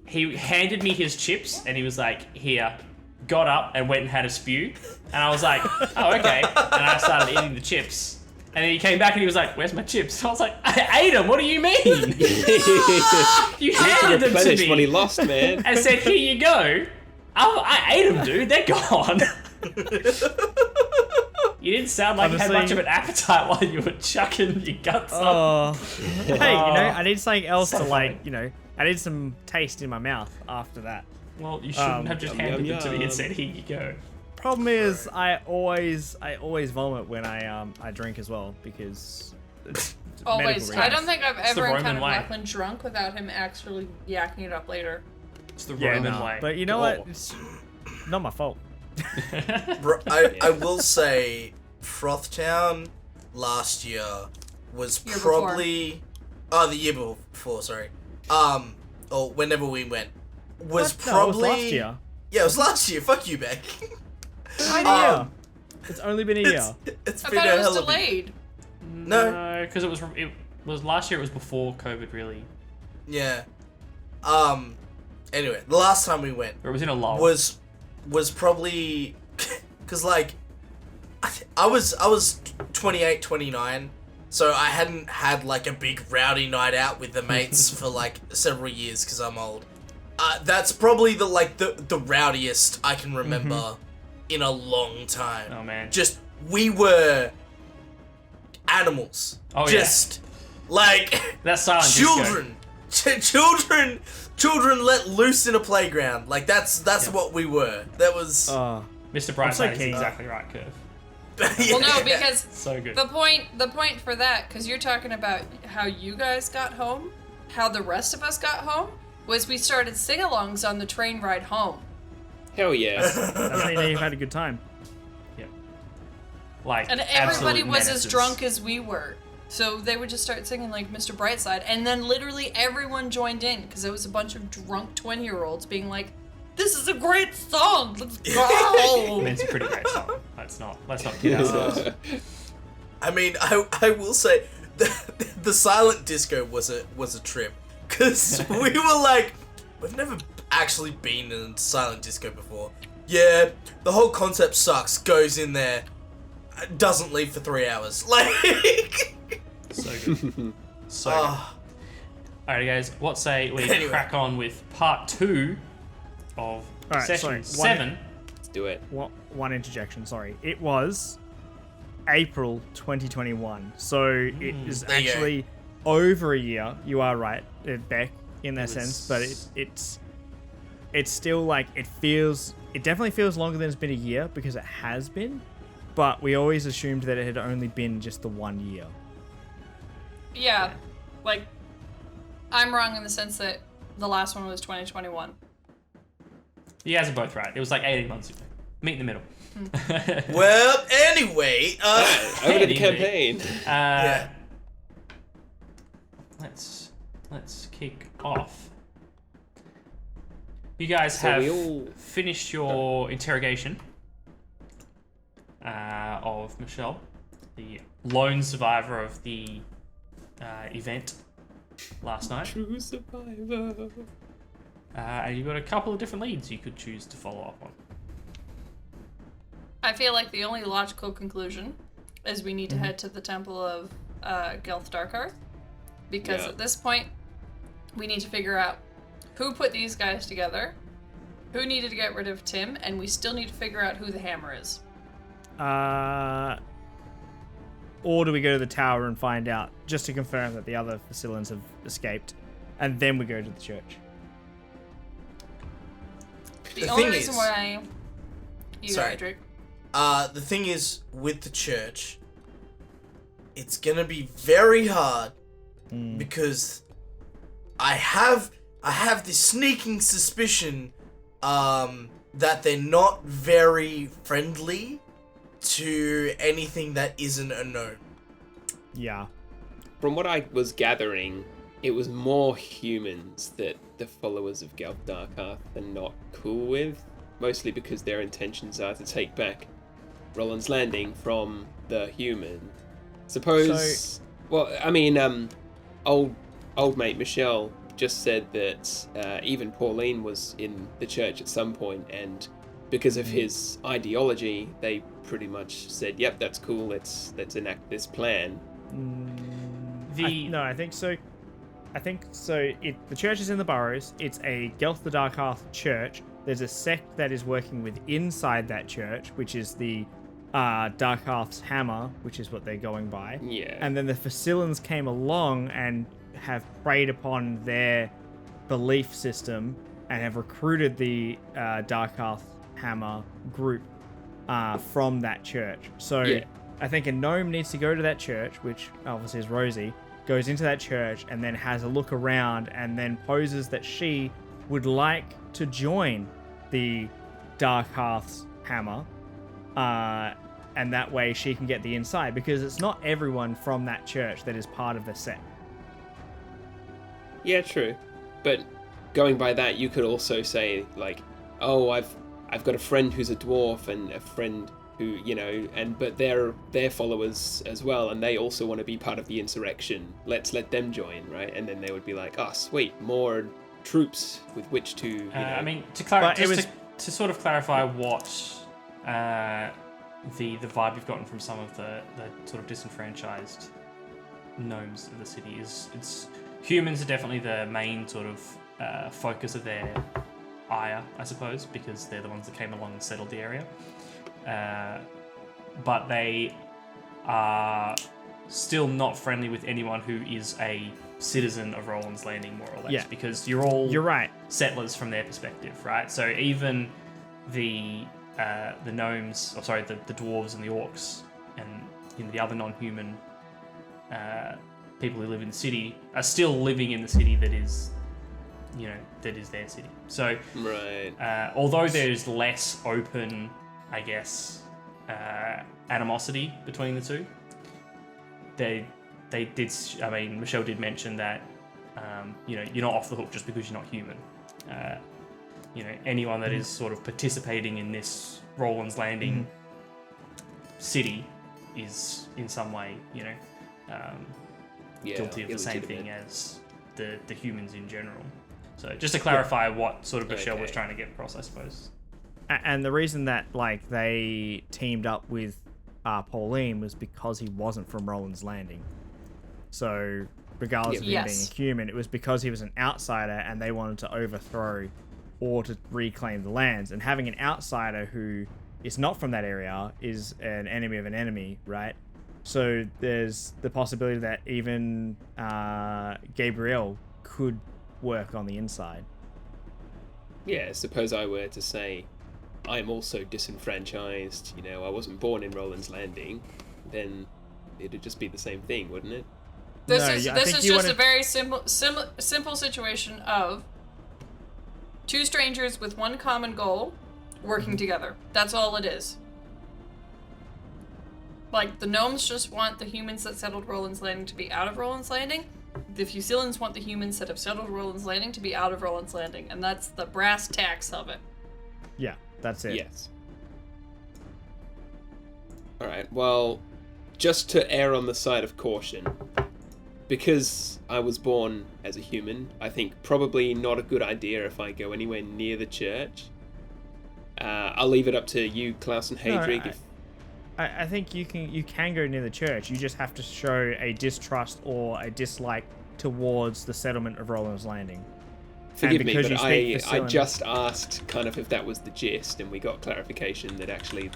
Speaker 1: he handed me his chips, and he was like, "Here." Got up and went and had a spew, and I was like, "Oh, okay." And I started eating the chips. And then he came back and he was like, "Where's my chips?" I was like, "I ate them. What do you mean? You handed them to
Speaker 4: Replenish what he
Speaker 1: me
Speaker 4: lost, man.
Speaker 1: and said, 'Here you go.' I ate them, dude. They're gone." You didn't sound like you had
Speaker 3: Honestly-
Speaker 1: much of an appetite while you were chucking your guts up.
Speaker 3: Oh, hey, I need something else
Speaker 1: So
Speaker 3: to
Speaker 1: funny.
Speaker 3: I need some taste in my mouth after that.
Speaker 1: Well, you shouldn't have just handed
Speaker 4: yum,
Speaker 1: them to me
Speaker 4: yum.
Speaker 1: and said, "Here you go."
Speaker 3: Problem is, I always vomit when I drink as well because it's
Speaker 5: Always.
Speaker 3: medical
Speaker 5: I
Speaker 3: reasons.
Speaker 5: don't think I've
Speaker 1: the
Speaker 5: ever
Speaker 1: Roman
Speaker 5: encountered
Speaker 1: way.
Speaker 5: Lachlan drunk without him actually yakking it up later.
Speaker 1: It's the
Speaker 3: Yeah,
Speaker 1: Roman
Speaker 3: no,
Speaker 1: way.
Speaker 3: but you know
Speaker 1: Oh.
Speaker 3: what? It's not my fault.
Speaker 2: Bro, I will say, Frothtown last year was
Speaker 5: Year before.
Speaker 2: probably the year before. Sorry, or whenever we went was
Speaker 3: What?
Speaker 2: probably
Speaker 3: No, it was last year.
Speaker 2: Yeah, it was last year. Fuck you, Beck.
Speaker 3: It's only been a year.
Speaker 2: It's
Speaker 5: I
Speaker 2: been
Speaker 5: thought
Speaker 2: a
Speaker 5: it was
Speaker 2: hell of a
Speaker 5: delayed.
Speaker 2: No.
Speaker 1: because it was last year. It was before COVID, really.
Speaker 2: yeah. Anyway, the last time we went
Speaker 1: Or it was in a lull.
Speaker 2: was probably because like I was 28, 29, so I hadn't had like a big rowdy night out with the mates for like several years because I'm old. That's probably the rowdiest I can remember in a long time.
Speaker 1: Oh, man.
Speaker 2: Just we were animals.
Speaker 1: Oh, yeah.
Speaker 2: Just like
Speaker 1: That's silent
Speaker 2: children let loose in a playground. Like that's what we were. That was
Speaker 1: Mr.
Speaker 3: so
Speaker 1: Brightside is
Speaker 3: keen.
Speaker 1: exactly right, Curve.
Speaker 5: Well, no, because
Speaker 1: So good.
Speaker 5: the point for that, because you're talking about how you guys got home, how the rest of us got home, was we started sing-alongs on the train ride home.
Speaker 4: Hell yeah.
Speaker 3: That's how you know you've had a good time.
Speaker 1: Yeah. Like,
Speaker 5: And everybody
Speaker 1: absolute
Speaker 5: was as
Speaker 1: menaces.
Speaker 5: drunk as we were. So they would just start singing like Mr. Brightside, and then literally everyone joined in because there was a bunch of drunk 20-year-olds being like, "This is a great song, let's
Speaker 1: I
Speaker 5: go!"
Speaker 1: mean, it's a pretty great song. Let's not kid ourselves.
Speaker 2: I mean, I will say the silent disco was a trip because we were like, we've never actually been in a silent disco before. Yeah, the whole concept sucks. Goes in there, doesn't leave for 3 hours. Like,
Speaker 1: So good. So good. Alright, guys, what say we
Speaker 2: Anyway.
Speaker 1: crack on with part 2 of
Speaker 3: Alright,
Speaker 1: session
Speaker 3: sorry,
Speaker 1: 7?
Speaker 4: Let's do it.
Speaker 3: One interjection, sorry. It was April 2021, so it is
Speaker 2: There you go.
Speaker 3: actually over a year. You are right, Beck, in that
Speaker 2: It was-
Speaker 3: sense, but it's still like it definitely feels longer than it's been a year because it has been, but we always assumed that it had only been just the 1 year.
Speaker 5: Yeah, like, I'm wrong in the sense that the last one was 2021.
Speaker 1: You guys are both right. It was like 18 months ago. Meet in the middle.
Speaker 2: Well, anyway,
Speaker 4: Over to the campaign.
Speaker 2: yeah.
Speaker 1: Let's kick off. You guys
Speaker 4: So
Speaker 1: have
Speaker 4: we all-
Speaker 1: finished your interrogation of Michelle, the lone survivor of the event last night.
Speaker 4: True survivor.
Speaker 1: And you've got a couple of different leads you could choose to follow up on.
Speaker 5: I feel like the only logical conclusion is we need to
Speaker 1: Mm-hmm.
Speaker 5: head to the Temple of Gelth Darkhearth, because
Speaker 4: Yeah.
Speaker 5: at this point, we need to figure out who put these guys together, who needed to get rid of Tim, and we still need to figure out who the Hammer is.
Speaker 3: Or do we go to the tower and find out, just to confirm that the other Facilians have escaped, and then we go to the church?
Speaker 5: The
Speaker 2: The
Speaker 5: only
Speaker 2: thing
Speaker 5: reason
Speaker 2: is-
Speaker 5: why you
Speaker 2: Sorry.
Speaker 5: go, Drake.
Speaker 2: The thing is, with the church, it's gonna be very hard because I have this sneaking suspicion that they're not very friendly to anything that isn't a gnome.
Speaker 3: Yeah.
Speaker 4: From what I was gathering, it was more humans that the followers of Gelth Darkhearth are not cool with, mostly because their intentions are to take back Rolands Landing from the human. Suppose. Well, I mean, old mate Michelle just said that even Pauline was in the church at some point, and because of his ideology, they pretty much said, "Yep, that's cool. Let's enact this plan."
Speaker 3: I think so. The church is in the Burrows. It's a Gelth the Darkhearth church. There's a sect that is working with inside that church, which is the Darkhearth's Hammer, which is what they're going by.
Speaker 4: Yeah.
Speaker 3: And then the Facilians came along and have preyed upon their belief system and have recruited the Darkhearth Hammer group from that church. So
Speaker 4: Yeah.
Speaker 3: I think a gnome needs to go to that church, which obviously is Rosie, goes into that church and then has a look around and then poses that she would like to join the Darkhearth's Hammer. And that way she can get the inside, because it's not everyone from that church that is part of the sect.
Speaker 4: Yeah, true. But going by that, you could also say, like, oh, I've got a friend who's a dwarf and a friend who, but they're followers as well, and they also want to be part of the insurrection. Let's let them join, right? And then they would be like, oh, sweet, more troops with which to,
Speaker 1: I mean,
Speaker 3: But it
Speaker 1: to sort of clarify what the vibe you've gotten from some of the sort of disenfranchised gnomes of the city is, it's humans are definitely the main sort of focus of their ire, I suppose, because they're the ones that came along and settled the area. But they are still not friendly with anyone who is a citizen of Rolands Landing, more or less,
Speaker 3: Yeah.
Speaker 1: because you're
Speaker 3: right.
Speaker 1: settlers from their perspective, right? So even the gnomes, the dwarves and the orcs, and the other non-human people who live in the city are still living in the city that is their city. So
Speaker 4: right.
Speaker 1: although there's less open, I guess, animosity between the two, they did. I mean, Michelle did mention that you're not off the hook just because you're not human. Anyone that is sort of participating in this Rolands Landing city is in some way, guilty of the same thing as the humans in general. So just to clarify what sort of Michelle was trying to get across, I suppose.
Speaker 3: And the reason that they teamed up with Pauline was because he wasn't from Roland's Landing. So regardless of him being
Speaker 5: Yes.
Speaker 3: a human, it was because he was an outsider and they wanted to overthrow or to reclaim the lands. And having an outsider who is not from that area is an enemy of an enemy, right? So there's the possibility that even Gabriel could work on the inside.
Speaker 4: Yeah, suppose I were to say, I'm also disenfranchised, I wasn't born in Roland's Landing, then it'd just be the same thing, wouldn't it?
Speaker 5: This
Speaker 3: No,
Speaker 5: is
Speaker 3: yeah, I think
Speaker 5: just
Speaker 3: you
Speaker 5: a
Speaker 3: wanna-
Speaker 5: very simple situation of Two strangers with one common goal working together. That's all it is. Like, the gnomes just want the humans that settled Rolands Landing to be out of Rolands Landing. The Fusilians want the humans that have settled Rolands Landing to be out of Rolands Landing. And that's the brass tacks of it.
Speaker 3: Yeah, that's it.
Speaker 4: Yes. Alright, well, just to err on the side of caution, because I was born as a human, I think probably not a good idea if I go anywhere near the church. I'll leave it up to you, Klaus and Hadrig.
Speaker 3: I think you can go near the church. You just have to show a distrust or a dislike towards the settlement of Roland's Landing.
Speaker 4: Forgive me, but I
Speaker 3: Fusilian-
Speaker 4: just asked kind of if that was the gist, and we got clarification that actually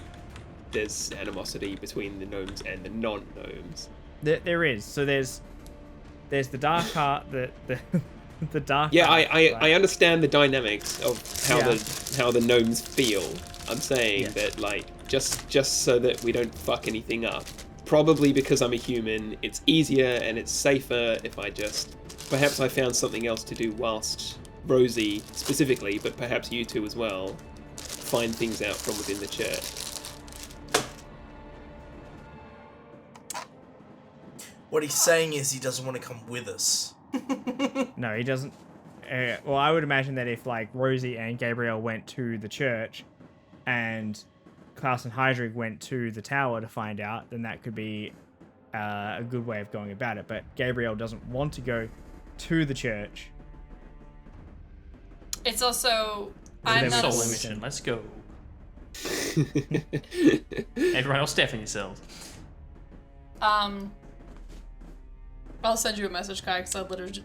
Speaker 4: there's animosity between the gnomes and the non-gnomes.
Speaker 3: There is. So there's the dark heart, the dark.
Speaker 4: Yeah,
Speaker 3: heart,
Speaker 4: I understand the dynamics of how the gnomes feel. I'm saying
Speaker 3: Yeah.
Speaker 4: that, like, just so that we don't fuck anything up. Probably because I'm a human, it's easier and it's safer if I just... Perhaps I found something else to do whilst Rosie, specifically, but perhaps you two as well, find things out from within the church.
Speaker 2: What he's saying is he doesn't want to come with us.
Speaker 3: No, he doesn't. Well, I would imagine that if like Rosie and Gabriel went to the church, and Klaus and Hydrig went to the tower to find out, then that could be a good way of going about it. But Gabriel doesn't want to go to the church.
Speaker 5: It's also...
Speaker 3: I'm
Speaker 5: I'm
Speaker 3: not
Speaker 5: not...
Speaker 1: Solo
Speaker 3: a-
Speaker 1: mission. Let's go. Everyone else, deafen yourselves.
Speaker 5: I'll send you a message, Kai, because I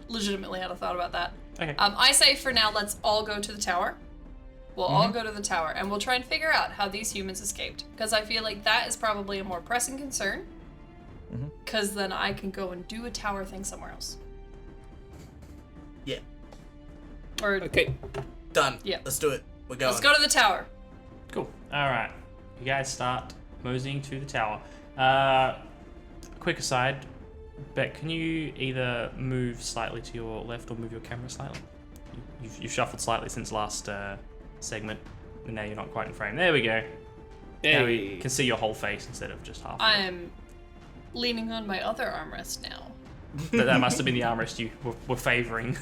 Speaker 5: legitimately had a thought about that.
Speaker 1: Okay.
Speaker 5: I say for now, let's all go to the tower. We'll all go to the tower, and we'll try and figure out how these humans escaped. Because I feel like that is probably a more pressing concern. Because then I can go and do a tower thing somewhere else.
Speaker 2: Yeah.
Speaker 5: Or,
Speaker 4: Okay.
Speaker 2: Done.
Speaker 5: Yeah.
Speaker 2: Let's do it. We're going.
Speaker 5: let's go to the tower.
Speaker 1: Cool. All right. You guys start moseying to the tower. Quick aside, Beck, can you either move slightly to your left or move your camera slightly? You've shuffled slightly since last segment, and now you're not quite in frame. There we go. Now we
Speaker 4: Hey.
Speaker 1: can see your whole face instead of just half.
Speaker 5: I'm leaning on my other armrest now.
Speaker 1: That must have been the armrest you were favouring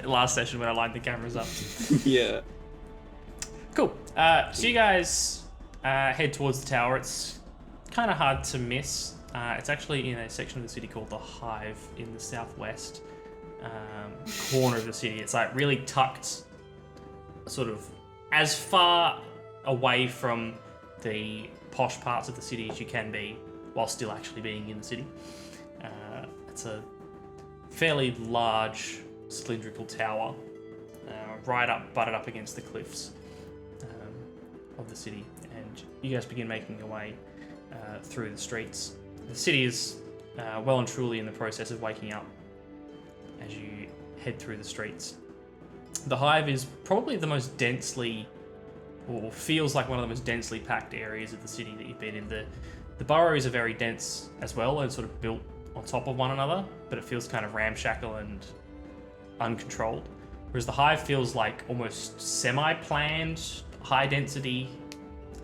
Speaker 1: last session when I lined the cameras up.
Speaker 4: Yeah.
Speaker 1: Cool. So you guys head towards the tower. It's kind of hard to miss. It's actually in a section of the city called the Hive in the southwest corner of the city. It's like really tucked, sort of as far away from the posh parts of the city as you can be, while still actually being in the city. It's a fairly large cylindrical tower, butted up against the cliffs of the city, and you guys begin making your way through the streets. The city is well and truly in the process of waking up as you head through the streets. The Hive is probably the most densely, or feels like one of the most densely packed areas of the city that you've been in. The boroughs are very dense as well and sort of built on top of one another, but it feels kind of ramshackle and uncontrolled. Whereas the Hive feels like almost semi-planned, high-density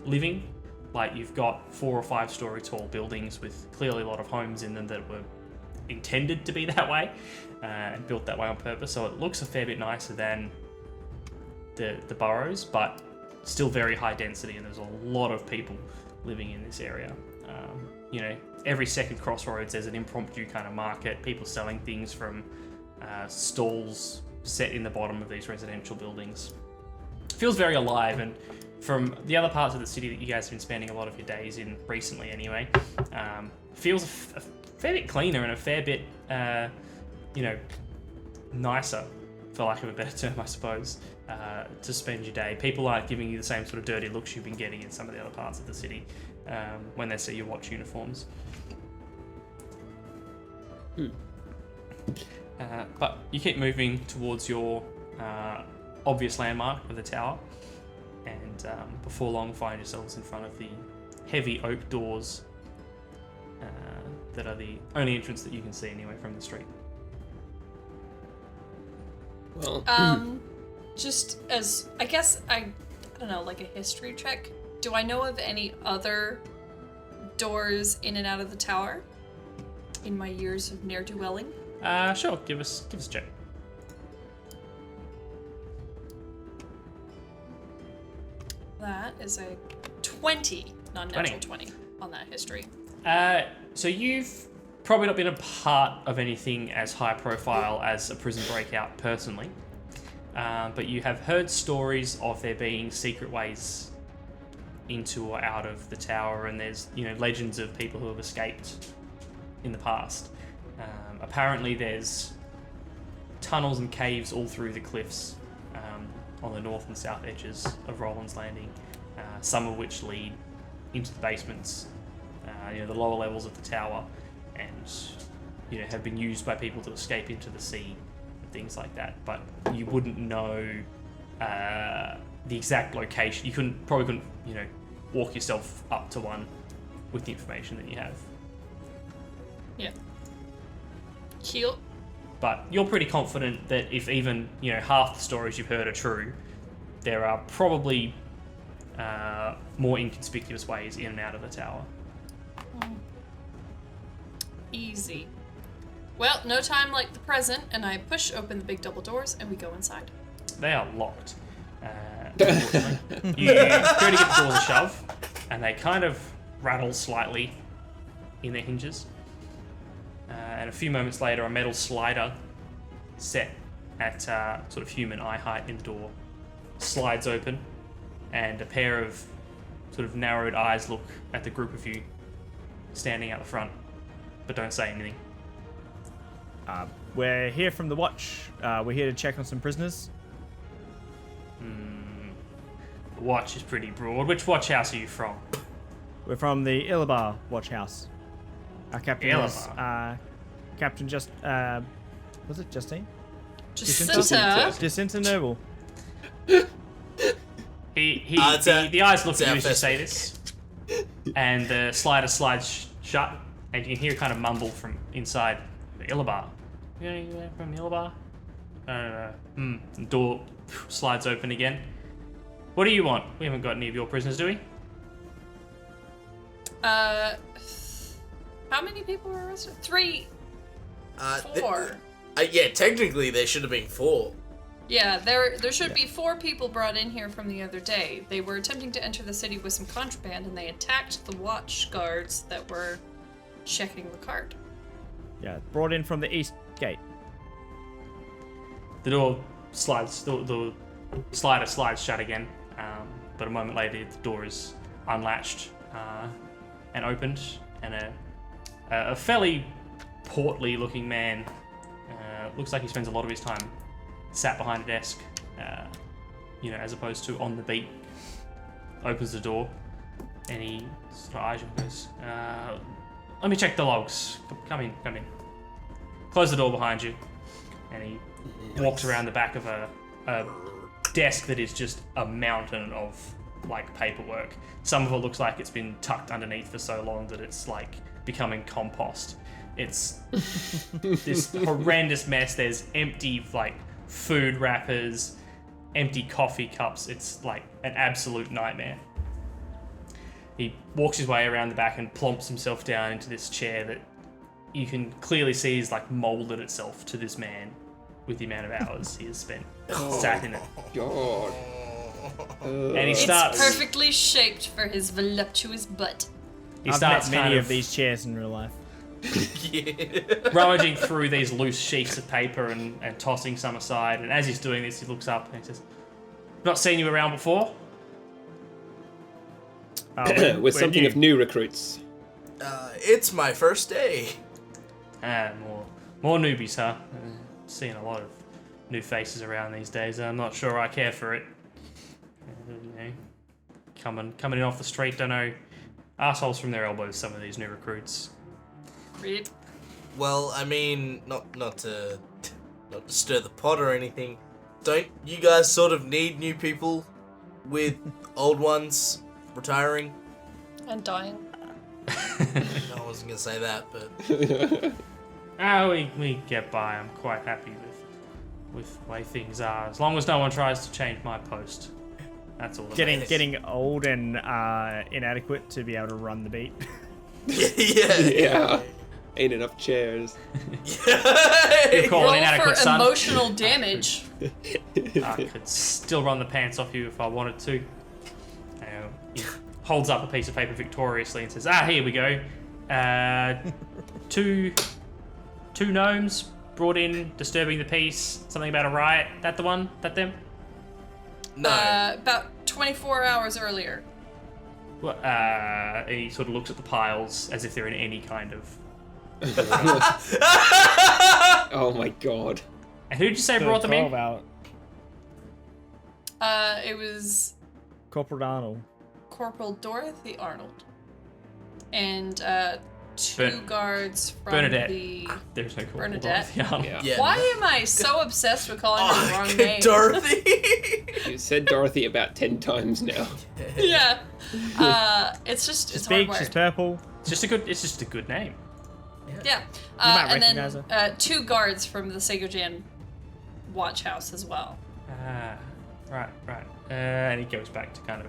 Speaker 1: living. Like you've got 4 or 5 story tall buildings with clearly a lot of homes in them that were intended to be that way and built that way on purpose. So it looks a fair bit nicer than the boroughs, but still very high density, and there's a lot of people living in this area. Every second crossroads there's an impromptu kind of market, people selling things from stalls set in the bottom of these residential buildings. It feels very alive, and from the other parts of the city that you guys have been spending a lot of your days in recently anyway, feels a fair bit cleaner and a fair bit, nicer, for lack of a better term, I suppose, to spend your day. People aren't giving you the same sort of dirty looks you've been getting in some of the other parts of the city when they see your watch uniforms. But you keep moving towards your obvious landmark of the tower, and before long find yourselves in front of the heavy oak doors that are the only entrance that you can see anyway from the street.
Speaker 4: Well,
Speaker 5: Just as, I guess, I don't know, like a history check. Do I know of any other doors in and out of the tower in my years of ne'er-do-welling?
Speaker 1: Sure. Give us a check.
Speaker 5: That is a 20, non-natural 20 on that history.
Speaker 1: So you've probably not been a part of anything as high profile as a prison breakout personally, but you have heard stories of there being secret ways into or out of the tower, and there's legends of people who have escaped in the past. Apparently there's tunnels and caves all through the cliffs on the north and south edges of Rolands Landing, some of which lead into the basements, the lower levels of the tower, and have been used by people to escape into the sea and things like that. But you wouldn't know the exact location. You probably couldn't walk yourself up to one with the information that you have.
Speaker 5: Yeah. Cute.
Speaker 1: But you're pretty confident that if even half the stories you've heard are true, there are probably more inconspicuous ways in and out of the tower.
Speaker 5: Easy. Well, no time like the present, and I push open the big double doors and we go inside.
Speaker 1: They are locked. Unfortunately. You go to get the doors a shove, and they kind of rattle slightly in their hinges. And a few moments later, a metal slider set at sort of human eye height in the door slides open, and a pair of sort of narrowed eyes look at the group of you standing out the front, but don't say anything.
Speaker 3: We're here from the watch. We're here to check on some prisoners.
Speaker 1: The watch is pretty broad. Which watch house are you from?
Speaker 3: We're from the Illabar watch house. Our captain was
Speaker 1: Illabar?
Speaker 3: Captain was it Justine?
Speaker 5: Jacinta.
Speaker 3: Jacinta Noble.
Speaker 1: The eyes look at you as you
Speaker 2: first
Speaker 1: say
Speaker 2: week.
Speaker 1: this, and the slider slides shut, and you can hear a kind of mumble from inside. Illabar. You from Illabar? The door slides open again. What do you want? We haven't got any of your prisoners, do we?
Speaker 5: How many people were arrested? 3. 4.
Speaker 2: Yeah, technically there should have been 4.
Speaker 5: Yeah, there should be 4 people brought in here from the other day. They were attempting to enter the city with some contraband, and they attacked the watch guards that were checking the cart.
Speaker 3: Yeah, brought in from the east gate.
Speaker 1: The door slides. The slider slides shut again, but a moment later the door is unlatched and opened, and a fairly portly-looking man. Looks like he spends a lot of his time sat behind a desk, as opposed to on the beat. Opens the door, and he sort of eyes you and goes, "Let me check the logs. Come in. Close the door behind you." And he walks around the back of a desk that is just a mountain of paperwork. Some of it looks like it's been tucked underneath for so long that it's becoming compost. It's this horrendous mess. There's empty food wrappers, empty coffee cups. It's an absolute nightmare. He walks his way around the back and plumps himself down into this chair that you can clearly see is molded itself to this man with the amount of hours he has spent sat in it.
Speaker 4: God.
Speaker 1: And he
Speaker 5: It's
Speaker 1: starts
Speaker 5: perfectly shaped for his voluptuous butt.
Speaker 1: he
Speaker 3: I've
Speaker 1: starts
Speaker 3: met many
Speaker 1: kind
Speaker 3: of these chairs in real life.
Speaker 2: Yeah.
Speaker 1: rummaging through these loose sheets of paper and tossing some aside. And as he's doing this, he looks up and he says, "Not seen you around before?"
Speaker 4: With something of new recruits.
Speaker 2: It's my first day.
Speaker 1: More newbies, huh? Seeing a lot of new faces around these days. I'm not sure I care for it. Coming in off the street, don't know. Assholes from their elbows, some of these new recruits.
Speaker 5: Rip.
Speaker 2: Well, I mean, not to stir the pot or anything. Don't you guys sort of need new people with old ones retiring?
Speaker 5: And dying.
Speaker 2: I wasn't gonna say that, but
Speaker 1: We get by. I'm quite happy with the way things are. As long as no one tries to change my post. That's all that matters.
Speaker 3: Getting old and inadequate to be able to run the beat.
Speaker 4: Yeah. Ain't enough chairs.
Speaker 1: You call
Speaker 5: Roll
Speaker 1: an inadequate
Speaker 5: for
Speaker 1: son.
Speaker 5: emotional damage.
Speaker 1: I could still run the pants off you if I wanted to. He holds up a piece of paper victoriously and says, here we go. Two gnomes brought in, disturbing the peace. Something about a riot. That the one? That them?
Speaker 2: No.
Speaker 5: About 24 hours earlier.
Speaker 1: Well, he sort of looks at the piles as if they're in any kind of...
Speaker 4: Oh my god.
Speaker 1: And who did you say brought them in?
Speaker 3: 12 out.
Speaker 5: It was
Speaker 3: Corporal Arnold.
Speaker 5: Corporal Dorothy Arnold. And two
Speaker 1: Bern-
Speaker 5: guards from
Speaker 1: Bernadette.
Speaker 5: the...
Speaker 1: There's no Corporal
Speaker 5: Bernadette?
Speaker 1: Dorothy Arnold.
Speaker 4: Yeah.
Speaker 2: Yeah.
Speaker 5: Why am I so obsessed with calling her the wrong name?
Speaker 2: Dorothy.
Speaker 4: You said Dorothy about 10 times now.
Speaker 5: Yeah. It's
Speaker 3: She's
Speaker 5: hard
Speaker 3: big, she's
Speaker 5: work.
Speaker 3: purple.
Speaker 1: It's just a good name.
Speaker 5: Yeah.
Speaker 3: might
Speaker 5: And then
Speaker 3: recognize
Speaker 5: two guards from the Segojan watch house as well.
Speaker 1: Right. And he goes back to kind of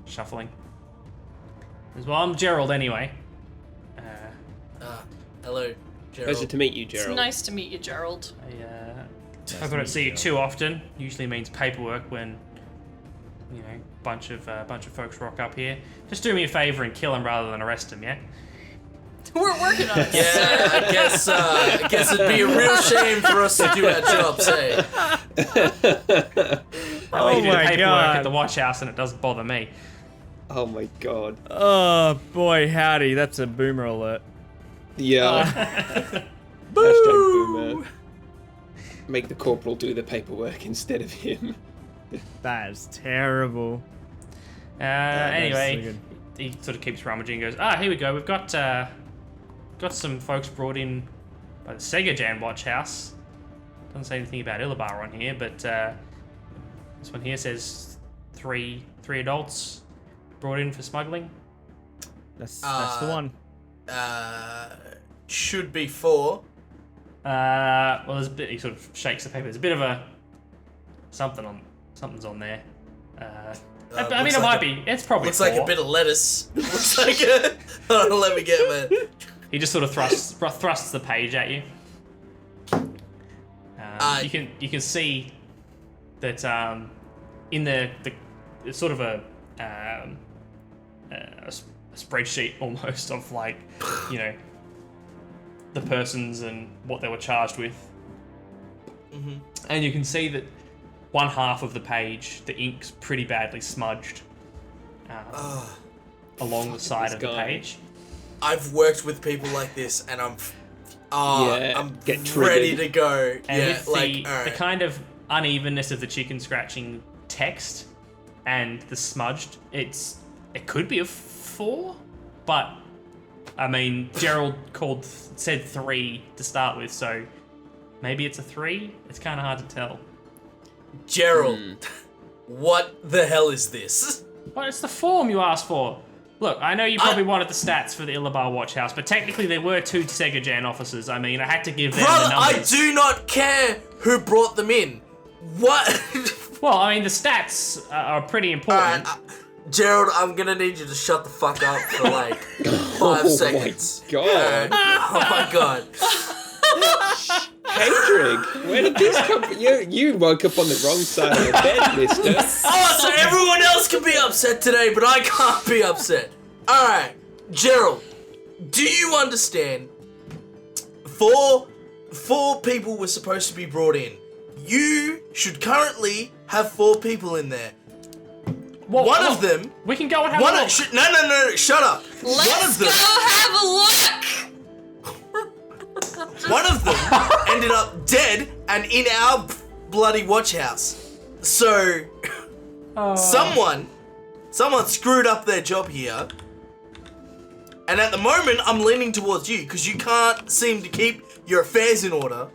Speaker 1: shuffling. He says, well, I'm Gerald anyway.
Speaker 2: Hello,
Speaker 4: Pleasure
Speaker 2: Gerald.
Speaker 4: to meet you,
Speaker 5: It's
Speaker 4: Gerald.
Speaker 5: nice to meet you, Gerald.
Speaker 1: I hope I don't see you too often. Usually means paperwork when, bunch of folks rock up here. Just do me a favor and kill him rather than arrest him, yeah?
Speaker 5: We're working on it.
Speaker 2: Yeah, I guess it'd be a real shame for us to do our jobs, eh?
Speaker 1: That way you do the
Speaker 3: my
Speaker 1: paperwork
Speaker 3: God.
Speaker 1: at the watch house and it doesn't bother me.
Speaker 4: Oh my god.
Speaker 3: Oh boy, howdy, that's a boomer alert.
Speaker 4: Yeah. Hashtag boomer. Make the corporal do the paperwork instead of him.
Speaker 3: That is terrible. That is
Speaker 1: Anyway,
Speaker 3: so good.
Speaker 1: he sort of keeps rummaging and goes, here we go. We've got some folks brought in by the Segojan watch house. Doesn't say anything about Illabar on here, but this one here says three adults brought in for smuggling.
Speaker 3: That's the one.
Speaker 2: Should be 4.
Speaker 1: Well, there's a bit. He sort of shakes the paper. There's a bit of a something's on there. I mean, it might be. It's probably
Speaker 2: Looks
Speaker 1: 4.
Speaker 2: like a bit of lettuce. Looks like a... Hold on, let me get it.
Speaker 1: He just sort of thrusts the page at you. You can see that in the it's sort of a spreadsheet almost of the persons and what they were charged with. Mm-hmm. And you can see that one half of the page, the ink's pretty badly smudged along the side of the
Speaker 4: guy.
Speaker 1: page.
Speaker 2: I've worked with people like this, and I'm
Speaker 4: get
Speaker 2: ready
Speaker 4: triggered.
Speaker 2: to go.
Speaker 1: And
Speaker 2: Yeah,
Speaker 1: with
Speaker 2: like
Speaker 1: the
Speaker 2: alright.
Speaker 1: kind of unevenness of the chicken scratching text and the smudged, it could be a 4, but I mean Gerald said 3 to start with, so maybe it's a 3. It's kind of hard to tell.
Speaker 2: Gerald, what the hell is this?
Speaker 1: Well, it's the form you asked for. Look, I know you probably wanted the stats for the Illabar Watch House, but technically there were 2 Segojan officers. I mean, I had to give them
Speaker 2: Brother,
Speaker 1: the
Speaker 2: I
Speaker 1: numbers.
Speaker 2: do not care who brought them in. What?
Speaker 1: Well, I mean, the stats are pretty important.
Speaker 2: Alright, Gerald, I'm gonna need you to shut the fuck up for like 5
Speaker 4: Oh
Speaker 2: seconds.
Speaker 4: my god.
Speaker 2: Oh my god.
Speaker 4: Kendrick, where did this come from? You woke up on the wrong side of the bed, mister.
Speaker 2: Oh, so everyone else can be upset today, but I can't be upset. Alright, Gerald, do you understand? 4 people were supposed to be brought in. You should currently have 4 people in there.
Speaker 1: Well,
Speaker 2: One
Speaker 1: look,
Speaker 2: of them.
Speaker 1: We can go and have
Speaker 2: One
Speaker 1: a
Speaker 2: of,
Speaker 1: look.
Speaker 2: no, shut up.
Speaker 5: Let's go have a look!
Speaker 2: One of them ended up dead and in our bloody watch house. So, someone screwed up their job here. And at the moment, I'm leaning towards you because you can't seem to keep your affairs in order.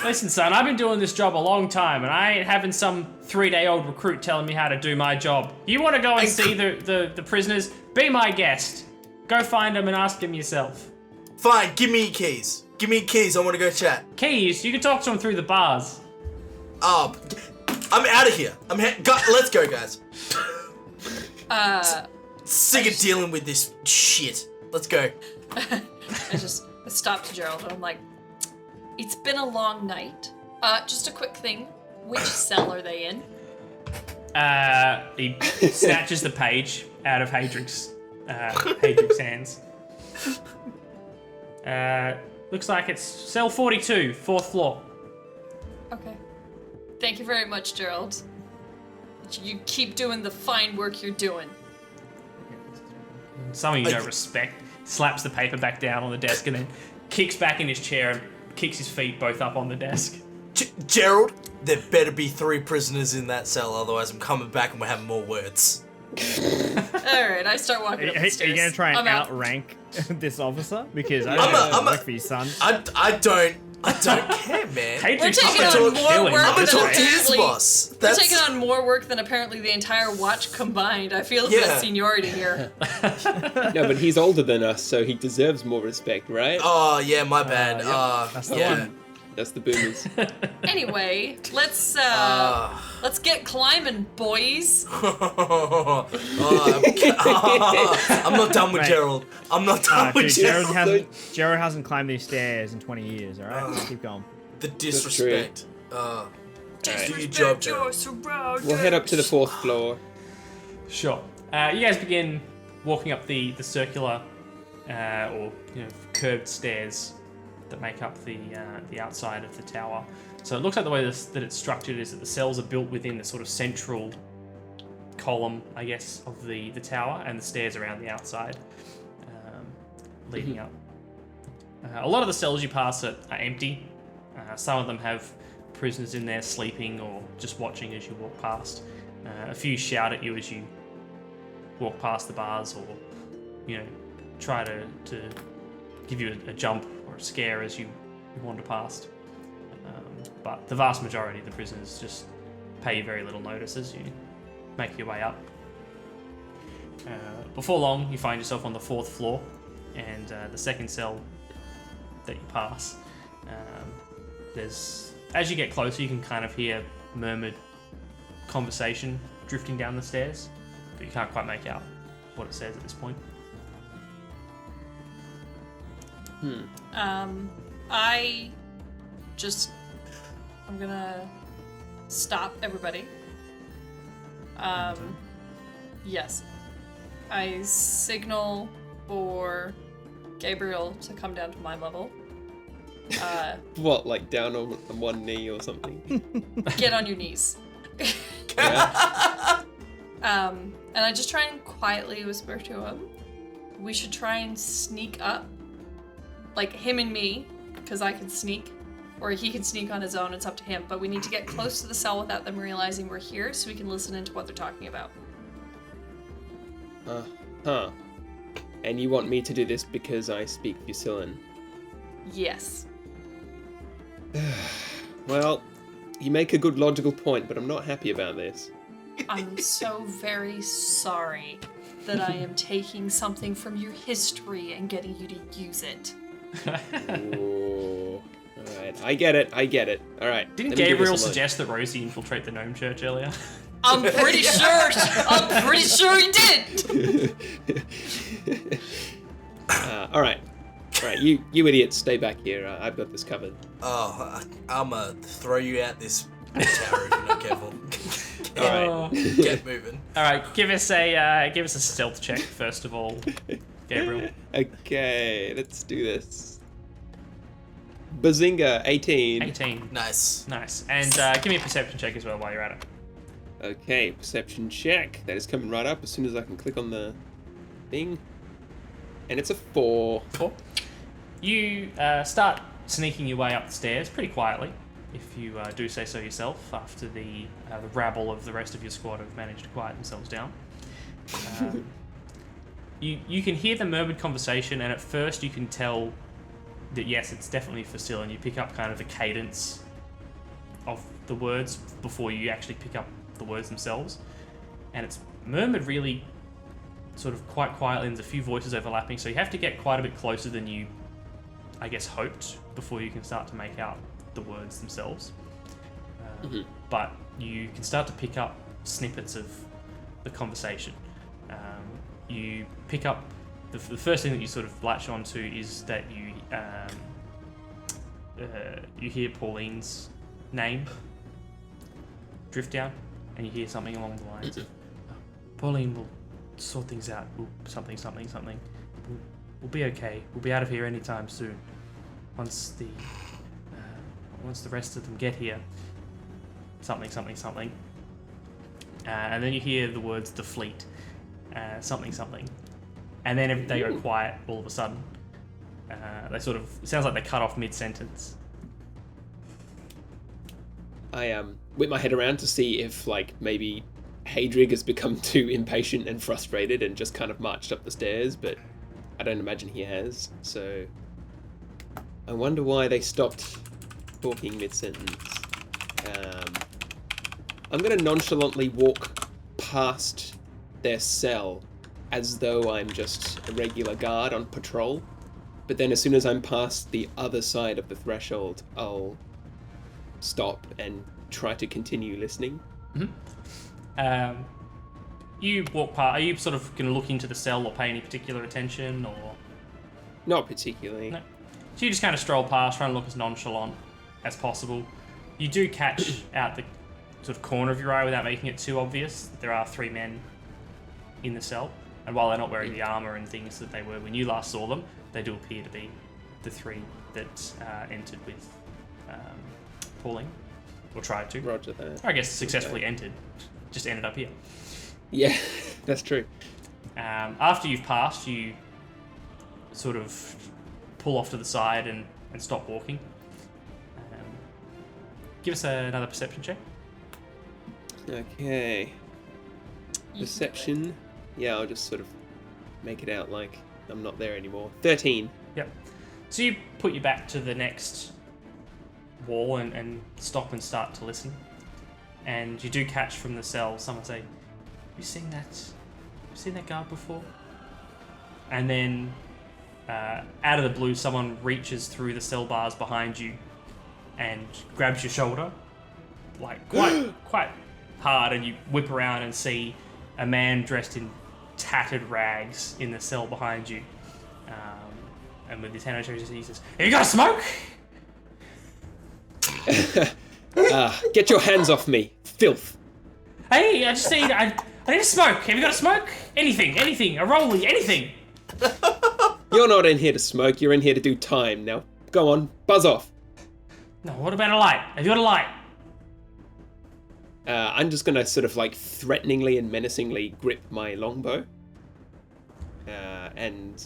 Speaker 1: Listen, son, I've been doing this job a long time, and I ain't having some 3-day-old recruit telling me how to do my job. You want to go and see the prisoners? Be my guest. Go find them and ask them yourself.
Speaker 2: Fine, give me your keys. Give me your keys, I want to go chat.
Speaker 1: Keys, you can talk to them through the bars.
Speaker 2: Oh, I'm out of here. Let's go, guys. Sick of dealing with this shit. Let's go.
Speaker 5: I stopped Gerald and I'm like, it's been a long night. Just a quick thing. Which cell are they in?
Speaker 1: He snatches the page out of Hadric's hands. Looks like it's cell 42, 4th floor.
Speaker 5: Okay. Thank you very much, Gerald. You keep doing the fine work you're doing.
Speaker 1: Someone you don't respect slaps the paper back down on the desk and then kicks back in his chair and kicks his feet both up on the desk.
Speaker 2: Gerald, there better be 3 prisoners in that cell, otherwise I'm coming back and we're having more words.
Speaker 5: Alright, I start walking up the stairs.
Speaker 3: Are you going to try and outrank this officer? Because I don't work for you, son.
Speaker 2: I don't care, man.
Speaker 5: We're taking on more work
Speaker 2: I'm gonna
Speaker 5: than
Speaker 2: talk to his
Speaker 5: apparently...
Speaker 2: boss.
Speaker 5: We're taking on more work than apparently the entire watch combined. I feel the seniority here.
Speaker 4: No, but he's older than us, so he deserves more respect, right?
Speaker 2: Oh, yeah, my bad.
Speaker 4: That's the boomers.
Speaker 5: Anyway, let's get climbing, boys.
Speaker 2: I'm not done with Gerald. I'm not done with Gerald.
Speaker 3: Gerald hasn't climbed these stairs in 20 years, alright? Let's keep going.
Speaker 2: The disrespect. Do your job, Gerald.
Speaker 4: We'll head up to the 4th floor.
Speaker 1: Sure. You guys begin walking up the circular or curved stairs that make up the outside of the tower. So it looks like the way that it's structured is that the cells are built within the sort of central column, I guess, of the tower, and the stairs around the outside leading up. A lot of the cells you pass are empty. Some of them have prisoners in there sleeping or just watching as you walk past. A few shout at you as you walk past the bars, or try to give you a jump or a scare as you wander past. But the vast majority of the prisoners just pay you very little notice as you make your way up. Before long, you find yourself on the 4th floor, and the second cell that you pass. As you get closer, you can kind of hear murmured conversation drifting down the stairs, but you can't quite make out what it says at this point.
Speaker 5: I'm gonna stop everybody. Yes. I signal for Gabriel to come down to my level.
Speaker 4: What, like down on one knee or something?
Speaker 5: Get on your knees.
Speaker 4: Yeah.
Speaker 5: And I just try and quietly whisper to him, we should try and sneak up. Like him and me, because I can sneak. Or he can sneak on his own, it's up to him. But we need to get close to the cell without them realizing we're here so we can listen into what they're talking about.
Speaker 4: And you want me to do this because I speak Fusillan?
Speaker 5: Yes.
Speaker 4: Well, you make a good logical point, but I'm not happy about this.
Speaker 5: I'm so very sorry that I am taking something from your history and getting you to use it.
Speaker 4: Ooh. Alright, I get it. Alright.
Speaker 1: Didn't Gabriel suggest that Rosie infiltrate the gnome church earlier?
Speaker 5: I'm pretty sure he did!
Speaker 4: Alright, you idiots stay back here. I've got this covered.
Speaker 2: Oh, I'ma throw you out this tower if you're not careful.
Speaker 4: Alright.
Speaker 2: Get moving.
Speaker 1: Alright, give us a stealth check first of all, Gabriel.
Speaker 4: Okay, let's do this. Bazinga, 18.
Speaker 1: 18.
Speaker 2: Nice.
Speaker 1: And give me a perception check as well while you're at it.
Speaker 4: Okay, perception check. That is coming right up as soon as I can click on the thing. And it's a 4.
Speaker 1: 4. You start sneaking your way up the stairs pretty quietly, if you do say so yourself, after the rabble of the rest of your squad have managed to quiet themselves down. You can hear the murmured conversation, and at first you can tell that yes, it's definitely Fusillan. You pick up kind of the cadence of the words before you actually pick up the words themselves, and it's murmured really sort of quite quietly, and there's a few voices overlapping, so you have to get quite a bit closer than you, I guess, hoped before you can start to make out the words themselves. but you can start to pick up snippets of the conversation. You pick up the first thing that you sort of latch onto is that you hear Pauline's name drift down, and you hear something along the lines of, Pauline will sort things out. Something. We'll be okay. We'll be out of here anytime soon. Once the rest of them get here. Something. And then you hear the words "the fleet," something, and then they go quiet all of a sudden. They sort of, it sounds like they cut off mid-sentence.
Speaker 4: I whip my head around to see if like maybe Hadrig has become too impatient and frustrated and just kind of marched up the stairs, but I don't imagine he has. So I wonder why they stopped talking mid-sentence. I'm going to nonchalantly walk past their cell as though I'm just a regular guard on patrol. But then as soon as I'm past the other side of the threshold, I'll stop and try to continue listening.
Speaker 1: Mm-hmm. You walk past. Are you sort of going to look into the cell or pay any particular attention, or?
Speaker 4: Not particularly.
Speaker 1: No. So you just kind of stroll past, trying to look as nonchalant as possible. You do catch out the sort of corner of your eye without making it too obvious that there are 3 men in the cell. And while they're not wearing the armor and things that they were when you last saw them, they do appear to be the 3 that entered with Pauline, or tried to.
Speaker 4: Roger that.
Speaker 1: Or I guess successfully entered, just ended up here.
Speaker 4: Yeah, that's true.
Speaker 1: After you've passed, you sort of pull off to the side and stop walking. Give us another perception check.
Speaker 4: Okay. Perception. Yeah, I'll just sort of make it out like I'm not there anymore. 13.
Speaker 1: Yep. So you put your back to the next wall and stop and start to listen. And you do catch from the cell someone say, "Have you seen that guard before?" And then out of the blue, someone reaches through the cell bars behind you and grabs your shoulder, like quite hard, and you whip around and see a man dressed in tattered rags in the cell behind you. And with his hand on his chest, he says, "You got a smoke?"
Speaker 4: Get your hands off me, filth.
Speaker 1: Hey, I need a smoke. Have you got a smoke? Anything, a rollie, anything.
Speaker 4: You're not in here to smoke, you're in here to do time. Now, go on, buzz off.
Speaker 1: No, what about a light? Have you got a light?
Speaker 4: I'm just gonna sort of like threateningly and menacingly grip my longbow. And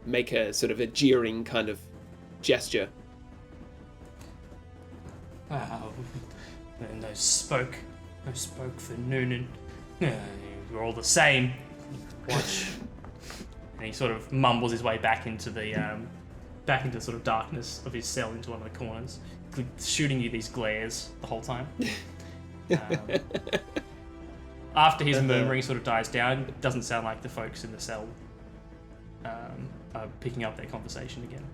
Speaker 4: make a sort of a jeering kind of gesture.
Speaker 1: No smoke for Noonan. You're all the same. Watch. And he sort of mumbles his way back into the sort of darkness of his cell, into one of the corners, shooting you these glares the whole time. After his murmuring sort of dies down, it doesn't sound like the folks in the cell are picking up their conversation again.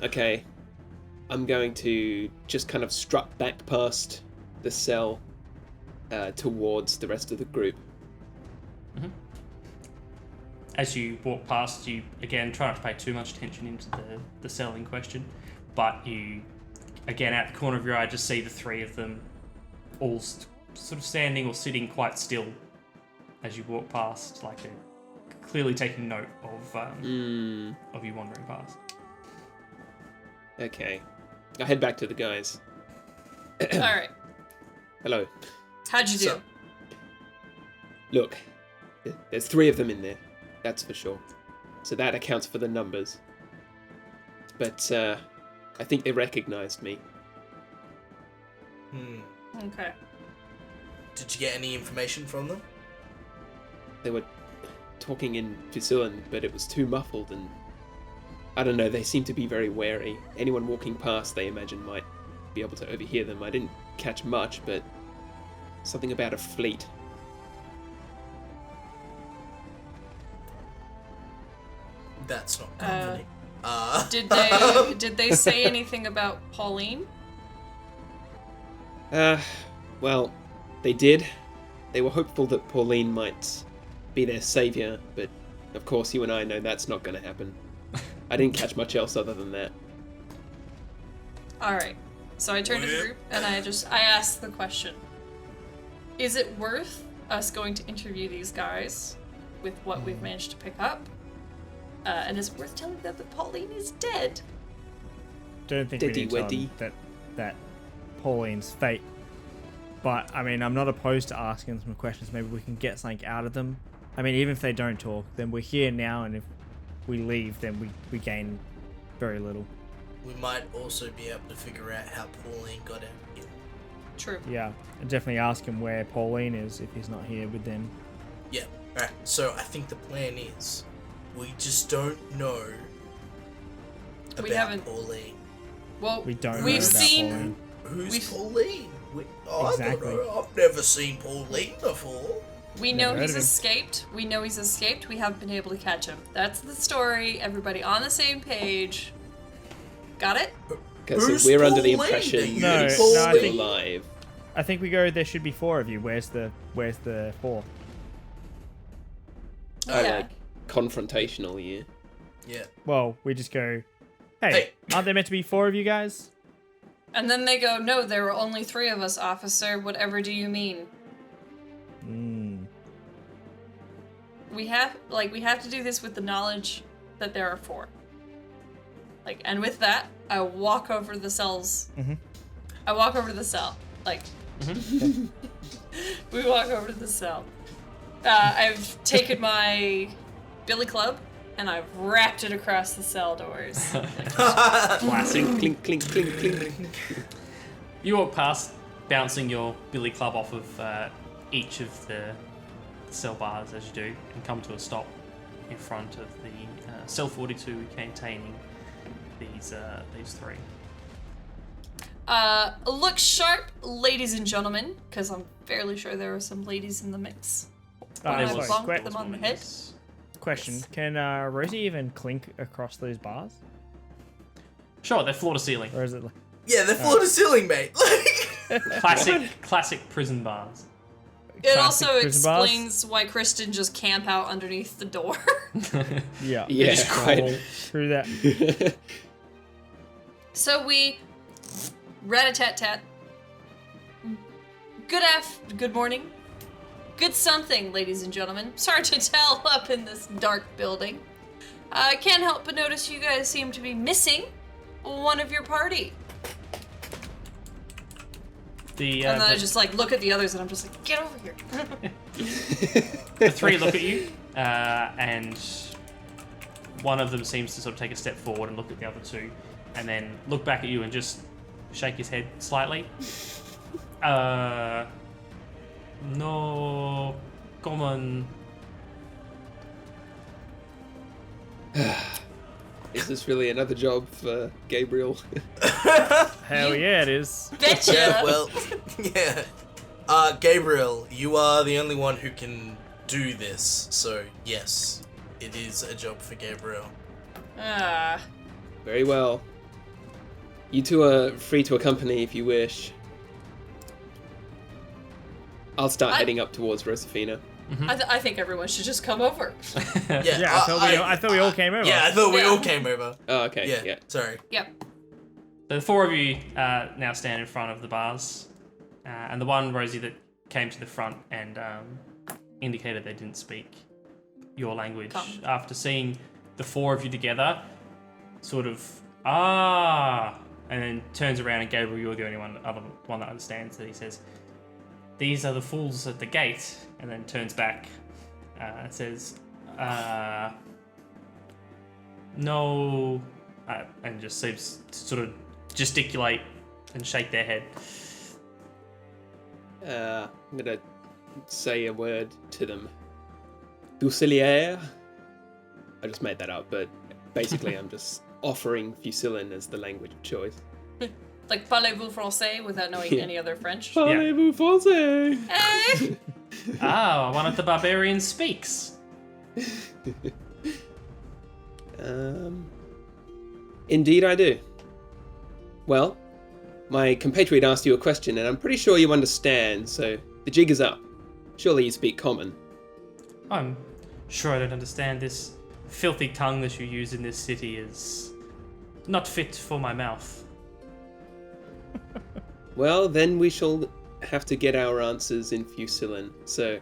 Speaker 4: Okay. I'm going to just kind of strut back past the cell towards the rest of the group.
Speaker 1: Mm-hmm. As you walk past, you again try not to pay too much attention into the cell in question, but you, again, at the corner of your eye, just see the 3 of them all sort of standing or sitting quite still as you walk past, like they're clearly taking note of you wandering past.
Speaker 4: Okay. I head back to the guys.
Speaker 5: All right.
Speaker 4: Hello.
Speaker 5: How'd you do?
Speaker 2: So-
Speaker 4: Look, there's 3 of them in there. That's for sure. So that accounts for the numbers. But I think they recognized me.
Speaker 5: Okay.
Speaker 2: Did you get any information from them?
Speaker 4: They were talking in Fisulan, but it was too muffled, and I don't know, they seem to be very wary. Anyone walking past, they imagine, might be able to overhear them. I didn't catch much, but something about a fleet.
Speaker 2: That's not comforting.
Speaker 5: Did they say anything about Pauline?
Speaker 4: Well, they did. They were hopeful that Pauline might be their savior, but of course you and I know that's not going to happen. I didn't catch much else other than that.
Speaker 5: Alright. So I turned to the group and I asked the question. Is it worth us going to interview these guys with what we've managed to pick up? And is it worth telling them that Pauline is dead?
Speaker 3: Don't think we need to tell them that Pauline's fate. But, I mean, I'm not opposed to asking some questions. Maybe we can get something out of them. I mean, even if they don't talk, then we're here now, and if we leave, then we gain very little.
Speaker 2: We might also be able to figure out how Pauline got out here.
Speaker 5: True.
Speaker 3: Yeah, and definitely ask him where Pauline is if he's not here with them.
Speaker 2: Yeah, alright, so I think the plan is we just don't know
Speaker 5: We
Speaker 2: about
Speaker 5: haven't-
Speaker 2: Pauline.
Speaker 5: Well,
Speaker 3: We don't know
Speaker 5: we've
Speaker 3: about
Speaker 5: seen.
Speaker 3: Pauline.
Speaker 2: Who's Pauline? I
Speaker 3: Exactly.
Speaker 2: don't know. I've never seen Pauline before.
Speaker 5: We know
Speaker 3: Never heard
Speaker 5: he's
Speaker 3: of him.
Speaker 5: escaped. We know he's escaped. We haven't been able to catch him. That's the story. Everybody on the same page. Got it?
Speaker 4: Okay, so
Speaker 2: Who's
Speaker 4: we're under the
Speaker 2: Pauline?
Speaker 4: impression
Speaker 3: No,
Speaker 4: he's
Speaker 3: no, I
Speaker 4: still
Speaker 3: think-
Speaker 4: alive.
Speaker 3: I think we go, there should be 4 of you. Where's the 4th?
Speaker 4: Oh,
Speaker 5: Yeah.
Speaker 4: like confrontational, yeah.
Speaker 2: Yeah.
Speaker 3: Well, we just go, hey,
Speaker 2: Hey.
Speaker 3: aren't there meant to be 4 of you guys?
Speaker 5: And then they go, no, there were only 3 of us, officer. Whatever do you mean? We have to do this with the knowledge that there are 4. And with that, I walk over to the cells.
Speaker 3: Mhm.
Speaker 5: I walk over to the cell. We walk over to the cell. I've taken my billy club and I've wrapped it across the cell doors.
Speaker 1: Classic.
Speaker 4: Clink, clink, clink, clink.
Speaker 1: You walk past, bouncing your billy club off of each of the cell bars as you do, and come to a stop in front of the cell 42 containing these 3.
Speaker 5: Look sharp, ladies and gentlemen, because I'm fairly sure there are some ladies in the mix.
Speaker 3: Ah,
Speaker 5: Wanna
Speaker 3: sorry,
Speaker 5: bonk them on the head?
Speaker 3: Question, can Rosie even clink across those bars?
Speaker 1: Sure, they're floor to ceiling.
Speaker 3: Or is it like...
Speaker 2: Yeah, they're floor to ceiling, mate.
Speaker 1: Classic prison bars.
Speaker 5: It
Speaker 3: Classic
Speaker 5: also
Speaker 3: prison bars?
Speaker 5: explains why Kristen just camp out underneath the door.
Speaker 3: Yeah.
Speaker 4: Yeah,
Speaker 1: just
Speaker 4: right.
Speaker 3: Through that.
Speaker 5: So we rat-a-tat-tat. Good morning. Good something, ladies and gentlemen. It's hard to tell up in this dark building. I can't help but notice you guys seem to be missing one of your party.
Speaker 1: The
Speaker 5: And then I just look at the others and I'm just like, get over here.
Speaker 1: the 3 look at you, and one of them seems to sort of take a step forward and look at the other 2, and then look back at you and just shake his head slightly. No common.
Speaker 4: Is this really another job for Gabriel?
Speaker 3: Hell yeah, it is.
Speaker 5: Betcha.
Speaker 2: Yeah, well, yeah. Gabriel, you are the only one who can do this, so yes, it is a job for Gabriel.
Speaker 4: Very well. You two are free to accompany if you wish. I'll start heading up towards Rosafina.
Speaker 5: I think everyone should just come over.
Speaker 2: Yeah,
Speaker 3: Yeah, I thought we all came over.
Speaker 2: Yeah, I thought we
Speaker 5: Yeah.
Speaker 2: all came over.
Speaker 4: Oh, okay.
Speaker 2: Yeah,
Speaker 4: Yeah.
Speaker 2: sorry.
Speaker 5: Yep.
Speaker 1: So the 4 of you now stand in front of the bars, and the one, Rosie, that came to the front and indicated they didn't speak your language.
Speaker 5: Come.
Speaker 1: After seeing the 4 of you together, sort of, and then turns around, and Gabriel, you're the only one that understands that. He says, "These are the fools at the gate," and then turns back and says, "No," and just seems to sort of gesticulate and shake their head.
Speaker 4: I'm gonna say a word to them. Fusilier. I just made that up, but basically I'm just offering Fusilin as the language of choice.
Speaker 5: Like, parlez-vous français without knowing any other French?
Speaker 4: Parlez-vous français?
Speaker 5: Eh?
Speaker 1: One of the barbarians speaks.
Speaker 4: Indeed I do. Well, my compatriot asked you a question, and I'm pretty sure you understand, so the jig is up. Surely you speak common.
Speaker 1: I'm sure I don't understand. This filthy tongue that you use in this city is not fit for my mouth.
Speaker 4: Well, then we shall have to get our answers in Fusillan. So,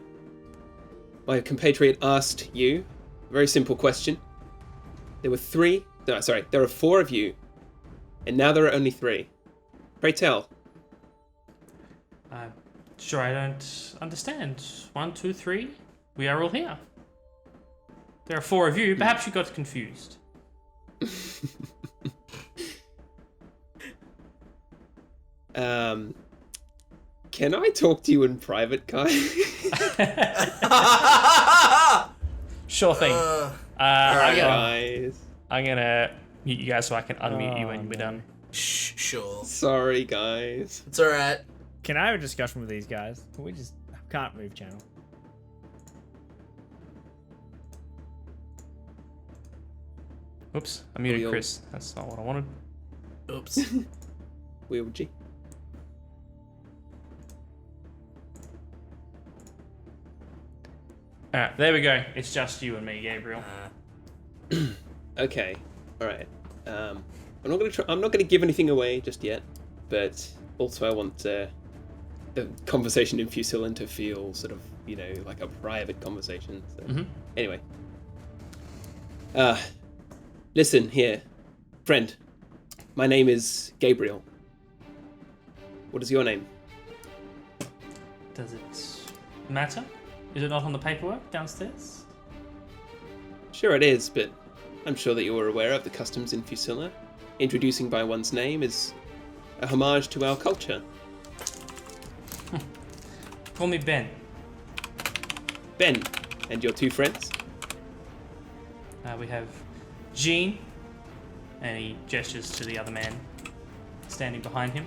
Speaker 4: my compatriot asked you a very simple question. There are 4 of you, and now there are only 3. Pray tell.
Speaker 1: I'm sure I don't understand. 1, 2, 3. We are all here. There are 4 of you. Perhaps you got confused.
Speaker 4: Can I talk to you in private, Kai?
Speaker 1: Sure thing.
Speaker 2: Alright.
Speaker 1: I'm gonna mute you guys so I can unmute you when we're done.
Speaker 2: Sure.
Speaker 4: Sorry, guys.
Speaker 2: It's alright.
Speaker 3: Can I have a discussion with these guys? We just can't move channel.
Speaker 1: Oops, I muted
Speaker 4: We'll-
Speaker 1: Chris. That's not what I wanted.
Speaker 2: Oops.
Speaker 4: Wheel G.
Speaker 1: Alright, there we go. It's just you and me, Gabriel.
Speaker 4: Okay. All right. I'm not gonna give anything away just yet, but also I want the conversation in Fusillan to feel sort of, like a private conversation. So. Anyway. Listen here, friend. My name is Gabriel. What is your name?
Speaker 1: Does it matter? Is it not on the paperwork downstairs?
Speaker 4: Sure it is, but I'm sure that you are aware of the customs in Fusillan. Introducing by one's name is a homage to our culture.
Speaker 1: Call me Ben.
Speaker 4: Ben, and your 2 friends?
Speaker 1: We have Jean, and he gestures to the other man standing behind him,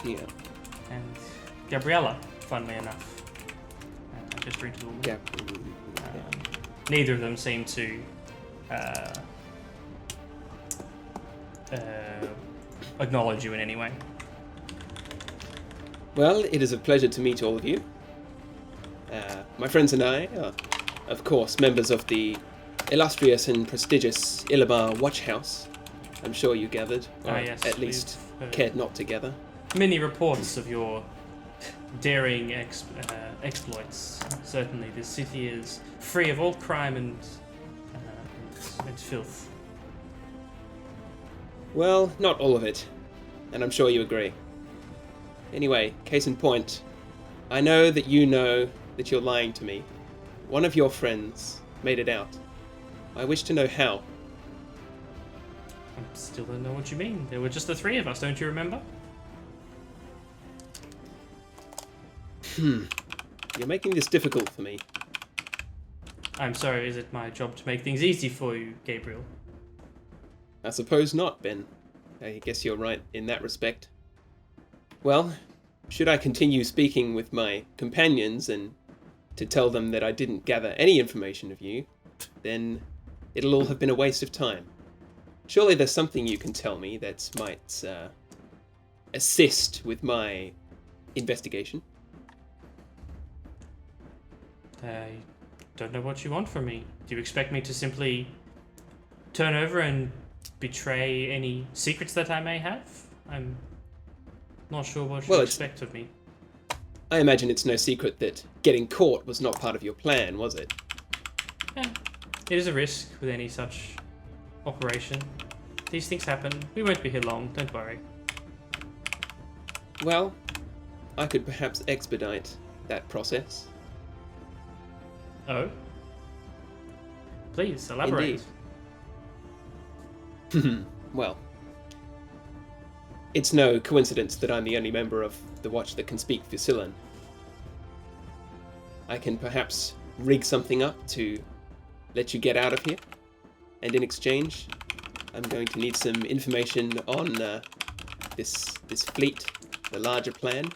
Speaker 4: Yeah.
Speaker 1: and Gabriella, funnily enough. Just read the woman. Neither of them seem to acknowledge you in any way.
Speaker 4: Well, it is a pleasure to meet all of you. My friends and I are, of course, members of the illustrious and prestigious Illibar Watch House. I'm sure you gathered, or
Speaker 1: Yes,
Speaker 4: at least
Speaker 1: we've heard
Speaker 4: cared not to gather.
Speaker 1: many reports of your daring exploits. Certainly, this city is free of all crime and filth.
Speaker 4: Well, not all of it, and I'm sure you agree. Anyway, case in point, I know that you know that you're lying to me. One of your friends made it out. I wish to know how.
Speaker 1: I still don't know what you mean. There were just the 3 of us, don't you remember?
Speaker 4: You're making this difficult for me.
Speaker 1: I'm sorry, is it my job to make things easy for you, Gabriel?
Speaker 4: I suppose not, Ben. I guess you're right in that respect. Well, should I continue speaking with my companions and to tell them that I didn't gather any information of you, then it'll all have been a waste of time. Surely there's something you can tell me that might assist with my investigation.
Speaker 1: I don't know what you want from me. Do you expect me to simply turn over and betray any secrets that I may have? I'm not sure what you expect of me.
Speaker 4: I imagine it's no secret that getting caught was not part of your plan, was it?
Speaker 1: Yeah, it is a risk with any such operation. These things happen. We won't be here long, don't worry.
Speaker 4: Well, I could perhaps expedite that process.
Speaker 1: Oh? Please, elaborate.
Speaker 4: Indeed. Well, it's no coincidence that I'm the only member of the Watch that can speak Fusillan. I can perhaps rig something up to let you get out of here, and in exchange, I'm going to need some information on this fleet, the larger plan.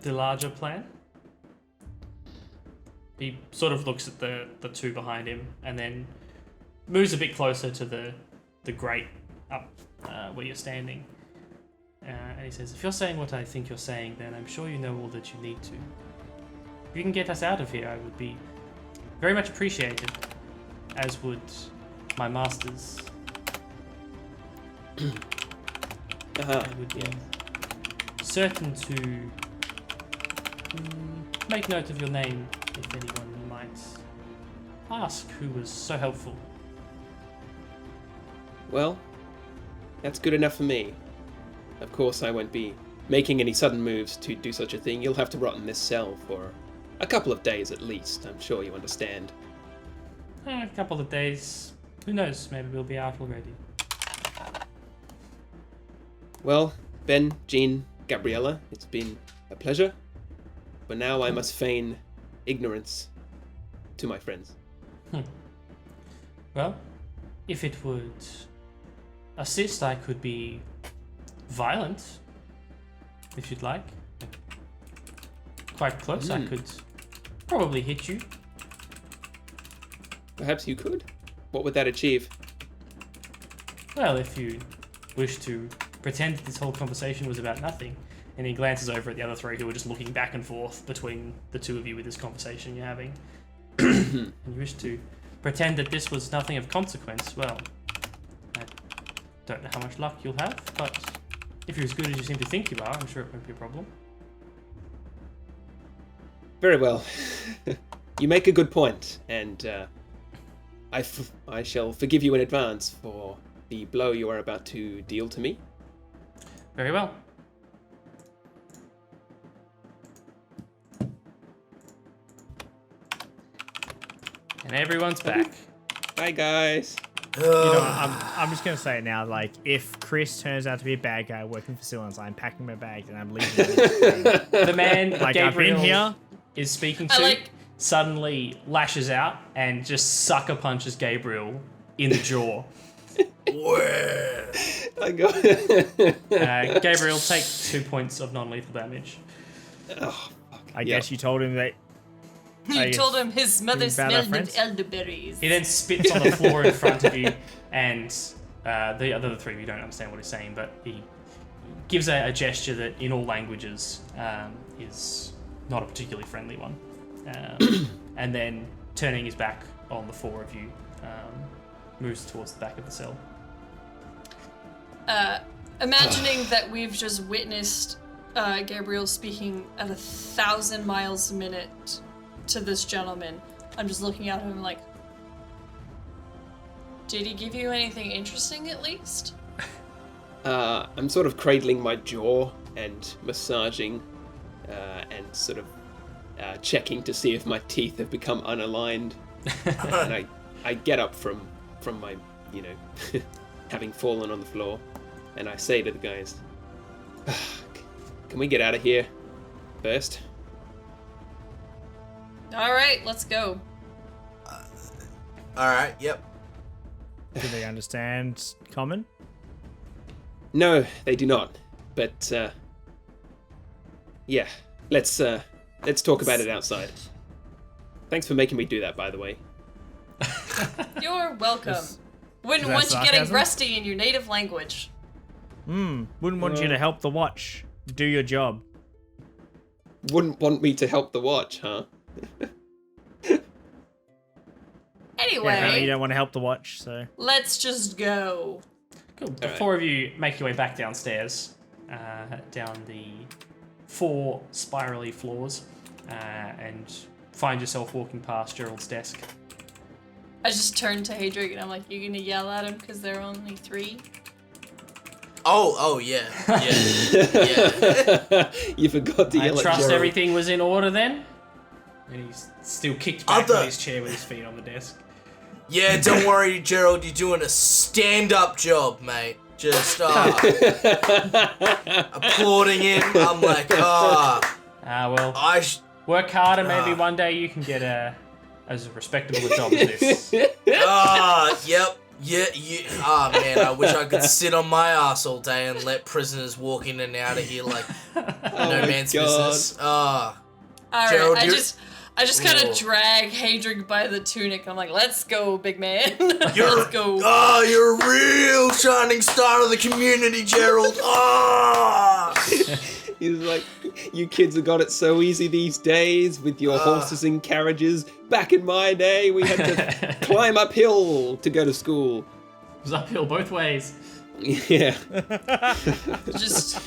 Speaker 1: The larger plan? He sort of looks at the 2 behind him and then moves a bit closer to the grate up where you're standing. And he says, if you're saying what I think you're saying, then I'm sure you know all that you need to. If you can get us out of here, I would be very much appreciated, as would my masters. I would be certain to make note of your name if anyone might ask who was so helpful.
Speaker 4: Well, that's good enough for me. Of course, I won't be making any sudden moves to do such a thing. You'll have to rot in this cell for a couple of days at least. I'm sure you understand.
Speaker 1: A couple of days. Who knows? Maybe we'll be out already.
Speaker 4: Well, Ben, Jean, Gabriella, it's been a pleasure. For now, I must feign ignorance to my friends.
Speaker 1: Well, if it would assist, I could be violent, if you'd like. Quite close, I could probably hit you.
Speaker 4: Perhaps you could? What would that achieve?
Speaker 1: Well, if you wish to pretend that this whole conversation was about nothing, and he glances over at the other three who are just looking back and forth between the two of you with this conversation you're having, and you wish to pretend that this was nothing of consequence, well, I don't know how much luck you'll have, but if you're as good as you seem to think you are, I'm sure it won't be a problem.
Speaker 4: Very well. You make a good point, and I shall forgive you in advance for the blow you are about to deal to me.
Speaker 1: Very well. And everyone's back.
Speaker 4: Bye, guys.
Speaker 3: You know, I'm just gonna say it now. Like, if Chris turns out to be a bad guy working for Cylons, I'm packing my bags and I'm leaving.
Speaker 1: The man
Speaker 3: Like,
Speaker 1: Gabriel
Speaker 3: I've been here.
Speaker 1: is speaking to suddenly lashes out and just sucker punches Gabriel in the jaw.
Speaker 4: I got
Speaker 1: Gabriel, take 2 points of non-lethal damage.
Speaker 4: Oh,
Speaker 3: I guess you told him that.
Speaker 5: You told him his mother
Speaker 3: Being bad at
Speaker 5: smelled of
Speaker 3: friends?
Speaker 5: elderberries.
Speaker 1: He then spits on the floor in front of you, and the other three of you don't understand what he's saying, but he gives a gesture that in all languages is not a particularly friendly one. And then, turning his back on the four of you, moves towards the back of the cell.
Speaker 5: Imagining that we've just witnessed Gabriel speaking at 1,000 miles a minute to this gentleman, I'm just looking at him like, did he give you anything interesting at least?
Speaker 4: I'm sort of cradling my jaw and massaging and sort of checking to see if my teeth have become unaligned. And I get up from my, having fallen on the floor, and I say to the guys, can we get out of here first?
Speaker 5: Alright, let's go.
Speaker 2: Alright, yep.
Speaker 3: Do they understand common?
Speaker 4: No, they do not. But yeah, let's talk about it outside. Thanks for making me do that, by the way.
Speaker 5: You're welcome. Wouldn't
Speaker 3: that
Speaker 5: want you getting
Speaker 3: sarcasm?
Speaker 5: rusty in your native language.
Speaker 3: Wouldn't want you to help the watch do your job.
Speaker 4: Wouldn't want me to help the watch, huh?
Speaker 5: Anyway,
Speaker 3: Yeah, apparently you don't want to help the watch, so.
Speaker 5: let's just go.
Speaker 1: Cool. The
Speaker 4: Alright.
Speaker 1: four of you make your way back downstairs, down the 4 spirally floors, and find yourself walking past Gerald's desk.
Speaker 5: I just turned to Hadrick and I'm like, you gonna yell at him because there are only 3?
Speaker 2: Oh, yeah. Yeah.
Speaker 4: You forgot to
Speaker 1: I
Speaker 4: yell at
Speaker 1: trust
Speaker 4: Gerald.
Speaker 1: everything was in order then? And he's still kicked back
Speaker 2: Other-
Speaker 1: on his chair with his feet on the desk.
Speaker 2: Yeah, don't worry, Gerald, you're doing a stand-up job, mate. Just, applauding him. I'm like,
Speaker 1: Well, work hard and maybe one day you can get as respectable a job as this.
Speaker 2: yep. Yeah, man, I wish I could sit on my ass all day and let prisoners walk in and out of here like no
Speaker 4: my
Speaker 2: man's
Speaker 4: God.
Speaker 2: business.
Speaker 5: Alright,
Speaker 2: Gerald,
Speaker 5: I
Speaker 2: you're-
Speaker 5: I just kind
Speaker 2: Oh.
Speaker 5: of drag Hadrig by the tunic. I'm like, let's go, big man.
Speaker 2: You're,
Speaker 5: Let's go.
Speaker 2: Oh, you're a real shining star of the community, Gerald. Oh.
Speaker 4: He's like, you kids have got it so easy these days with your horses and carriages. Back in my day, we had to climb uphill to go to school.
Speaker 1: It was uphill both ways.
Speaker 4: Yeah.
Speaker 5: Just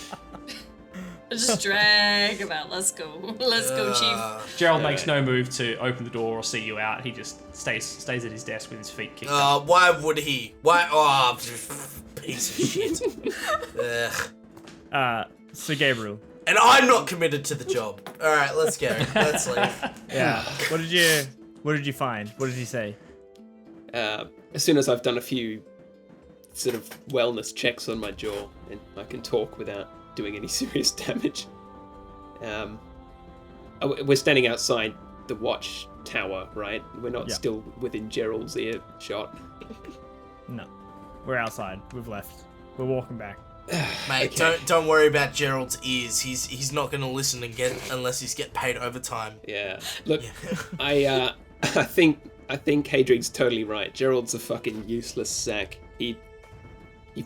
Speaker 5: drag him out. Let's go. Let's go, Chief.
Speaker 1: Gerald makes no move to open the door or see you out. He just stays at his desk with his feet kicked up.
Speaker 2: Why would he? Why? Oh, piece of shit. Ugh.
Speaker 3: So Gabriel.
Speaker 2: And I'm not committed to the job. All right, let's go. Let's leave.
Speaker 3: Yeah. What did you find? What did he say?
Speaker 4: As soon as I've done a few sort of wellness checks on my jaw, and I can talk without doing any serious damage. We're standing outside the watch tower, right? We're not still within Gerald's earshot.
Speaker 3: No. We're outside. We've left. We're walking back.
Speaker 2: Mate, don't worry about Gerald's ears. He's not gonna listen again unless he's get paid overtime.
Speaker 4: Yeah. Look, I think Hadrig's totally right. Gerald's a fucking useless sack. He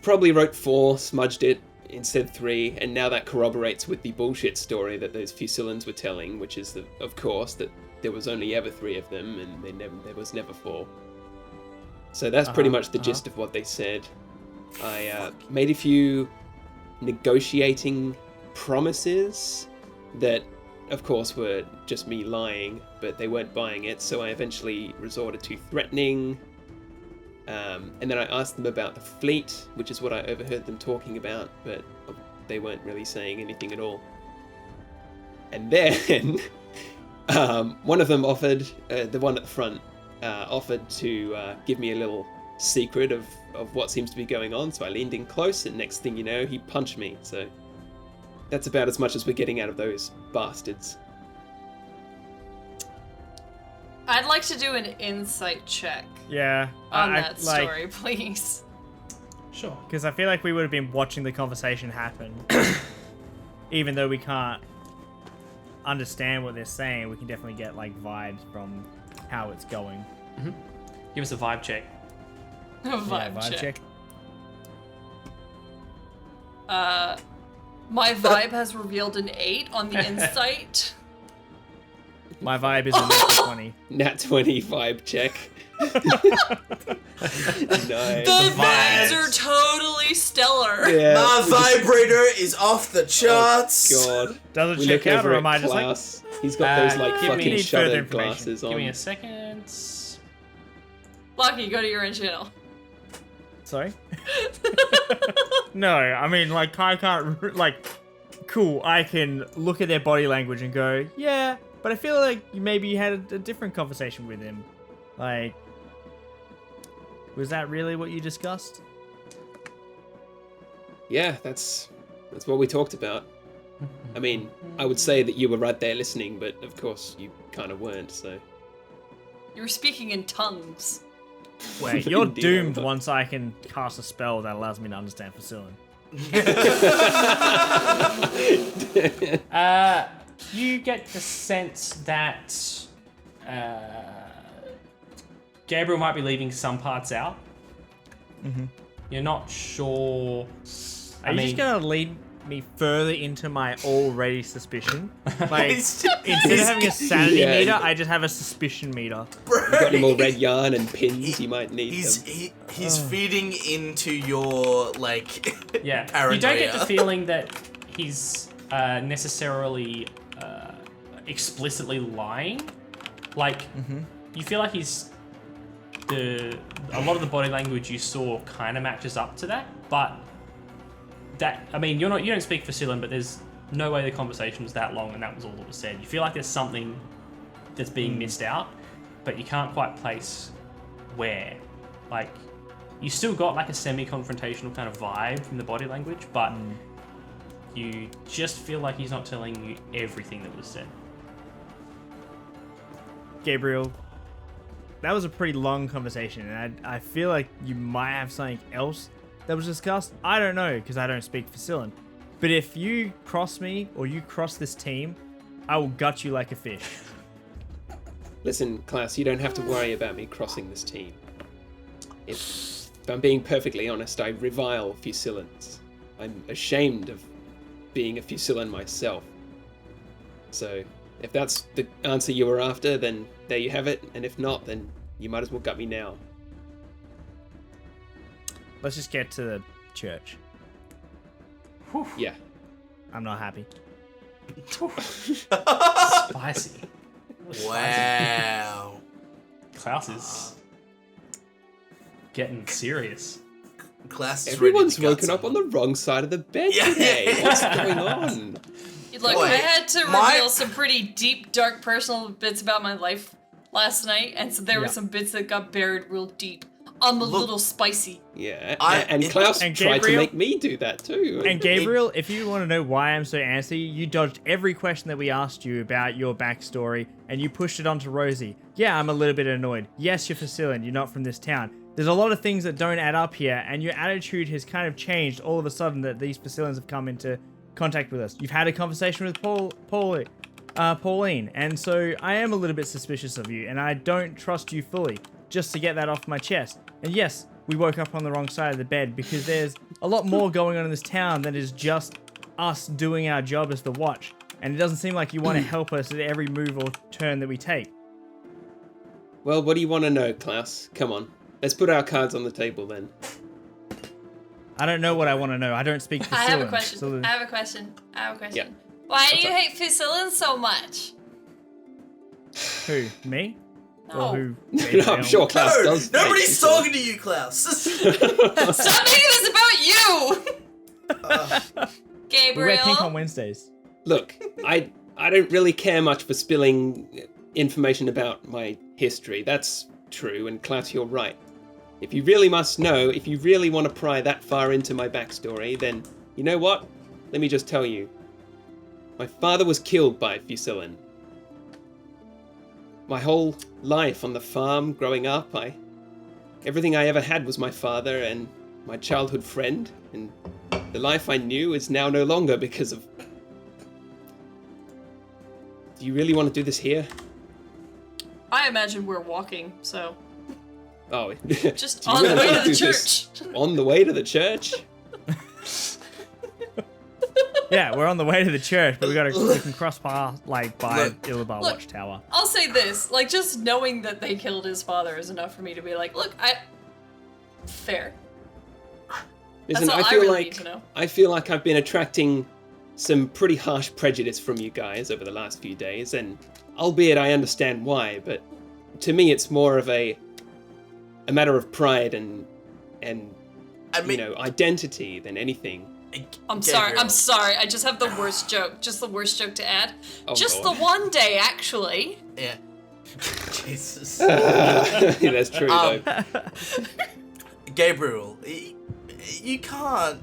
Speaker 4: probably wrote 4, smudged it, instead 3, and now that corroborates with the bullshit story that those Fusilans were telling, which is of course that there was only ever 3 of them and there was never 4. So that's pretty much the gist of what they said. I made a few negotiating promises that of course were just me lying, but they weren't buying it, so I eventually resorted to threatening. And then I asked them about the fleet, which is what I overheard them talking about, but they weren't really saying anything at all. And then one of them offered, the one at the front, offered to give me a little secret of what seems to be going on, so I leaned in close, and next thing you know, he punched me, so that's about as much as we're getting out of those bastards.
Speaker 5: I'd like to do an insight check
Speaker 3: Yeah.
Speaker 5: on that story, please.
Speaker 1: Sure.
Speaker 3: Because I feel like we would have been watching the conversation happen. Even though we can't understand what they're saying, we can definitely get like vibes from how it's going.
Speaker 1: Mm-hmm. Give us a vibe check.
Speaker 5: Vibe check.
Speaker 3: check.
Speaker 5: My vibe has revealed an 8 on the insight.
Speaker 3: My vibe is a natural 20.
Speaker 4: Nat 20 vibe check. Nice.
Speaker 5: The vibes are totally stellar.
Speaker 4: Yeah.
Speaker 2: My vibrator is off the charts.
Speaker 4: God.
Speaker 3: Does it
Speaker 4: We
Speaker 3: check
Speaker 4: look
Speaker 3: out,
Speaker 4: over
Speaker 3: or
Speaker 4: at
Speaker 3: am I just like...
Speaker 4: Klaus. He's got those like
Speaker 1: give me-
Speaker 4: fucking
Speaker 3: need further
Speaker 4: shutter
Speaker 3: information.
Speaker 4: glasses on.
Speaker 1: Give me a second.
Speaker 5: Lucky, go to your end channel.
Speaker 3: Sorry? No, I mean, like, I can't... Like, cool, I can look at their body language and go, yeah, but I feel like maybe you had a different conversation with him. Like... Was that really what you discussed?
Speaker 4: Yeah, that's what we talked about. I mean, I would say that you were right there listening, but of course you kind of weren't, so...
Speaker 5: You were speaking in tongues.
Speaker 3: Wait, you're
Speaker 4: Indeed,
Speaker 3: doomed
Speaker 4: I'm not.
Speaker 3: once I can cast a spell that allows me to understand Facilin.
Speaker 1: You get the sense that Gabriel might be leaving some parts out.
Speaker 3: Mm-hmm.
Speaker 1: You're not sure.
Speaker 3: Are you just gonna lead me further into my already suspicion? Like, instead of having a sanity
Speaker 4: Yeah.
Speaker 3: meter, I just have a suspicion meter.
Speaker 4: You've got any more red yarn and pins, you might need them.
Speaker 2: He's feeding into your like
Speaker 1: Yeah.
Speaker 2: paranoia.
Speaker 1: You don't get the feeling that he's necessarily explicitly lying. Like, you feel like he's a lot of the body language you saw kind of matches up to that, but that, I mean, you don't speak Facilin, but there's no way the conversation was that long and that was all that was said. You feel like there's something that's being missed out, but you can't quite place where. Like, you still got like a semi-confrontational kind of vibe from the body language, but you just feel like he's not telling you everything that was said.
Speaker 3: Gabriel, that was a pretty long conversation, and I feel like you might have something else that was discussed. I don't know, because I don't speak Facilin. But if you cross me, or you cross this team, I will gut you like a fish.
Speaker 4: Listen, Klaus, you don't have to worry about me crossing this team. If I'm being perfectly honest, I revile Fusilans. I'm ashamed of being a Fusilan myself. So, if that's the answer you were after, then there you have it. And if not, then you might as well gut me now.
Speaker 3: Let's just get to the church.
Speaker 4: Yeah.
Speaker 3: I'm not happy.
Speaker 1: Spicy.
Speaker 2: Wow.
Speaker 1: Klaus is getting serious.
Speaker 2: Class is
Speaker 4: Everyone's
Speaker 2: ready to
Speaker 4: woken up on the wrong side of the bed
Speaker 2: Yeah.
Speaker 4: today. What's going on?
Speaker 5: Look,
Speaker 2: Boy,
Speaker 5: I had to
Speaker 2: my-
Speaker 5: reveal some pretty deep, dark, personal bits about my life last night, and so there were
Speaker 3: Yeah.
Speaker 5: some bits that got buried real deep on the
Speaker 2: Look-
Speaker 5: little spicy.
Speaker 4: Yeah,
Speaker 2: I-
Speaker 4: and
Speaker 2: it-
Speaker 4: Klaus
Speaker 3: And
Speaker 4: tried to
Speaker 3: Gabriel?
Speaker 4: make me do that too.
Speaker 3: And Gabriel, if you want to know why I'm so antsy, you dodged every question that we asked you about your backstory, and you pushed it onto Rosie. Yeah, I'm a little bit annoyed. Yes, you're Facilian, you're not from this town. There's a lot of things that don't add up here, and your attitude has kind of changed all of a sudden that these Facilians have come into contact with us. You've had a conversation with Pauline, and so I am a little bit suspicious of you, and I don't trust you fully, just to get that off my chest. And yes, we woke up on the wrong side of the bed, because there's a lot more going on in this town than is just us doing our job as the watch, and it doesn't seem like you want to help us at every move or turn that we take.
Speaker 4: Well, what do you want to know, Klaus? Come on, let's put our cards on the table then.
Speaker 3: I don't know what I want to know. I don't speak Facilian.
Speaker 5: I have a question.
Speaker 3: so
Speaker 5: I have a question.
Speaker 4: Yeah.
Speaker 5: Why do
Speaker 4: What's
Speaker 5: you
Speaker 4: up?
Speaker 5: hate Fusilans so much?
Speaker 3: Who? Me?
Speaker 5: No.
Speaker 3: Or who?
Speaker 4: No, I'm sure Klaus
Speaker 2: No,
Speaker 4: does.
Speaker 2: nobody's talking to you, Klaus.
Speaker 5: Stop making this about you!
Speaker 3: We wear
Speaker 5: Gabriel.
Speaker 3: pink on Wednesdays.
Speaker 4: Look, I don't really care much for spilling information about my history. That's true, and Klaus, you're right. If you really must know, if you really want to pry that far into my backstory, then you know what? Let me just tell you. My father was killed by Fusilan. My whole life on the farm, growing up, everything I ever had was my father and my childhood friend, and the life I knew is now no longer because of... Do you really want to do this here?
Speaker 5: I imagine we're walking, so
Speaker 4: Oh,
Speaker 5: just
Speaker 4: do you
Speaker 5: on the
Speaker 4: really
Speaker 5: way
Speaker 4: wanna
Speaker 5: to the
Speaker 4: do this
Speaker 5: church.
Speaker 4: on the way to the church?
Speaker 3: Yeah, we're on the way to the church, but we can cross paths like by
Speaker 2: Look.
Speaker 3: Illabar
Speaker 5: Look.
Speaker 3: Watchtower.
Speaker 5: I'll say this, like, just knowing that they killed his father is enough for me to be like, look, fair.
Speaker 4: Listen,
Speaker 5: all I
Speaker 4: feel
Speaker 5: really
Speaker 4: like
Speaker 5: need to know.
Speaker 4: I feel like I've been attracting some pretty harsh prejudice from you guys over the last few days, and albeit I understand why, but to me it's more of a matter of pride and
Speaker 2: I mean,
Speaker 4: identity than anything.
Speaker 5: I'm
Speaker 2: Gabriel.
Speaker 5: sorry, I just have the worst joke, just the worst joke to add.
Speaker 4: Oh,
Speaker 5: just
Speaker 4: God.
Speaker 5: the one day, actually.
Speaker 2: Yeah. Jesus.
Speaker 4: That's true
Speaker 2: Um,
Speaker 4: though.
Speaker 2: Gabriel, you can't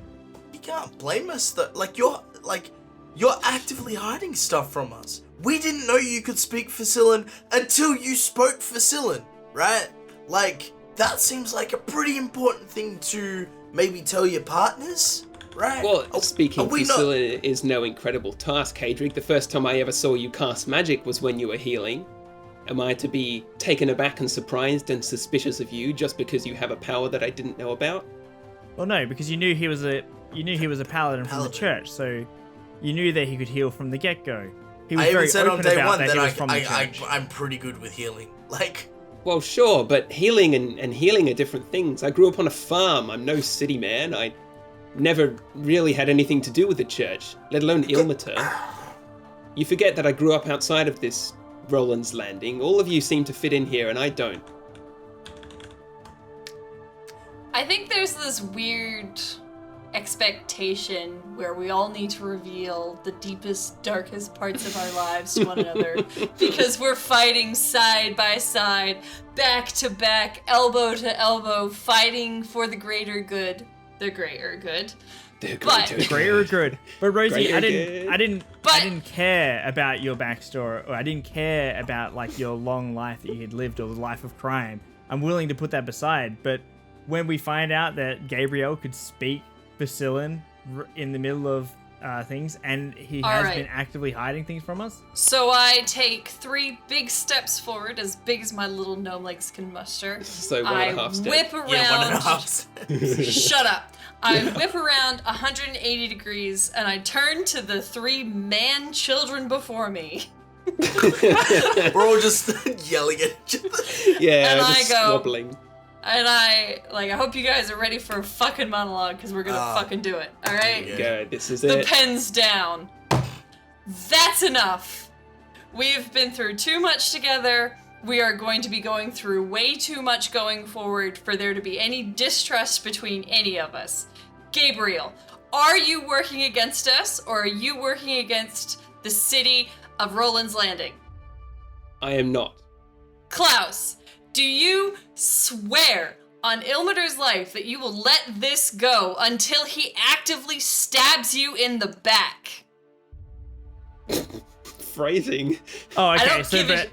Speaker 2: blame us. That you're actively hiding stuff from us. We didn't know you could speak Facilian until you spoke Facilian, right? Like, that seems like a pretty important thing to maybe tell your partners, right?
Speaker 4: Well,
Speaker 2: Are
Speaker 4: speaking
Speaker 2: we
Speaker 4: Fusilin is no incredible task, Hadric. The first time I ever saw you cast magic was when you were healing. Am I to be taken aback and surprised and suspicious of you just because you have a power that I didn't know about?
Speaker 3: Well, no, because you knew he was a paladin from the
Speaker 2: Paladin.
Speaker 3: church, so you knew that he could heal from the get-go. He was
Speaker 2: I even
Speaker 3: very
Speaker 2: said on
Speaker 3: open
Speaker 2: day
Speaker 3: about
Speaker 2: one
Speaker 3: that
Speaker 2: that
Speaker 3: he was from the church.
Speaker 2: I'm pretty good with healing. Like,
Speaker 4: Well, sure, but healing and healing are different things. I grew up on a farm. I'm no city man. I never really had anything to do with the church, let alone Ilmater. You forget that I grew up outside of this Rolands Landing. All of you seem to fit in here, and I don't.
Speaker 5: I think there's this weird expectation where we all need to reveal the deepest, darkest parts of our lives to one another because we're fighting side by side, back to back, elbow to elbow, fighting for the greater good. The greater good.
Speaker 4: They're
Speaker 5: But-
Speaker 4: greater
Speaker 3: Greater good. But Rosie,
Speaker 4: Greater
Speaker 3: I
Speaker 4: good.
Speaker 3: didn't care about your backstory, or I didn't care about like your long life that you had lived or the life of crime. I'm willing to put that beside, but when we find out that Gabriel could speak Facilian in the middle of things, and he
Speaker 5: All
Speaker 3: has
Speaker 5: right.
Speaker 3: been actively hiding things from us.
Speaker 5: So I take 3 big steps forward, as big as my little gnome legs can muster.
Speaker 4: So 1.5 steps.
Speaker 5: Whip around.
Speaker 2: Yeah, 1.5 steps.
Speaker 5: Shut up. I whip around 180 degrees, and I turn to the 3 man-children before me.
Speaker 2: We're all just yelling at each other.
Speaker 4: Yeah,
Speaker 5: And
Speaker 4: just
Speaker 5: I go-
Speaker 4: wobbling.
Speaker 5: And I hope you guys are ready for a fucking monologue, because we're gonna fucking do it, alright?
Speaker 2: Yeah.
Speaker 4: Go, this is
Speaker 5: The
Speaker 4: it.
Speaker 5: pen's down. That's enough. We've been through too much together. We are going to be going through way too much going forward for there to be any distrust between any of us. Gabriel, are you working against us, or are you working against the city of Rolands Landing?
Speaker 4: I am not.
Speaker 5: Klaus, do you swear on Ilmater's life that you will let this go until he actively stabs you in the back?
Speaker 4: Phrasing.
Speaker 3: Oh,
Speaker 5: I
Speaker 3: okay.
Speaker 5: don't
Speaker 3: So,
Speaker 5: give a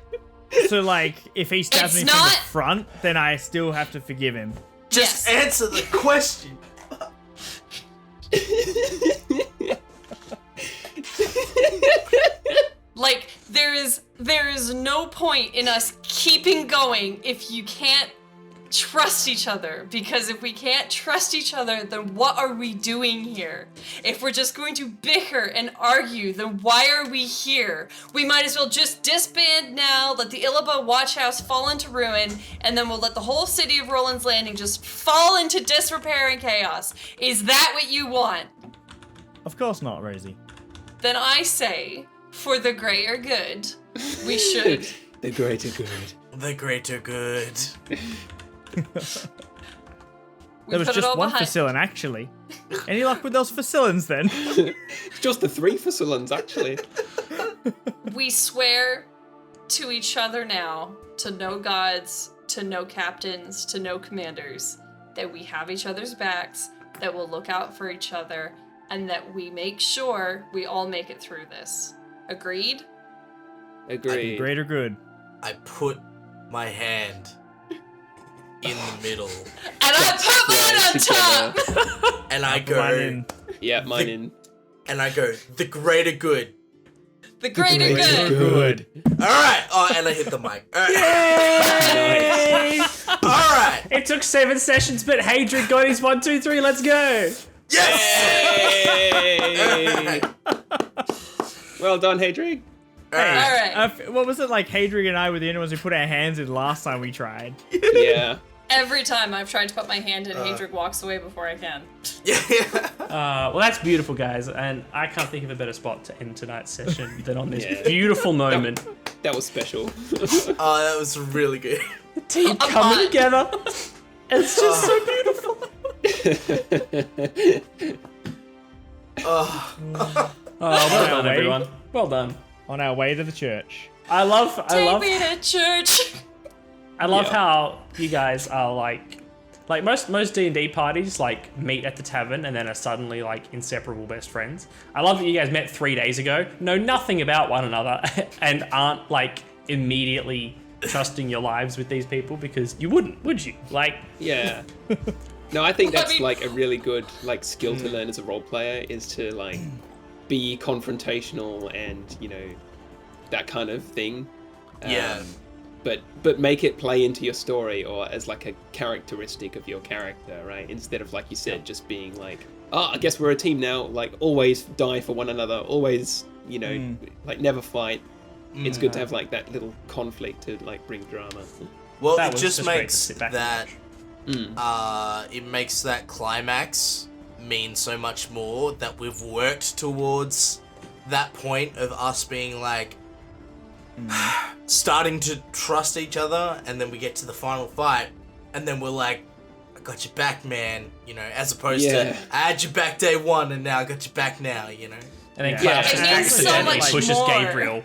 Speaker 3: so like, if he stabs
Speaker 5: It's
Speaker 3: me from
Speaker 5: not-
Speaker 3: the front, then I still have to forgive him.
Speaker 2: Just
Speaker 5: Yes.
Speaker 2: answer the question.
Speaker 5: Like, there is no point in us keeping going if you can't trust each other. Because if we can't trust each other, then what are we doing here? If we're just going to bicker and argue, then why are we here? We might as well just disband now, let the Illaba Watch House fall into ruin, and then we'll let the whole city of Rolands Landing just fall into disrepair and chaos. Is that what you want?
Speaker 3: Of course not, Rosie.
Speaker 5: Then I say, for the greater good, we should.
Speaker 4: The greater good.
Speaker 2: The greater good.
Speaker 5: We
Speaker 3: There was
Speaker 5: put it
Speaker 3: just
Speaker 5: all
Speaker 3: one
Speaker 5: behind.
Speaker 3: facilin, actually. Any luck with those facilins, then?
Speaker 4: It's just the 3 facilins, actually.
Speaker 5: We swear to each other now, to no gods, to no captains, to no commanders, that we have each other's backs, that we'll look out for each other, and that we make sure we all make it through this. Agreed?
Speaker 4: Agreed.
Speaker 3: Greater good.
Speaker 2: I put my hand in the middle,
Speaker 5: And I put mine on top!
Speaker 2: and I
Speaker 3: Mine
Speaker 2: go,
Speaker 3: in.
Speaker 4: Yeah, mine in.
Speaker 2: and I go, the greater good.
Speaker 5: The greater
Speaker 3: Greater
Speaker 5: good!
Speaker 3: good.
Speaker 2: All right. Oh, and I hit the mic. All right.
Speaker 1: Yay!
Speaker 2: All right.
Speaker 1: It took 7 sessions, but Hadrian got his 1, 2, 3. Let's go.
Speaker 2: Yes.
Speaker 4: Yay! Well done, Hadrian.
Speaker 2: All right.
Speaker 5: Alright.
Speaker 3: What was it like? Hadrian and I were the only ones who put our hands in last time we tried.
Speaker 4: Yeah.
Speaker 5: Every time I've tried to put my hand in, Hadric walks away before I can.
Speaker 2: Yeah.
Speaker 1: Well, that's beautiful, guys, and I can't think of a better spot to end tonight's session than on this
Speaker 4: Yeah.
Speaker 1: beautiful moment.
Speaker 4: That was special.
Speaker 2: Oh, that was really good.
Speaker 1: The team coming together. It's just so beautiful.
Speaker 2: Oh,
Speaker 1: Oh, well done,
Speaker 3: Wait.
Speaker 1: everyone. Well done.
Speaker 3: On our way to the church.
Speaker 1: I love
Speaker 5: Take me to church!
Speaker 1: Yeah.
Speaker 4: how
Speaker 1: you guys are like most D&D parties like meet at the tavern and then are suddenly like inseparable best friends. I love that you guys met 3 days ago, know nothing about one another, and aren't like immediately trusting your lives with these people, because you wouldn't, would you? Like,
Speaker 4: Yeah. No, I think
Speaker 5: I
Speaker 4: that's
Speaker 5: mean-
Speaker 4: like a really good like skill to learn as a role player, is to like be confrontational and, you know, that kind of thing.
Speaker 2: Yeah.
Speaker 4: But make it play into your story, or as like a characteristic of your character, right? Instead of, like you said, just being like, oh, I guess we're a team now, like always die for one another, always, you know, like never fight. It's good to have like that little conflict to like bring drama.
Speaker 2: Well,
Speaker 1: That
Speaker 2: it
Speaker 1: was
Speaker 2: just
Speaker 1: just great to
Speaker 2: makes
Speaker 1: sit back
Speaker 2: that
Speaker 1: and
Speaker 2: it makes that climax mean so much more, that we've worked towards that point of us being like starting to trust each other, and then we get to the final fight, and then we're like, I got your back, man, you know, as opposed to I had your back day one and now I got your back now, you know.
Speaker 1: and then
Speaker 3: Yeah.
Speaker 1: Klaus
Speaker 5: It
Speaker 1: just
Speaker 5: means so
Speaker 1: accidentally
Speaker 5: much
Speaker 1: pushes
Speaker 5: more.
Speaker 1: Gabriel.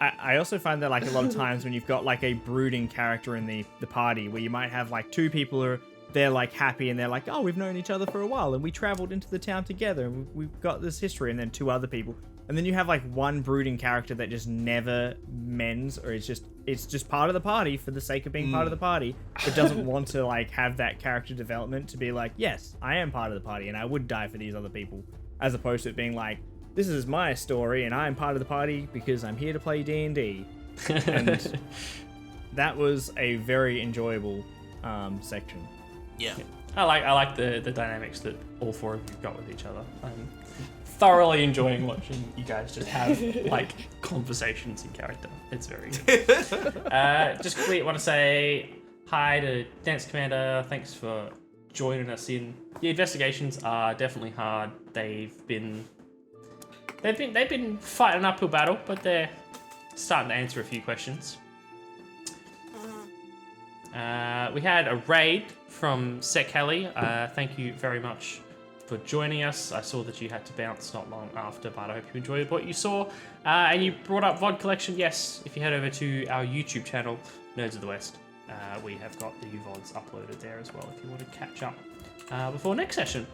Speaker 3: I also find that like a lot of times when you've got like a brooding character in the party, where you might have like 2 people who are, they're like happy and they're like, oh, we've known each other for a while and we traveled into the town together and we've got this history, and then 2 other people. And then you have like one brooding character that just never mends, or it's just part of the party for the sake of being part of the party, but doesn't want to like have that character development to be like, yes, I am part of the party and I would die for these other people. as opposed to it being like, this is my story and I'm part of the party because I'm here to play D&D. And that was a very enjoyable section.
Speaker 2: Yeah.
Speaker 1: I like the dynamics that all four of you got with each other. I'm thoroughly enjoying watching you guys just have like conversations in character. It's very good. Just quickly want to say hi to Dance Commander. Thanks for joining us in. The investigations are definitely hard. They've been fighting an uphill battle, but they're starting to answer a few questions. We had a raid from Sek Kelly. Thank you very much for joining us. I saw that you had to bounce not long after, but I hope you enjoyed what you saw. And you brought up VOD collection. Yes, if you head over to our YouTube channel, Nerds of the West, we have got the VODs uploaded there as well if you want to catch up before next session.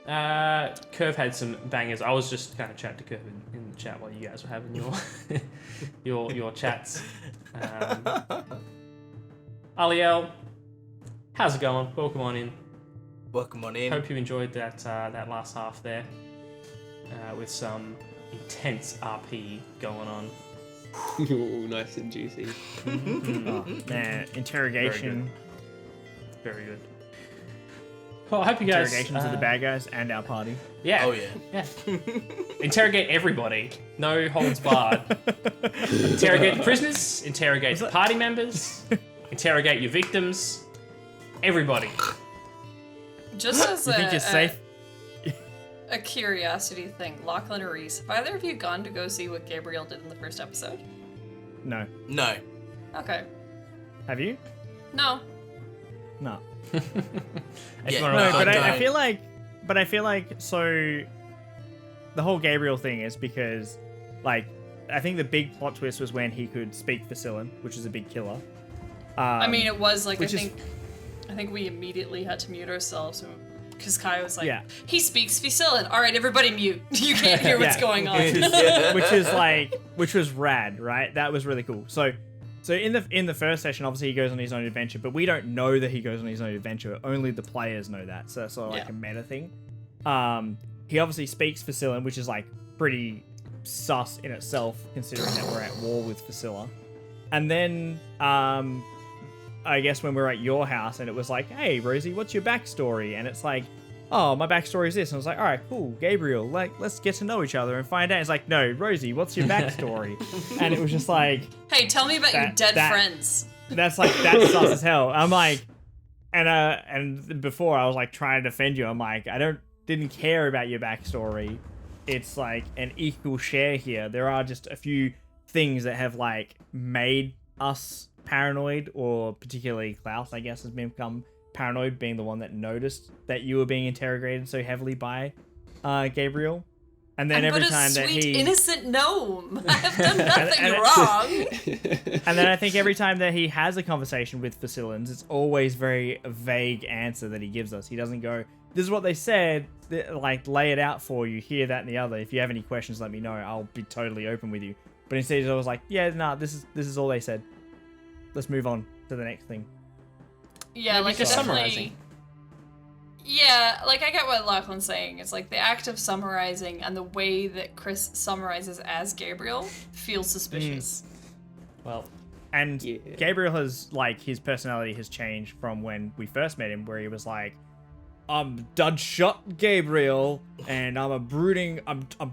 Speaker 1: Curve had some bangers. I was just kind of chatting to Curve in the chat while you guys were having your chats. Aliel, how's it going? Welcome on in.
Speaker 2: Welcome on in.
Speaker 1: Hope you enjoyed that last half there with some intense RP going on.
Speaker 4: Ooh, nice and juicy.
Speaker 3: Oh, man, interrogation.
Speaker 1: Very good. Well, I hope you guys...
Speaker 3: Interrogations of the bad guys and our party.
Speaker 1: Yeah.
Speaker 2: Oh, yeah.
Speaker 1: Yeah. Interrogate everybody. No holds barred. Interrogate the prisoners. Interrogate the party members. Interrogate your victims. Everybody.
Speaker 5: Just as
Speaker 3: You think you're safe?
Speaker 5: a curiosity thing, Lachlan or Reese, have either of you gone to go see what Gabriel did in the first episode?
Speaker 3: No.
Speaker 2: No.
Speaker 5: Okay.
Speaker 3: Have you?
Speaker 5: No.
Speaker 3: No.
Speaker 2: Yeah,
Speaker 3: No,
Speaker 2: no,
Speaker 3: but I feel like so the whole Gabriel thing is because like I think the big plot twist was when he could speak Facilin, which is a big killer.
Speaker 5: I mean, it was like, I
Speaker 3: which is-
Speaker 5: think we immediately had to mute ourselves because Kye was like,
Speaker 3: Yeah.
Speaker 5: he speaks Facilin. All right, everybody mute. You can't hear what's
Speaker 3: Yeah.
Speaker 5: going on.
Speaker 3: which was rad, right? That was really cool. So in the first session, obviously he goes on his own adventure, but we don't know that he goes on his own adventure. Only the players know that. So that's sort of like
Speaker 5: Yeah.
Speaker 3: a meta thing. He obviously speaks Facilin, which is like pretty sus in itself, considering that we're at war with Facilla. And then I guess when we were at your house and it was like, hey Rosie, what's your backstory? And it's like, oh, my backstory is this. And I was like, all right, cool, Gabriel, like, let's get to know each other and find out. It's like, no, Rosie, what's your backstory? And it was just like,
Speaker 5: Hey, tell me about your dead friends.
Speaker 3: that's sus as hell. I'm like, and before I was like trying to defend you. I'm like, didn't care about your backstory. It's like an equal share here. There are just a few things that have like made us paranoid, or particularly Klaus, I guess, has become paranoid, being the one that noticed that you were being interrogated so heavily by Gabriel. And then every time that
Speaker 5: sweet,
Speaker 3: he
Speaker 5: innocent gnome. I have done nothing wrong.
Speaker 3: and then I think every time that he has a conversation with Facilins, it's always very vague answer that he gives us. He doesn't go, this is what they said, like lay it out for you, here, that, and the other. If you have any questions, let me know. I'll be totally open with you. But instead, he's always like, yeah, nah, this is all they said. Let's move on to the next thing.
Speaker 5: Yeah, like
Speaker 1: just
Speaker 5: definitely.
Speaker 1: summarizing.
Speaker 5: Yeah, like I get what Lachlan's saying. It's like the act of summarizing and the way that Chris summarizes as Gabriel feels suspicious.
Speaker 1: Well,
Speaker 3: And
Speaker 4: Yeah.
Speaker 3: Gabriel has, like, his personality has changed from when we first met him, where he was like, I'm done shot Gabriel, and I'm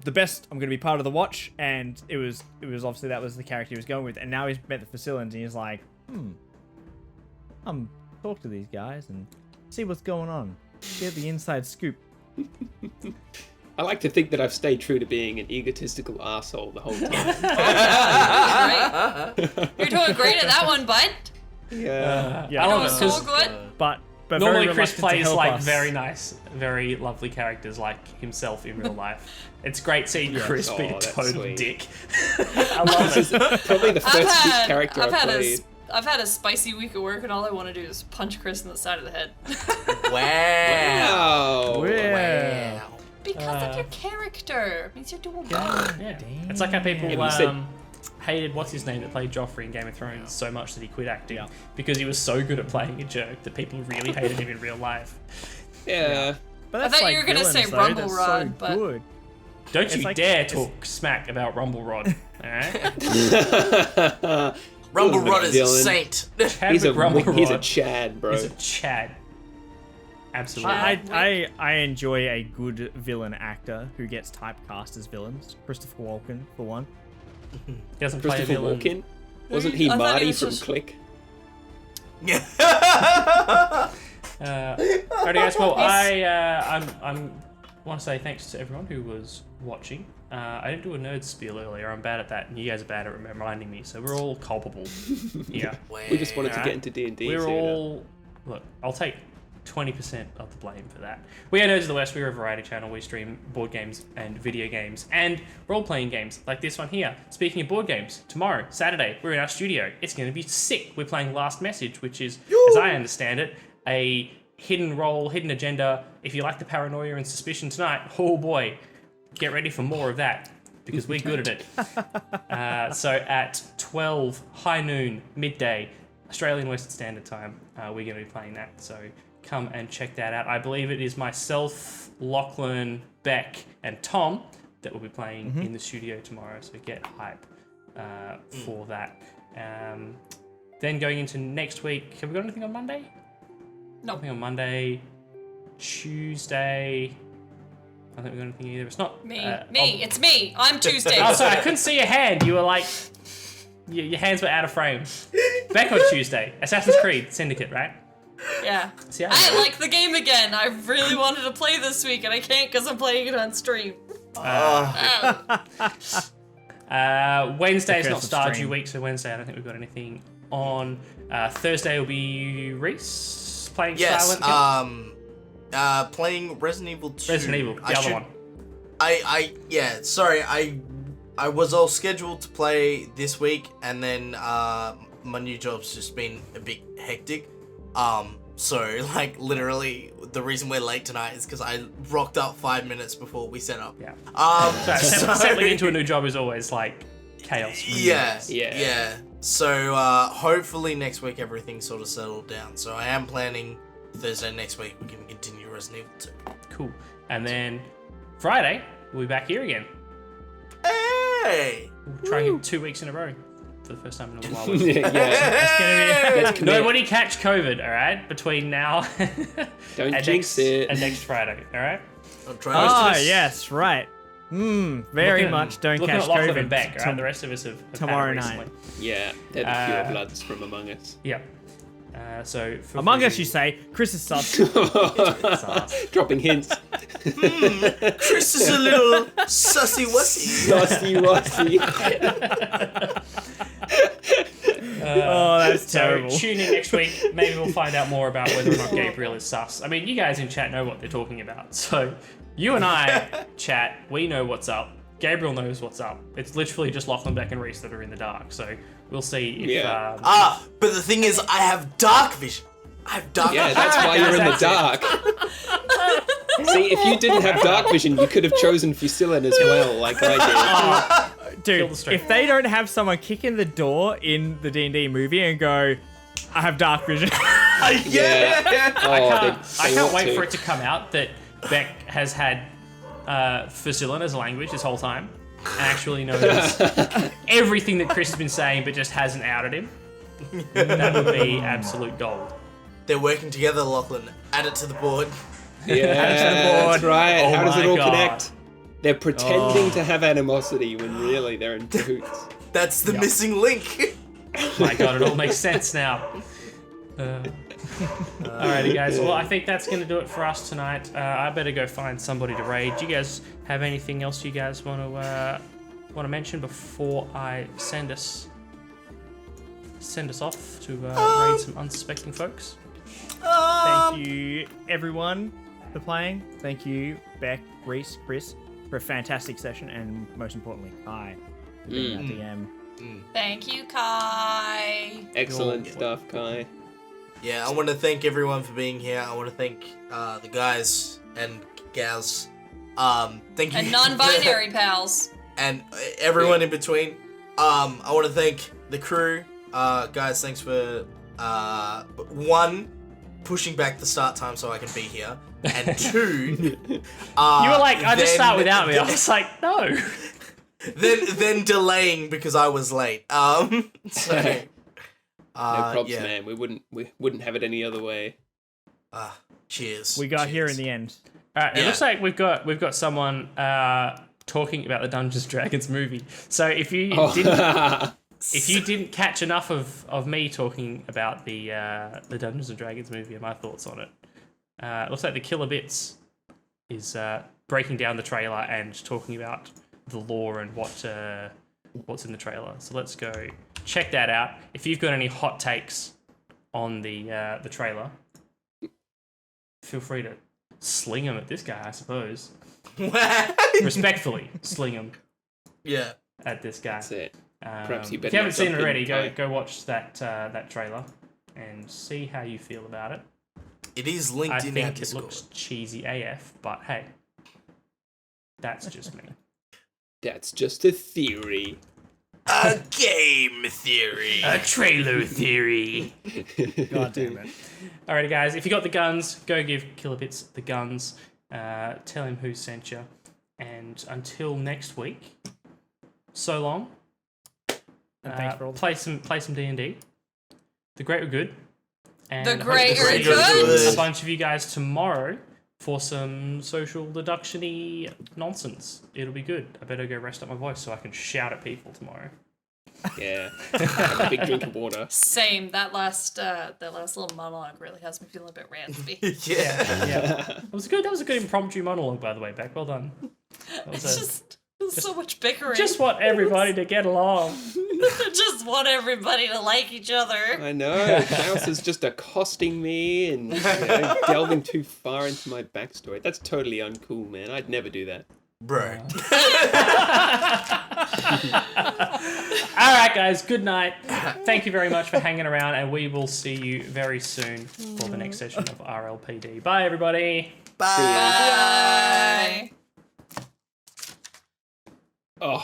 Speaker 3: the best, I'm going to be part of the watch, and it was obviously that was the character he was going with, and now he's met the Facilins, and he's like, talk to these guys and see what's going on. Get the inside scoop.
Speaker 4: I like to think that I've stayed true to being an egotistical asshole the whole time.
Speaker 5: Right? You're doing great at that one, bud.
Speaker 4: Yeah.
Speaker 3: Yeah,
Speaker 1: I love
Speaker 5: Doing
Speaker 1: it,
Speaker 5: so
Speaker 1: 'cause
Speaker 5: good.
Speaker 3: but
Speaker 1: normally
Speaker 3: very
Speaker 1: Chris
Speaker 3: reluctant to
Speaker 1: plays
Speaker 3: help
Speaker 1: like
Speaker 3: us.
Speaker 1: very nice, very lovely characters like himself in real life. It's great seeing Chris be a
Speaker 4: Oh, that's
Speaker 1: total
Speaker 4: sweet.
Speaker 1: dick. I love it.
Speaker 4: Probably the first character I've played.
Speaker 5: I've had a spicy week at work, and all I want to do is punch Chris in the side of the head
Speaker 2: Wow.
Speaker 4: Wow.
Speaker 3: Yeah.
Speaker 5: because of your character. It means you're doing well.
Speaker 1: Yeah. It's like how people
Speaker 4: Yeah, but you said-
Speaker 1: hated what's his name that played Joffrey in Game of Thrones so much that he quit acting because he was so good at playing a jerk that people really hated him in real life.
Speaker 4: Yeah.
Speaker 3: But
Speaker 5: I
Speaker 3: that's
Speaker 5: thought
Speaker 3: like
Speaker 5: you were gonna
Speaker 3: villains,
Speaker 5: say
Speaker 3: though.
Speaker 5: Rumble
Speaker 3: That's
Speaker 5: Rod,
Speaker 3: so
Speaker 5: but-
Speaker 3: good.
Speaker 1: Don't
Speaker 3: It's
Speaker 1: you
Speaker 3: like-
Speaker 1: dare
Speaker 3: it's-
Speaker 1: talk smack about Rumble Rod. Alright?
Speaker 2: Rumble
Speaker 4: Ooh,
Speaker 2: Rod is a
Speaker 4: villain.
Speaker 2: saint.
Speaker 4: He's a
Speaker 1: Rumble
Speaker 4: he's a
Speaker 1: Rod.
Speaker 4: Chad, bro.
Speaker 1: He's a Chad. Absolutely.
Speaker 3: I enjoy a good villain actor who gets typecast as villains. Christopher Walken, for one.
Speaker 1: He doesn't play a
Speaker 4: Christopher
Speaker 1: villain.
Speaker 4: Walken. Wasn't he
Speaker 5: I thought he
Speaker 4: Marty
Speaker 5: was
Speaker 4: from
Speaker 5: just-
Speaker 4: Click?
Speaker 2: Yeah.
Speaker 1: Alrighty, guys. Well, I'm want to say thanks to everyone who was watching. I didn't do a nerd spiel earlier. I'm bad at that, and you guys are bad at reminding me. So we're all culpable. Yeah,
Speaker 4: We just wanted to
Speaker 1: Alright.
Speaker 4: get into D&D.
Speaker 1: we're
Speaker 4: so,
Speaker 1: all. Look, I'll take 20% of the blame for that. We are Nerds of the West. We're a variety channel. We stream board games and video games and role-playing games like this one here. Speaking of board games, tomorrow, Saturday, we're in our studio. It's going to be sick. We're playing Last Message, which is, as I understand it, a hidden role, hidden agenda. If you like the paranoia and suspicion tonight, oh boy, get ready for more of that because we're good at it. So at 12, high noon, midday, Australian Western Standard Time, we're going to be playing that. So come and check that out. I believe it is myself, Lachlan, Beck, and Tom that will be playing in the studio tomorrow. So get hype for that. Then going into next week, have we got anything on Monday?
Speaker 5: No.
Speaker 1: Nothing on Monday. Tuesday. I don't think we got anything either. It's not
Speaker 5: Me.
Speaker 1: I'll-
Speaker 5: It's me. I'm Tuesday.
Speaker 1: Oh, sorry, I couldn't see your hand. You were like, your hands were out of frame. Back on Tuesday, Assassin's Creed Syndicate, right?
Speaker 5: Yeah.
Speaker 1: See,
Speaker 5: I like the game again. I really wanted to play this week, and I can't because I'm playing it on stream.
Speaker 1: Wednesday is
Speaker 3: The
Speaker 1: not
Speaker 3: curse of
Speaker 1: Stardew
Speaker 3: stream.
Speaker 1: week, so Wednesday I don't think we've got anything on. Thursday will be Reese playing
Speaker 2: Yes.
Speaker 1: Silent Hill.
Speaker 2: Playing Resident Evil 2.
Speaker 1: Resident Evil, the other one.
Speaker 2: Sorry, I was all scheduled to play this week, and then my new job's just been a bit hectic. So like literally, the reason we're late tonight is because I rocked up 5 minutes before we set up.
Speaker 1: Yeah.
Speaker 2: So,
Speaker 1: Settling into a new job is always like chaos. for you
Speaker 2: Yeah,
Speaker 1: guys.
Speaker 2: yeah. So hopefully next week everything's sort of settled down. So I am planning Thursday next week we can continue Resident Evil 2.
Speaker 1: Cool. And then Friday we'll be back here again.
Speaker 2: Hey!
Speaker 1: We'll try and get 2 weeks in a row for the first time in a while.
Speaker 4: yeah.
Speaker 3: It's gonna be.
Speaker 1: Nobody catch COVID, all right? Between now
Speaker 4: Don't
Speaker 1: and
Speaker 4: jinx
Speaker 1: next,
Speaker 4: it.
Speaker 1: and next Friday, all right?
Speaker 2: I'm trying
Speaker 3: Ah,
Speaker 2: to
Speaker 3: yes, right. Very
Speaker 1: Looking-
Speaker 3: much don't
Speaker 1: looking
Speaker 3: catch
Speaker 1: at Lachlan
Speaker 3: COVID.
Speaker 1: and Beck, all right?
Speaker 3: tom-
Speaker 1: The rest of us have
Speaker 3: tomorrow
Speaker 1: had it
Speaker 3: night.
Speaker 1: recently.
Speaker 4: Yeah, they're the pure bloods from Among Us.
Speaker 1: Yeah. So feel
Speaker 3: Among
Speaker 1: free
Speaker 3: Us,
Speaker 1: to-
Speaker 3: you say. Chris is sus.
Speaker 4: Dropping hints.
Speaker 2: Chris is a little sussy wussy.
Speaker 4: Dusty Wussy.
Speaker 3: Oh, that's
Speaker 1: So
Speaker 3: terrible.
Speaker 1: tune in next week. Maybe we'll find out more about whether or not Gabriel is sus. I mean, you guys in chat know what they're talking about. So you and I chat. We know what's up. Gabriel knows what's up. It's literally just Lachlan, Beck, and Reese that are in the dark. So we'll see if.
Speaker 4: Yeah.
Speaker 2: But the thing is, I have dark vision. I have dark
Speaker 4: Yeah,
Speaker 2: vision.
Speaker 4: that's why you're in the dark. See, if you didn't have dark vision, you could have chosen Fusilin as well, like I
Speaker 1: Kill
Speaker 3: Dude,
Speaker 1: the stream.
Speaker 3: if they don't have someone kick in the door in the D&D movie and go, I have dark vision.
Speaker 4: did. Yeah. Oh,
Speaker 1: I can't wait for it to come out that Beck has had Fusilin as a language this whole time and actually knows everything that Chris has been saying but just hasn't outed him. That would be absolute gold.
Speaker 2: They're working together, Lachlan. Add it to the board.
Speaker 4: Yeah, that's right.
Speaker 1: Oh
Speaker 4: How does it
Speaker 1: my
Speaker 4: all
Speaker 1: God.
Speaker 4: connect? They're pretending to have animosity when really they're in cahoots.
Speaker 2: That's the missing link.
Speaker 1: My God, it all makes sense now. Alrighty, guys. Well, I think that's going to do it for us tonight. I better go find somebody to raid. Do you guys have anything else you guys want to mention before I send us off to raid some unsuspecting folks?
Speaker 3: Thank you, everyone, for playing. Thank you, Beck, Reese, Chris, for a fantastic session, and most importantly, Kai, for being our DM.
Speaker 5: Thank you, Kai.
Speaker 4: Excellent stuff, Kai.
Speaker 2: Yeah, I want to thank everyone for being here. I want to thank the guys and gals. Thank you.
Speaker 5: And non-binary pals.
Speaker 2: And everyone in between. I want to thank the crew. Guys, thanks for pushing back the start time so I can be here, and 2,
Speaker 1: You were like, I just start without me. I was like, no.
Speaker 2: then delaying because I was late. So
Speaker 4: No props,
Speaker 2: yeah.
Speaker 4: man. We wouldn't have it any other way.
Speaker 2: Cheers.
Speaker 3: We got
Speaker 2: Cheers.
Speaker 3: here in the end.
Speaker 1: All right, it
Speaker 2: Yeah.
Speaker 1: looks like we've got someone talking about the Dungeons and Dragons movie. So if you didn't catch enough of me talking about the Dungeons and Dragons movie and my thoughts on it, it looks like the Killer Bits is breaking down the trailer and talking about the lore and what's in the trailer. So let's go check that out. If you've got any hot takes on the trailer, feel free to sling them at this guy, I suppose. Respectfully, sling them
Speaker 2: Yeah.
Speaker 1: at this guy.
Speaker 4: That's it. Perhaps you
Speaker 1: If
Speaker 4: better
Speaker 1: you haven't
Speaker 4: not
Speaker 1: seen it
Speaker 4: jump in,
Speaker 1: already,
Speaker 4: Kai.
Speaker 1: go watch that trailer and see how you feel about it.
Speaker 2: It is
Speaker 1: I
Speaker 2: linked in our
Speaker 1: think it
Speaker 2: Discord.
Speaker 1: looks cheesy AF, but hey, that's just me.
Speaker 4: That's just a theory.
Speaker 2: A game theory.
Speaker 1: A trailer theory.
Speaker 3: God damn it.
Speaker 1: Alrighty, guys, if you got the guns, go give Killer Bits the guns. Tell him who sent you. And until next week, so long.
Speaker 3: And thanks for all the
Speaker 1: Play some D&D. The great were good. And
Speaker 5: The
Speaker 1: I hope
Speaker 5: great
Speaker 1: to
Speaker 5: are
Speaker 1: see
Speaker 2: good.
Speaker 1: a bunch of you guys tomorrow for some social deduction-y nonsense. It'll be good. I better go rest up my voice so I can shout at people tomorrow.
Speaker 4: Yeah. Have a big drink of water.
Speaker 5: Same. That last little monologue really has me feeling a bit raspy.
Speaker 2: Yeah.
Speaker 1: Yeah. That was a good impromptu monologue, by the way, Beck. Well done. That was
Speaker 5: It's just so much bickering.
Speaker 1: just want everybody to get along.
Speaker 5: Just want everybody to like each other.
Speaker 4: I know. Klaus is just accosting me and delving too far into my backstory. That's totally uncool, man. I'd never do that.
Speaker 2: Bro.
Speaker 1: All right, guys. Good night. Thank you very much for hanging around, and we will see you very soon for the next session of RLPD. Bye, everybody.
Speaker 2: Bye.
Speaker 5: Bye.
Speaker 4: Oh.